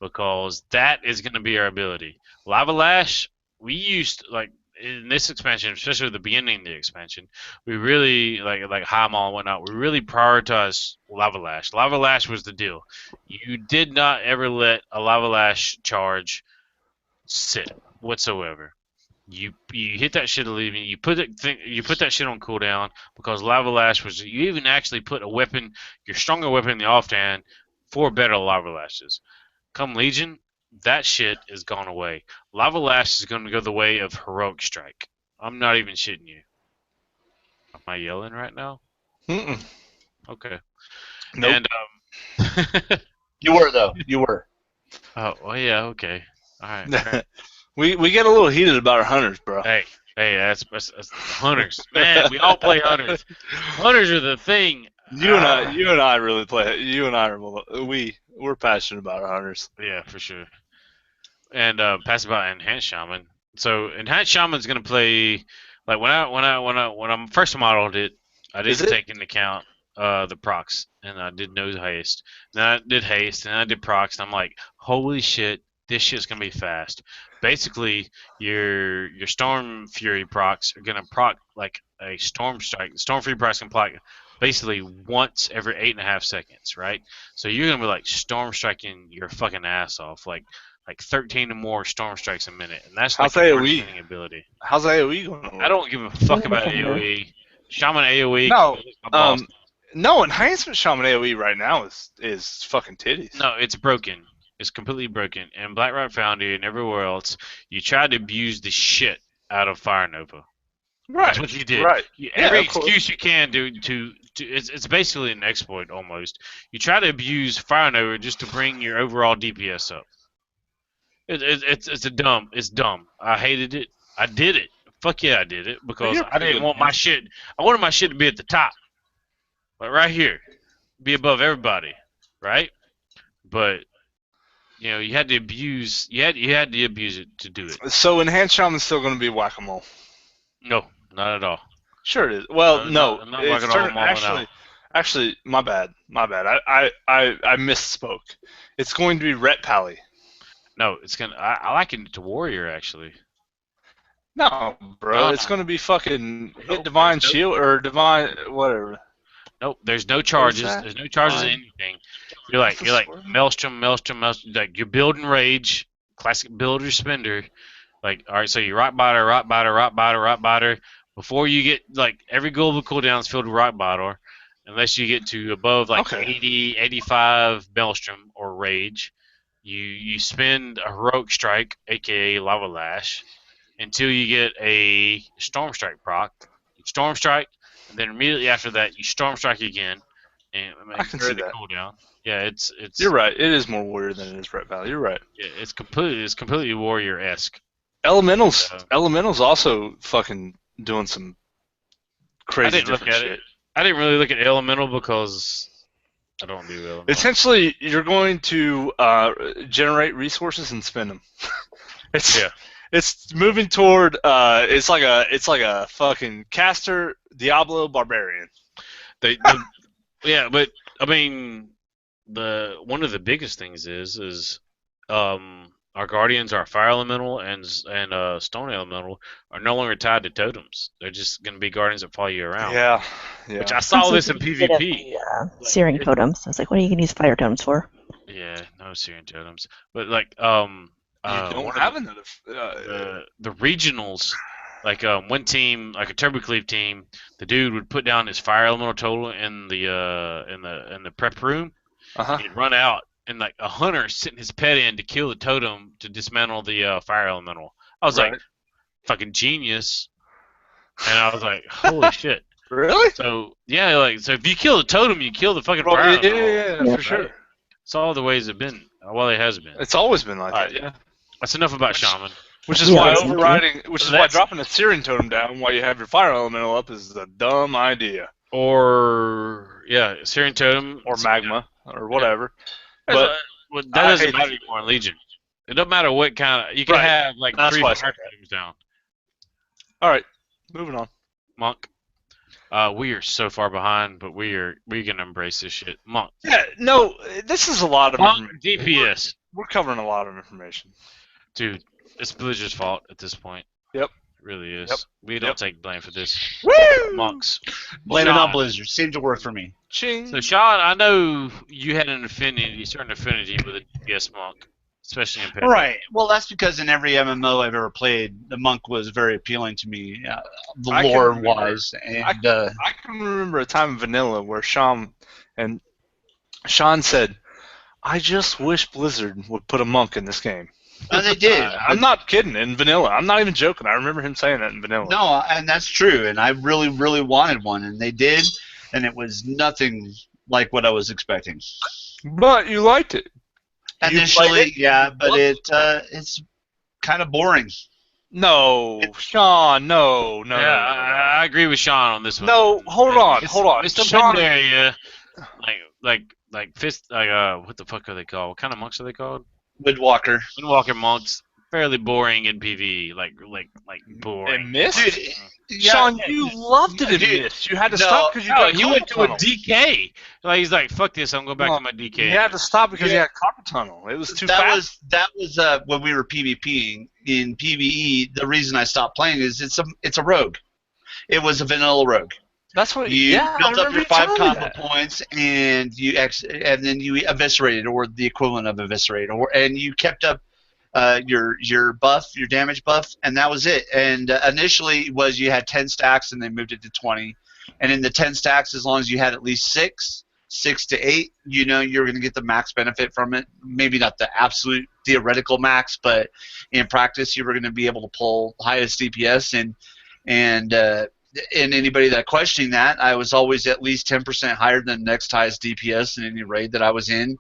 Because that is going to be our ability. Lava Lash, we used, like, in this expansion, especially at the beginning of the expansion, we really, like High Maul and whatnot, we really prioritized Lava Lash. Lava Lash was the deal. You did not ever let a Lava Lash charge sit whatsoever. You hit that shit leaving. You put that shit on cooldown because Lava Lash was. You even actually put a weapon, your stronger weapon in the offhand for better Lava Lashes. Come Legion, that shit is gone away. Lava Lash is going to go the way of Heroic Strike. I'm not even shitting you. Am I yelling right now? Mm-mm. Okay. Nope. And You were, though. You were. oh well, yeah, okay. All right. we get a little heated about our hunters, bro. Hey, Hey, that's hunters. Man, we all play hunters. Hunters are the thing. You and I really play. You and I are we're passionate about our hunters. Yeah, for sure. And pass about Enhanced Shaman. So Enhanced Shaman's gonna play like when I first modeled it, I didn't take into account the procs, and I did no haste. Then I did haste, and I did procs, and I'm like, holy shit, this shit's gonna be fast. Basically, your Storm Fury procs are gonna proc like a Storm Strike. The Storm Fury procs can proc basically once every 8.5 seconds, right? So you're gonna be like Storm Striking your fucking ass off, like 13 or more Storm Strikes a minute, and that's like How's your AoE? Ability. How's AoE going to work? I don't give a fuck about AoE. Shaman AoE. No, no, Enhancement Shaman AoE right now is fucking titties. No, it's broken. It's completely broken. And Black Rock Foundry and everywhere else, you tried to abuse the shit out of Fire Nova. Right. That's what you did. Right. Every excuse you can do to it's basically an exploit almost. You try to abuse Fire Nova just to bring your overall DPS up. It's dumb. I hated it. I did it. Fuck yeah, I did it because I didn't want my shit. I wanted my shit to be at the top, like right here, be above everybody, right? But you know, you had to abuse. You had to abuse it to do it. So Enhanced Shaman's still going to be whack-a-mole. No, not at all. Sure it is. Well, no. I'm not whack-a-mole. Actually, my bad. I misspoke. It's going to be Ret Pally. No, it's gonna. I liken it to Warrior actually. No, bro, it's gonna be fucking hit Divine Shield or Divine whatever. Nope, there's no charges. There's no charges in anything. You're like Maelstrom. Like you're building Rage, classic builder spender. Like all right, so you rock biter. Before you get like every global cooldown is filled with rock biter, unless you get to above like 80, 85 Maelstrom or Rage. You spend a Heroic Strike, aka Lava Lash, until you get a Storm Strike proc. You Storm Strike, and then immediately after that, you Storm Strike again, and I can see that. Cooldown. Yeah, it's. You're right. It is more Warrior than it is Ret Pally. You're right. Yeah, it's completely Warrior-esque. Elementals also fucking doing some crazy different shit. I didn't really look at Elemental because I don't do Elemental. Essentially, you're going to generate resources and spend them. It's moving toward it's like a fucking caster Diablo barbarian. Yeah, but I mean one of the biggest things is our guardians, our fire elemental and stone elemental are no longer tied to totems. They're just going to be guardians that follow you around. Yeah. Which I saw this in PvP. Searing totems. I was like, what are you going to use fire totems for? Yeah, no searing totems. But like you don't have another. The regionals, like one team, like a Turbo Cleave team, the dude would put down his fire elemental total in the prep room. He'd run out, and like a hunter sitting his pet in to kill the totem to dismantle the fire elemental. I was like, fucking genius. And I was like, holy shit. Really? So yeah, so if you kill the totem, you kill the fucking fire elemental. Yeah, for sure. It's all the ways it's been. Well, it has been. It's always been like that. Yeah. That's enough about Shaman. Which is why why dropping a Searing Totem down while you have your Fire Elemental up is a dumb idea. Or Searing Totem or Magma or whatever. Yeah. But that doesn't matter anymore in Legion. It doesn't matter what kind of. You can have like 3 fire totems down. All right, moving on. Monk. We are so far behind, but we're gonna embrace this shit. Monk. Yeah, no, this is a lot of Monk DPS. We're covering a lot of information. Dude, it's Blizzard's fault at this point. Yep. It really is. We don't take blame for this. Woo! Monks. Blame it on Blizzard. Seemed to work for me. Ching. So, Sean, I know you had a certain affinity with a DPS monk, especially in Pepper. Right. Well, that's because in every MMO I've ever played, the monk was very appealing to me, lore-wise. And I can remember a time in Vanilla where Sean said, I just wish Blizzard would put a monk in this game. Oh, they did. I'm not kidding. In Vanilla. I'm not even joking. I remember him saying that in Vanilla. No, and that's true. And I really, really wanted one. And they did. And it was nothing like what I was expecting. But you liked it. Initially, yeah. But it's kind of boring. No, Sean, no. I agree with Sean on this one. No, hold on. It's Sean, area, like fist, what the fuck are they called? What kind of monks are they called? Windwalker. Windwalker monks. Fairly boring in PvE, like boring. and Mist? Dude, yeah, Sean, you loved it in dude, Mist. You had to no, stop because you No, got he carpal went to a tunnel. DK. Like he's like, fuck this, I'm going back Well, to my DK. You had to stop because you Yeah. had carpal tunnel. It was too that fast. was when we were PvPing. In PvE, the reason I stopped playing is it's a rogue. It was a vanilla rogue. That's what. You Yeah, built I up remember your you 5 telling me combo that. points, and then you eviscerated, or the equivalent of eviscerate, and you kept up your buff, your damage buff, and that was it. And initially was you had 10 stacks, and they moved it to 20. And in the 10 stacks, as long as you had at least 6 to 8, you know you're going to get the max benefit from it. Maybe not the absolute theoretical max, but in practice, you were going to be able to pull highest DPS. And anybody that questioning that, I was always at least 10% higher than the next highest DPS in any raid that I was in.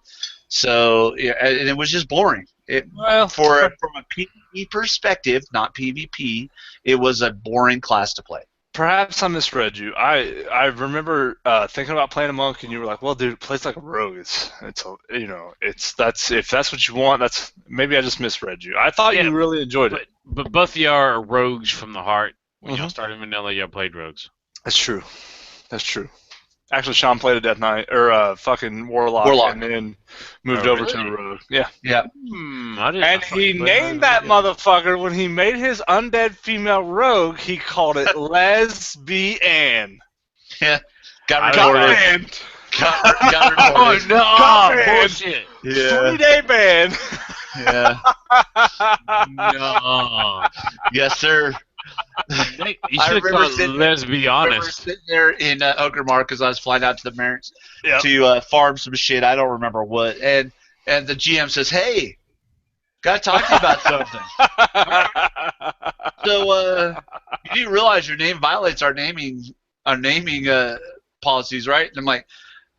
So yeah, and it was just boring. Well, From a PvE perspective, not PvP, it was a boring class to play. perhaps I misread you. I remember thinking about playing a monk, and you were like, "Well, dude, it plays like a rogue. It's if that's what you want. That's maybe I just misread you. I thought Yeah, you really enjoyed it. But both of y'all are rogues from the heart. When y'all Mhm. started vanilla, y'all played rogues. That's true. That's true. Actually, Sean played a Death Knight or fucking Warlock, and then moved Oh, over really? to a rogue. Yeah. Yeah. I didn't. And he named that motherfucker when he made his undead female rogue. He called it Lesbian. Yeah. I Got don't recorded. banned. Got Oh recorded. no! Got banned. Bullshit! Yeah. 3-day ban. Yeah. No. Yes, sir. You should I have remember called sitting- Let's be I remember honest. sitting there in Okermark because I was flying out to the Merits Yep. to farm some shit. I don't remember what. And the GM says, "Hey, got to talk to you about something." So you do realize your name violates our naming policies, right? And I'm like,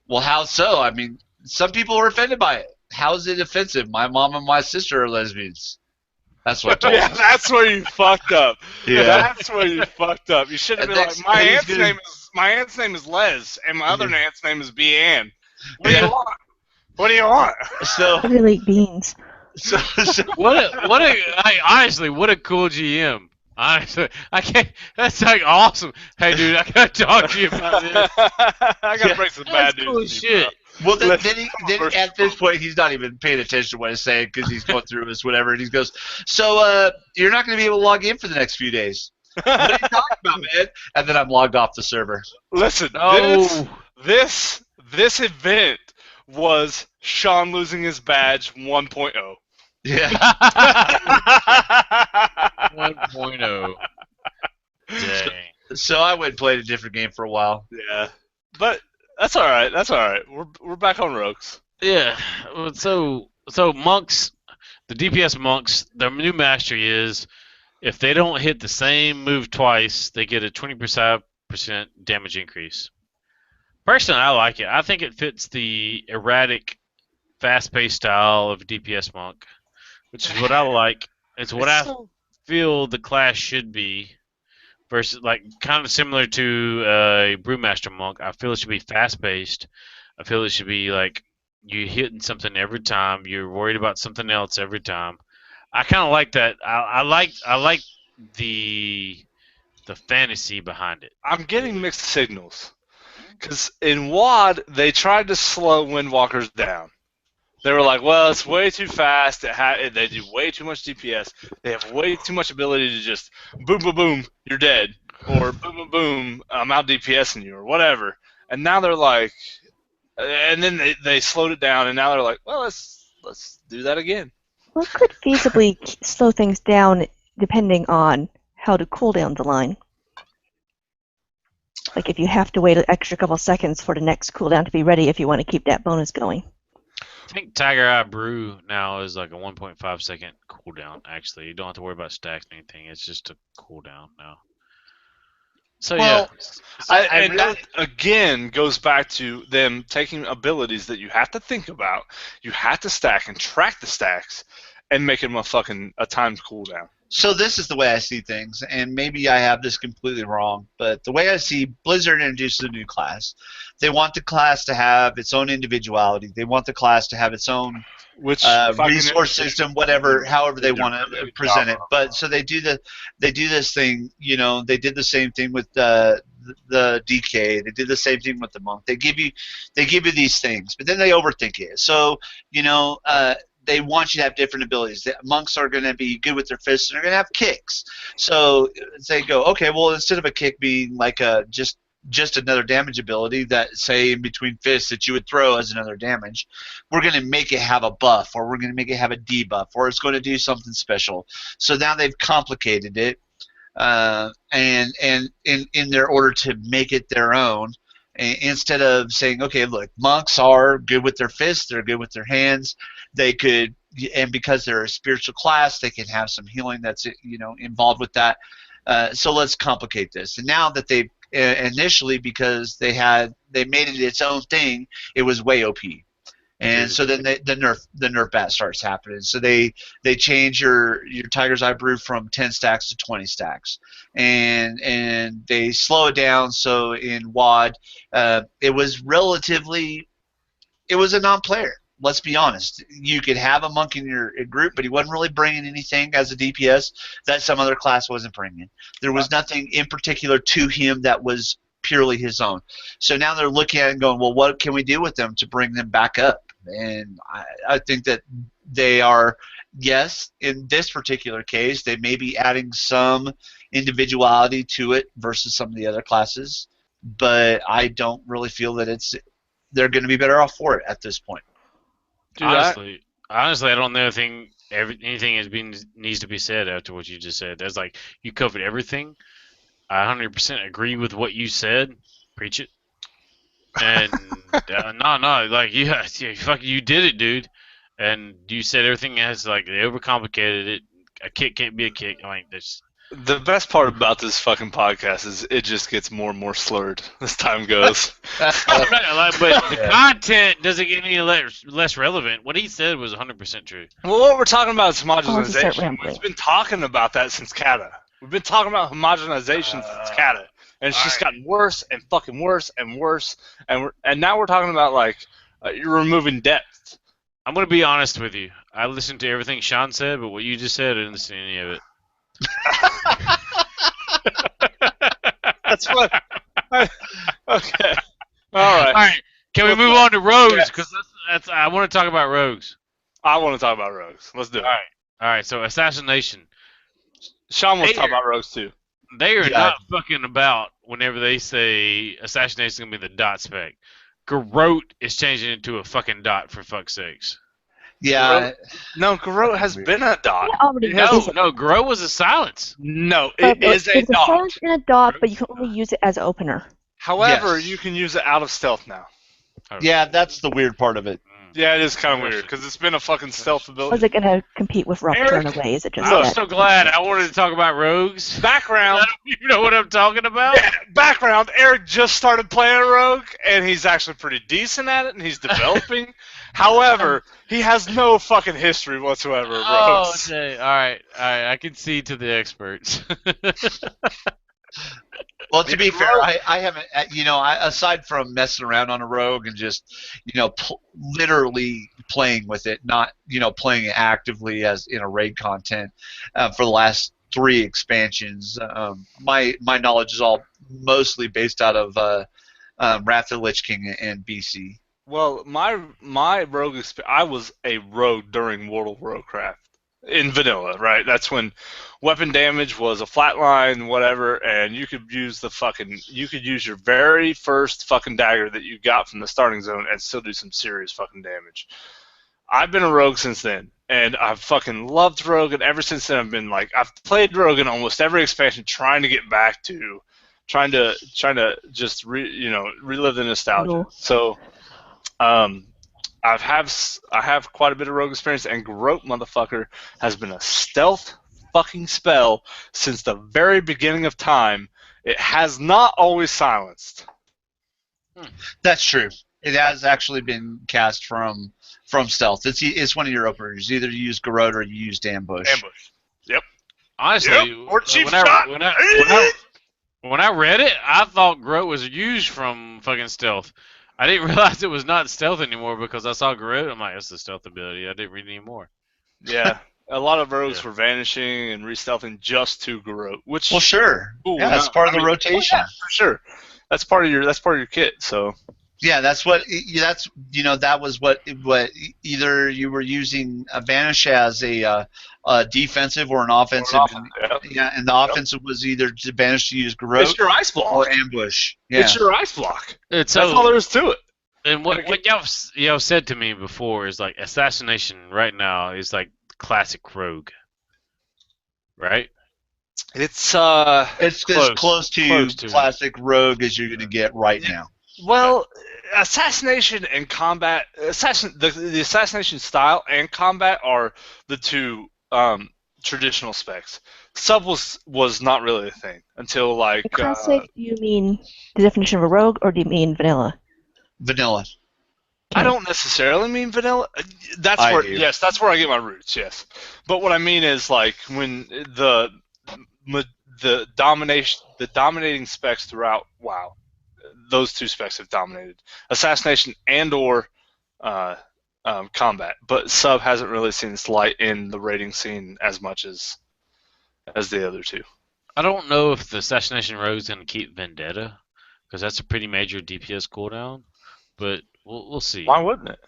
"Well, how so? I mean, some people are offended by it. How is it offensive? My mom and my sister are lesbians." That's what I told Yeah, him. that's where you fucked up. Yeah. That's where you fucked up. You should have And been like, that's- my and he's aunt's gonna- my aunt's name is Les, and my other Yeah. aunt's name is Beanne. What do Yeah. you want? What do you want? So, I really like beans. so Honestly, what a cool GM. Honestly, I can't. That's like awesome. Hey, dude, I gotta talk to you about this. I gotta Yeah, break some bad That's news. cool to as you, shit. well, then Let's- he at this point he's not even paying attention to what he's saying because he's going through this whatever, and he goes, "So you're not going to be able to log in for the next few days." What are you talking about, man? And then I'm logged off the server. Listen, No. this event was Sean losing his badge 1.0. Yeah. 1.0. Dang. So I went and played a different game for a while. Yeah, but that's all right. That's all right. We're back on rogues. Yeah. well, So monks, the DPS monks, their new mastery is if they don't hit the same move twice, they get a 20% damage increase. Personally, I like it. I think it fits the erratic, fast-paced style of DPS monk, which is what I like. It's what I feel the class should be. Versus, like, kind of similar to a Brewmaster monk. I feel it should be fast-paced. I feel it should be like you're hitting something every time. You're worried about something else every time. I kind of like that. I like the fantasy behind it. I'm getting mixed signals. Because in WoD, they tried to slow Windwalkers down. They were like, well, it's way too fast. They do way too much DPS. They have way too much ability to just boom, boom, boom, you're dead. Or boom, boom, boom, I'm out DPSing you, or whatever. And now they're like, and then they slowed it down, and now they're like, well, let's do that again. Well, it could feasibly slow things down depending on how to cool down the line. Like if you have to wait an extra couple seconds for the next cooldown to be ready if you want to keep that bonus going. I think Tiger Eye Brew now is like a 1.5 second cooldown. Actually, you don't have to worry about stacks or anything. It's just a cooldown now. So Well, And really- that again goes back to them taking abilities that you have to think about, you have to stack and track the stacks, and making them a timed cooldown. So this is the way I see things, and maybe I have this completely wrong, but the way I see Blizzard introduces a new class. They want the class to have its own individuality. They want the class to have its own resource system, whatever, however they want to present it. But so they do this thing. You know, they did the same thing with the DK. They did the same thing with the monk. They give you these things, but then they overthink it. So you know. They want you to have different abilities. The monks are going to be good with their fists, and they're going to have kicks. So they go, okay, well, instead of a kick being like just another damage ability that, say, in between fists that you would throw as another damage, we're going to make it have a buff, or we're going to make it have a debuff, or it's going to do something special. So now they've complicated it, and in their order to make it their own. Instead of saying, okay, look, monks are good with their fists, they're good with their hands, they could, and because they're a spiritual class, they can have some healing that's involved with that. So let's complicate this. And now that they've initially, because they made it its own thing, it was way OP. And so then the nerf bat starts happening. So they change your Tiger's Eye Brew from 10 stacks to 20 stacks, and they slow it down. So in WoD, it was a non-player. Let's be honest. You could have a monk in your group, but he wasn't really bringing anything as a DPS that some other class wasn't bringing. There was nothing in particular to him that was purely his own. So now they're looking at it and going, well, what can we do with them to bring them back up? And I think that they are, yes, in this particular case, they may be adding some individuality to it versus some of the other classes, but I don't really feel that they're going to be better off for it at this point. Dude, honestly, I don't know anything needs to be said after what you just said. That's like, you covered everything. I 100% agree with what you said. Preach it. And no, like you did it, dude. And you said everything as like they overcomplicated it. A kick can't be a kick. Like this. The best part about this fucking podcast is it just gets more and more slurred as time goes. But the content doesn't get any less relevant. What he said was 100% true. Well, what we're talking about is homogenization. Oh, We've been talking about that since Kata. We've been talking about homogenization since Kata. And it's just gotten worse and fucking worse and worse. And now we're talking about, like, you're removing depth. I'm going to be honest with you. I listened to everything Sean said, but what you just said, I didn't listen to any of it. That's what. Okay. All right. Can we move on to rogues? Because that's I want to talk about rogues. I want to talk about rogues. Let's do it. All right. So assassination. Sean wants to talk about rogues too. They are not fucking about whenever they say assassination is going to be the dot spec. Garrote is changing into a fucking dot, for fuck's sakes. Yeah. Garrote has been a dot. No, Garrote was a silence. No, it is a it's dot. It's a silence in a dot, but you can only use it as an opener. However, you can use it out of stealth now. Yeah, that's the weird part of it. Yeah, it is kind of weird, because it's been a fucking stealth ability. Was it going to compete with Rough Turn Away? Is it just I'm so glad I wanted to talk about rogues. Background. You know what I'm talking about? Yeah, background. Eric just started playing a rogue, and he's actually pretty decent at it, and he's developing. However, he has no fucking history whatsoever of rogues. Oh, okay. All right. I can see to the experts. Well, to be fair, I haven't, aside from messing around on a rogue and just, literally playing with it, not, playing it actively as in a raid content for the last 3 expansions. My knowledge is all mostly based out of Wrath of the Lich King and BC. Well, my rogue I was a rogue during World of Warcraft. In vanilla, right? That's when weapon damage was a flatline, whatever, and you could use your very first fucking dagger that you got from the starting zone and still do some serious fucking damage. I've been a rogue since then, and I've fucking loved rogue, and ever since then I've played rogue in almost every expansion, trying to get back to, trying to just relive the nostalgia. So, I have quite a bit of rogue experience, and Garrote, motherfucker, has been a stealth fucking spell since the very beginning of time. It has not always silenced. That's true. It has actually been cast from stealth. It's one of your openers. Either you use Garrote or you use Ambush. Yep. honestly, or cheap when I, shot. when I when I read it, I thought Garrote was used from fucking stealth. I didn't realize it was not stealth anymore because I saw Garrote. I'm like, that's the stealth ability. I didn't read any more. Yeah, a lot of rogues Yeah. were vanishing and re-stealthing just to Garrote, which Well, sure. cool, Yeah, that's part of the rotation. Yeah, for sure. That's part of your kit. So Yeah, that was what either you were using a Banish as a defensive or an offensive. yeah. And the offensive was either to Banish to use Garrote It's your ice block. or ambush. Yeah. It's your ice block. It's That's all there is to it. And what y'all said to me before is like assassination right now is like classic rogue, right? It's It's close. as close to classic rogue as you're going to get right now. Well, assassination and combat, the assassination style and combat are the two traditional specs. Sub was not really a thing until like. The classic, do you mean the definition of a rogue, or do you mean vanilla? Vanilla. I don't necessarily mean vanilla. That's I where do. yes, that's where I get my roots. Yes, but what I mean is like when the dominating specs throughout WoW, those two specs have dominated assassination and or combat. But sub hasn't really seen its light in the raiding scene as much as the other two. I don't know if the assassination rogue is going to keep Vendetta because that's a pretty major DPS cooldown, but we'll see. Why wouldn't it?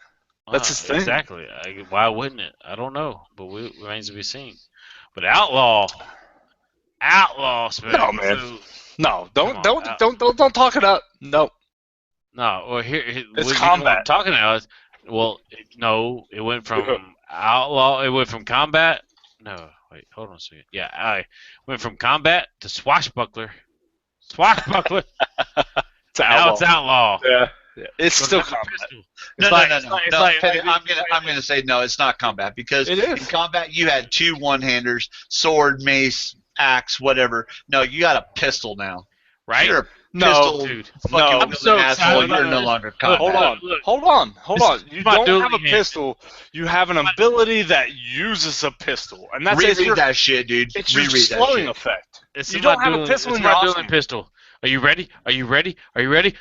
That's his thing. Exactly. Why wouldn't it? I don't know, but it remains to be seen. But outlaw, man. No, man. So, No, don't Come on, don't talk it up. No. no. Well, here It's what combat. I'm talking about. No, it went from outlaw. It went from combat. No, wait, hold on a second. Yeah, I went from combat to swashbuckler. Swashbuckler. Now it's outlaw. Yeah. It's So still that's a combat. pistol. No, It's no. like- Penny, I'm gonna say no. It's not combat because It is. in combat you had two one-handers, sword, mace, axe, whatever. No, you got a pistol now. right? You're a No, pistol. dude. Fucking No. I'm so asshole. excited You're about no this. longer combat. Hold on. This You is my don't dueling have a hand. pistol. You have an ability that uses a pistol, and that's Reread that shit, dude. it's your Reread that slowing shit. effect. It's You in my don't have a dueling- pistol it's in my your dueling arsenal. pistol. Are you ready? Are you ready? Are you ready?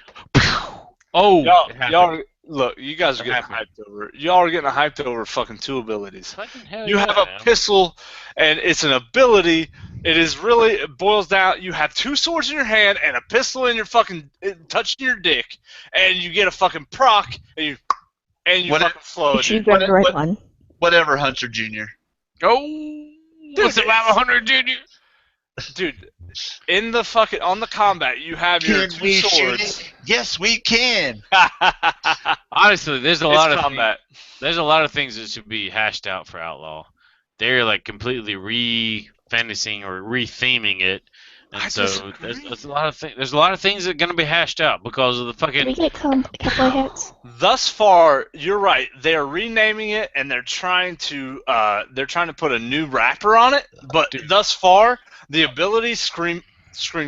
Oh, it happened. Y'all, look, you guys are It getting happened. hyped over. Y'all are getting hyped over fucking two abilities. Fucking hell You yeah, have a man. pistol, and it's an ability. It boils down. You have two swords in your hand and a pistol in your fucking touching your dick, and you get a fucking proc, and you What fucking slow it. You grabbed the right what- one. Whatever, Hunter Jr. Oh, what's Dude, about 100, Junior? Dude, in the fucking on the combat, you have your Can two we shoot swords. it? Yes, we can. Honestly, there's a It's lot of combat. there's a lot of things that should be hashed out for Outlaw. They're like completely re-fantasying or re-theming it, and I so disagree. there's a lot of things. There's a lot of things that are gonna be hashed out because of the Can we fucking. get cowboy hats? Thus far, you're right. They're renaming it and they're trying to put a new wrapper on it. But Dude. thus far, the abilities scream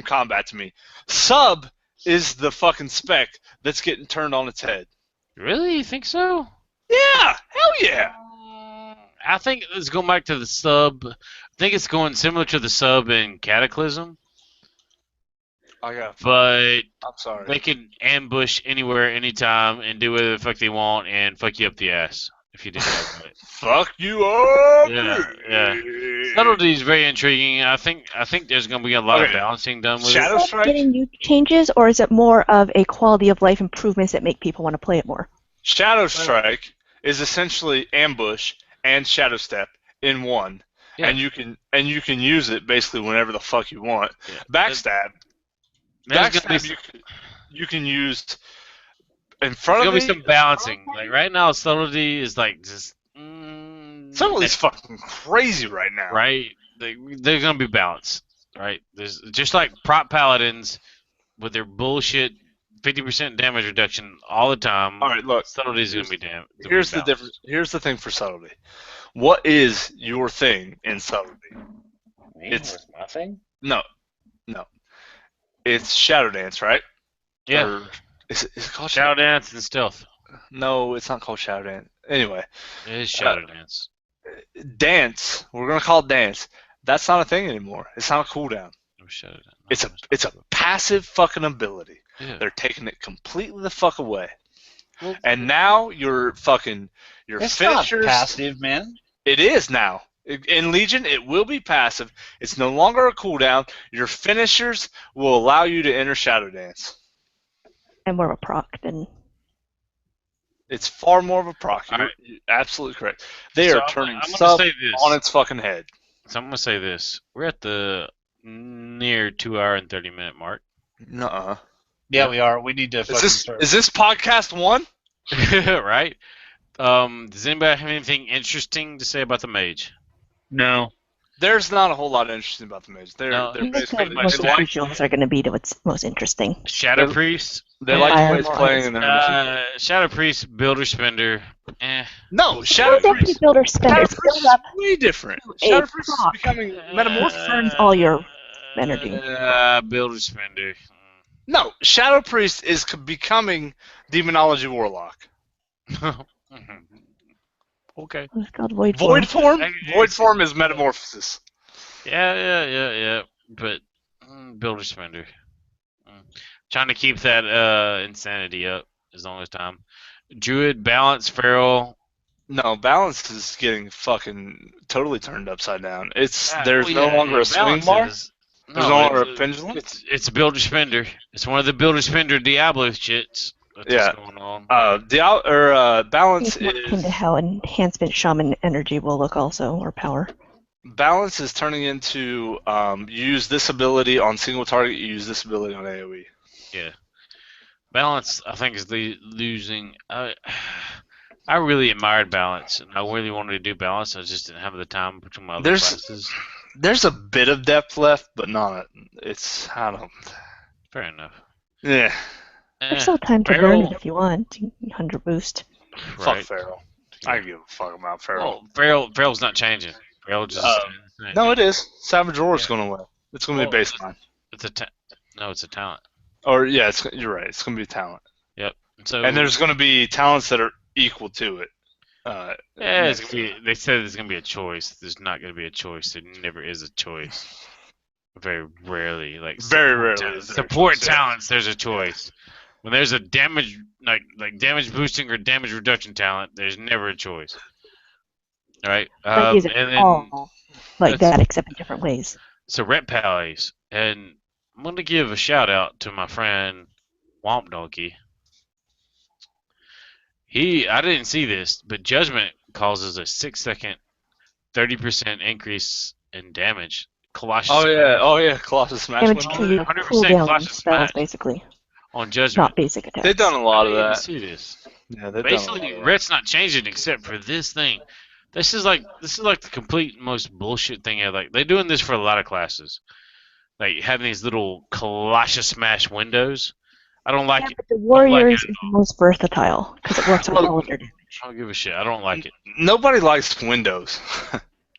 combat to me. Sub is the fucking spec that's getting turned on its head. Really, you think so? Yeah, hell yeah. I think it's going back to the sub. I think it's going similar to the sub in Cataclysm, I'm but sorry. they can ambush anywhere, anytime, and do whatever the fuck they want and fuck you up the ass if you didn't have it. Fuck you up. Yeah. Subtlety is very intriguing. I think there's going to be a lot of Okay. balancing done with Shadow it. Is that Strike? getting new changes, or is it more of a quality of life improvements that make people want to play it more? Shadow Strike is essentially ambush and shadow step in one. Yeah. And you can use it basically whenever the fuck you want. Yeah. Backstab. There's going to be Backstab you can use in front There's of gonna be me. some balancing. Like right now, subtlety is like just Some of these fucking crazy right now. right. They're gonna be balanced. Right. There's just like prop paladins with their bullshit 50% damage reduction all the time. All right, look. Subtlety is gonna be damn. Here's the difference. Here's the thing for subtlety. What is your thing in subtlety? It's my thing. no. It's shadow dance, right? Yeah. Or is it called Shadow dance and stealth. No, it's not called shadow dance. Anyway, It is shadow dance. dance. We're gonna call it dance. That's not a thing anymore. It's not a cooldown. Oh, shut it down. It's a passive fucking ability. Yeah. They're taking it completely the fuck away. Well, And now your It's finishers. not passive, man. It is now. In Legion, it will be passive. It's no longer a cooldown. Your finishers will allow you to enter Shadow Dance. And more of a proc than. It's far more of a proc. All right. You're absolutely correct. They So are turning I'm gonna sub say this. on its fucking head. So I'm gonna say this: we're at the near 2 hour and 30-minute mark. Nuh-uh. Yeah, we are. We need to fucking start. Is this podcast one? Right? Does anybody have anything interesting to say about the mage? No. There's not a whole lot interesting about the mage. They're No. I think basically that most of the visuals are going to be what's most interesting. Shadow They- Priest. they like the way it's Fire playing and everything. Shadow Priest, Builder Spender. No, Shadow Shadow Priest. Builder Spender Shadow Priest build up is way different. a Shadow Priest is proc. becoming metamorphic. burns all your energy. Builder Spender. No, Shadow Priest is becoming Demonology Warlock. Okay. It's called Void Void Form. form? Void form is metamorphosis. Yeah. But Builder Spender. Trying to keep that insanity up as long as time. Druid, Balance, Feral. No, balance is getting fucking totally turned upside down. There's Well, no yeah, longer a swing Balance bar. is- There's no longer a pendulum. It's a Builder Spender. It's one of the Builder Spender Diablo shits. That's Yeah. what's going on. Balance It's more akin is to how enhancement shaman energy will look also, or power. balance is turning into use this ability on single target, use this ability on AOE. Yeah. Balance, I think, is losing. I really admired Balance, and I really wanted to do Balance. I just didn't have the time between my other classes. There's a bit of depth left, but not. It's I don't. Fair enough. Yeah, There's still time to learn it if you want. 100 boost. fuck Feral. I give a fuck about Feral. Well, Feral's not changing. Feral just. No, it is. Savage Roar's going away. It's going to be Oh, baseline. It's a talent. Or yeah, you're right. It's going to be talent. Yep. So. And there's going to be talents that are equal to it. Yeah, it's next gonna be. They said there's gonna be a choice. There's not gonna be a choice. There never is a choice. Very rarely, like Very rarely is there a support choice, yeah. talents. There's a choice. When there's a damage like damage boosting or damage reduction talent, there's never a choice. All right. Like, use it And then all like that's- that, except in different ways. so Rep Pallies, and I'm gonna give a shout out to my friend Womp Donkey. I didn't see this, but Judgment causes a 6-second, 30% increase in damage. Colossus Oh yeah, Colossus Smash. Damage went to on. your 100% cooldown Colossus spells, Smash. basically. on Judgment. Not basic attacks. They've done a lot of I didn't that. see this. Yeah, they've Basically, done a lot of Ret's not changing except for this thing. This is like the complete most bullshit thing ever. Like they're doing this for a lot of classes, like having these little Colossus Smash windows. I don't like Yeah, it. but the Warriors it is the most versatile because it works on all of their damage. I don't give a shit. I don't like it. that. Nobody likes windows.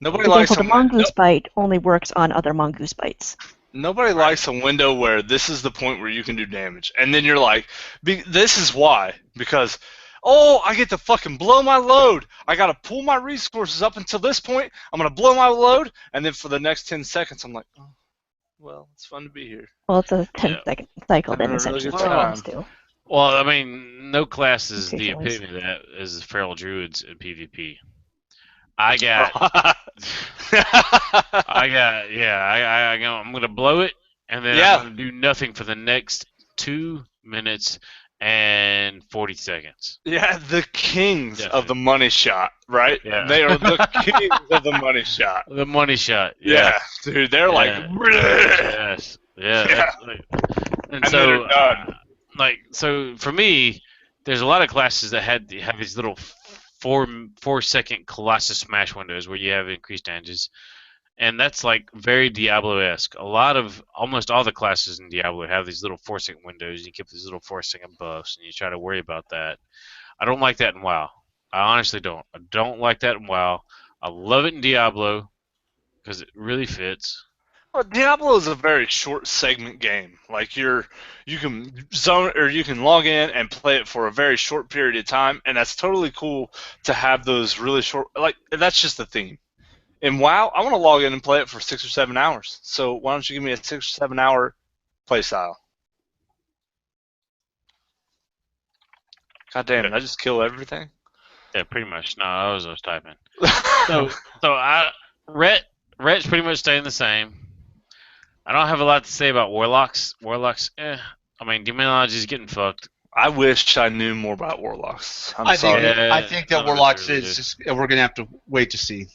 Nobody For likes example, the Mongoose Bite only works on other Mongoose Bites. Nobody likes a window where this is the point where you can do damage, and then you're like, this is why, because, oh, I get to fucking blow my load. I gotta pull my resources up until this point. I'm gonna blow my load, and then for the next 10 seconds, I'm like, oh, well, it's fun to be here. Well, it's a 10-second cycle then, Having a really essentially. good What it time. comes to. Well, I mean, no class is the Occasionally. epitome of that as the Feral Druids in PvP. I got, I'm gonna blow it, and then Yeah. I'm gonna do nothing for the next 2 minutes and 40 seconds. Yeah, the kings Definitely. of the money shot, right? Yeah. They are the kings of the money shot. The money shot. Yeah, dude, they're like, Yeah. "Bleh." Yes. Yeah. Yeah. that's like- and And then so, they're done. so for me, there's a lot of classes that have these little 4-second Colossus Smash windows where you have increased damages, and that's like very Diablo-esque. Almost all the classes in Diablo have these little 4-second windows. You keep these little 4-second buffs, and you try to worry about that. I don't like that in WoW. I honestly don't. I don't like that in WoW. I love it in Diablo because it really fits. Well, Diablo is a very short segment game. Like you can zone or you can log in and play it for a very short period of time, and that's totally cool to have those really short. Like that's just the theme. in WoW, I want to log in and play it for 6 or 7 hours. So why don't you give me a 6 or 7 hour play style? God damn it! I just kill everything. Yeah, pretty much. No, I was just typing. So Rhett's pretty much staying the same. I don't have a lot to say about Warlocks. Warlocks, I mean, Demonology is getting fucked. I wish I knew more about Warlocks. I think that none of us Warlocks really is we're gonna have to wait to see.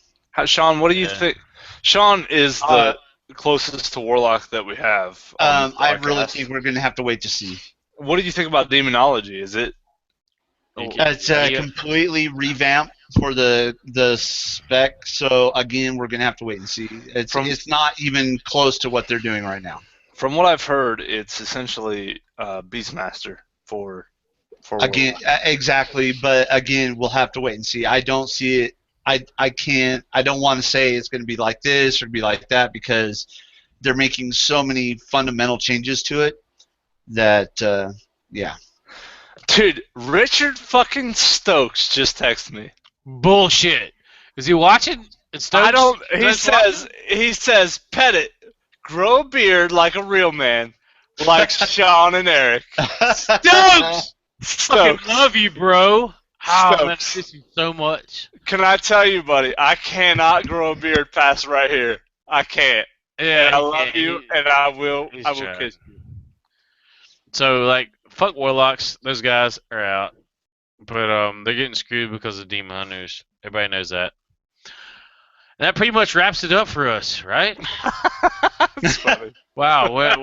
Sean, what do you think? Sean is the closest to Warlock that we have. I really think we're gonna have to wait to see. What do you think about Demonology? Is it? It's completely revamped for the spec. So again, we're gonna have to wait and see. It's not even close to what they're doing right now. From what I've heard, it's essentially Beastmaster for again, exactly. But again, we'll have to wait and see. I don't see it. I can't. I don't want to say it's going to be like this or be like that because they're making so many fundamental changes to it that yeah. Dude, Richard fucking Stokes just texted me. Bullshit. Is he watching? I don't. He says, pet it, grow a beard like a real man, like Sean and Eric. Stokes! Fucking love you, bro. Oh, man, I miss you so much. Can I tell you, buddy? I cannot grow a beard past right here. I can't. Yeah, and I love you, and I will. I will kiss you. So, like, fuck Warlocks. Those guys are out, but they're getting screwed because of Demon Hunters. Everybody knows that. And that pretty much wraps it up for us, right? That's funny. Wow. What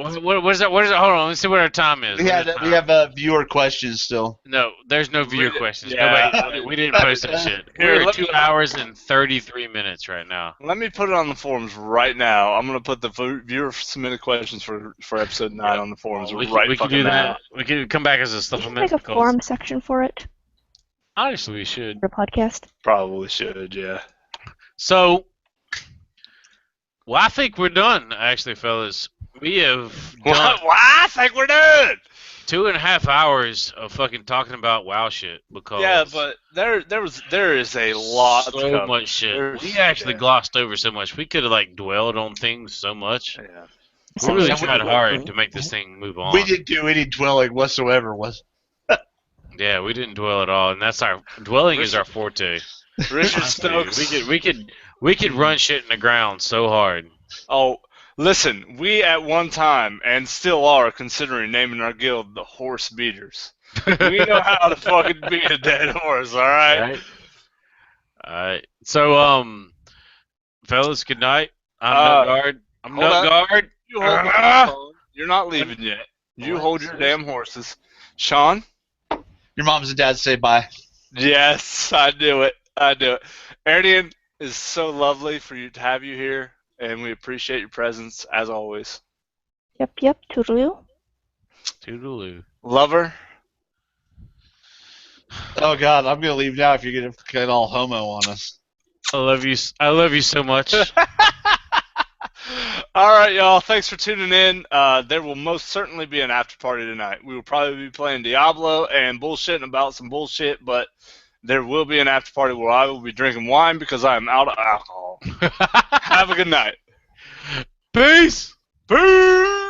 is that? Hold on. Let's see what our time is. We have viewer questions still. No, there's no viewer questions. Yeah. Nobody, we didn't post that shit. We're at 2 hours and 33 minutes right now. Let me put it on the forums right now. I'm gonna put the viewer submitted questions for episode 9 on the forums we right can do now. that. We can come back as a We supplement. should make a forum section for it. Honestly, we should. For a podcast. Probably should, yeah. So, well, I think we're done, actually, fellas. We have done I think we're done. 2.5 hours of fucking talking about WoW shit because but there is a lot so much shit. We actually glossed over so much. We could have like dwelled on things so much. Yeah. We really tried hard to make this thing move on. We didn't do any dwelling whatsoever. Yeah, we didn't dwell at all, and that's our dwelling is our forte. Richard Stokes. We could run shit in the ground so hard. Oh, listen, we at one time and still are considering naming our guild the Horse Beaters. We know how to fucking beat a dead horse, all right? All right. So, fellas, good night. I'm Nutguard. I'm Nutguard. You hold my phone. You're not leaving yet. You hold your damn horses. Sean? Your moms and dads say bye. Yes, I do it. Arian, it's so lovely for you to have you here, and we appreciate your presence as always. Yep. Toodaloo. Toodaloo. Lover? Oh God, I'm gonna leave now if you're gonna get all homo on us. I love you so much. All right, y'all. Thanks for tuning in. There will most certainly be an after party tonight. We will probably be playing Diablo and bullshitting about some bullshit, but there will be an after party where I will be drinking wine because I am out of alcohol. Have a good night. Peace. Peace.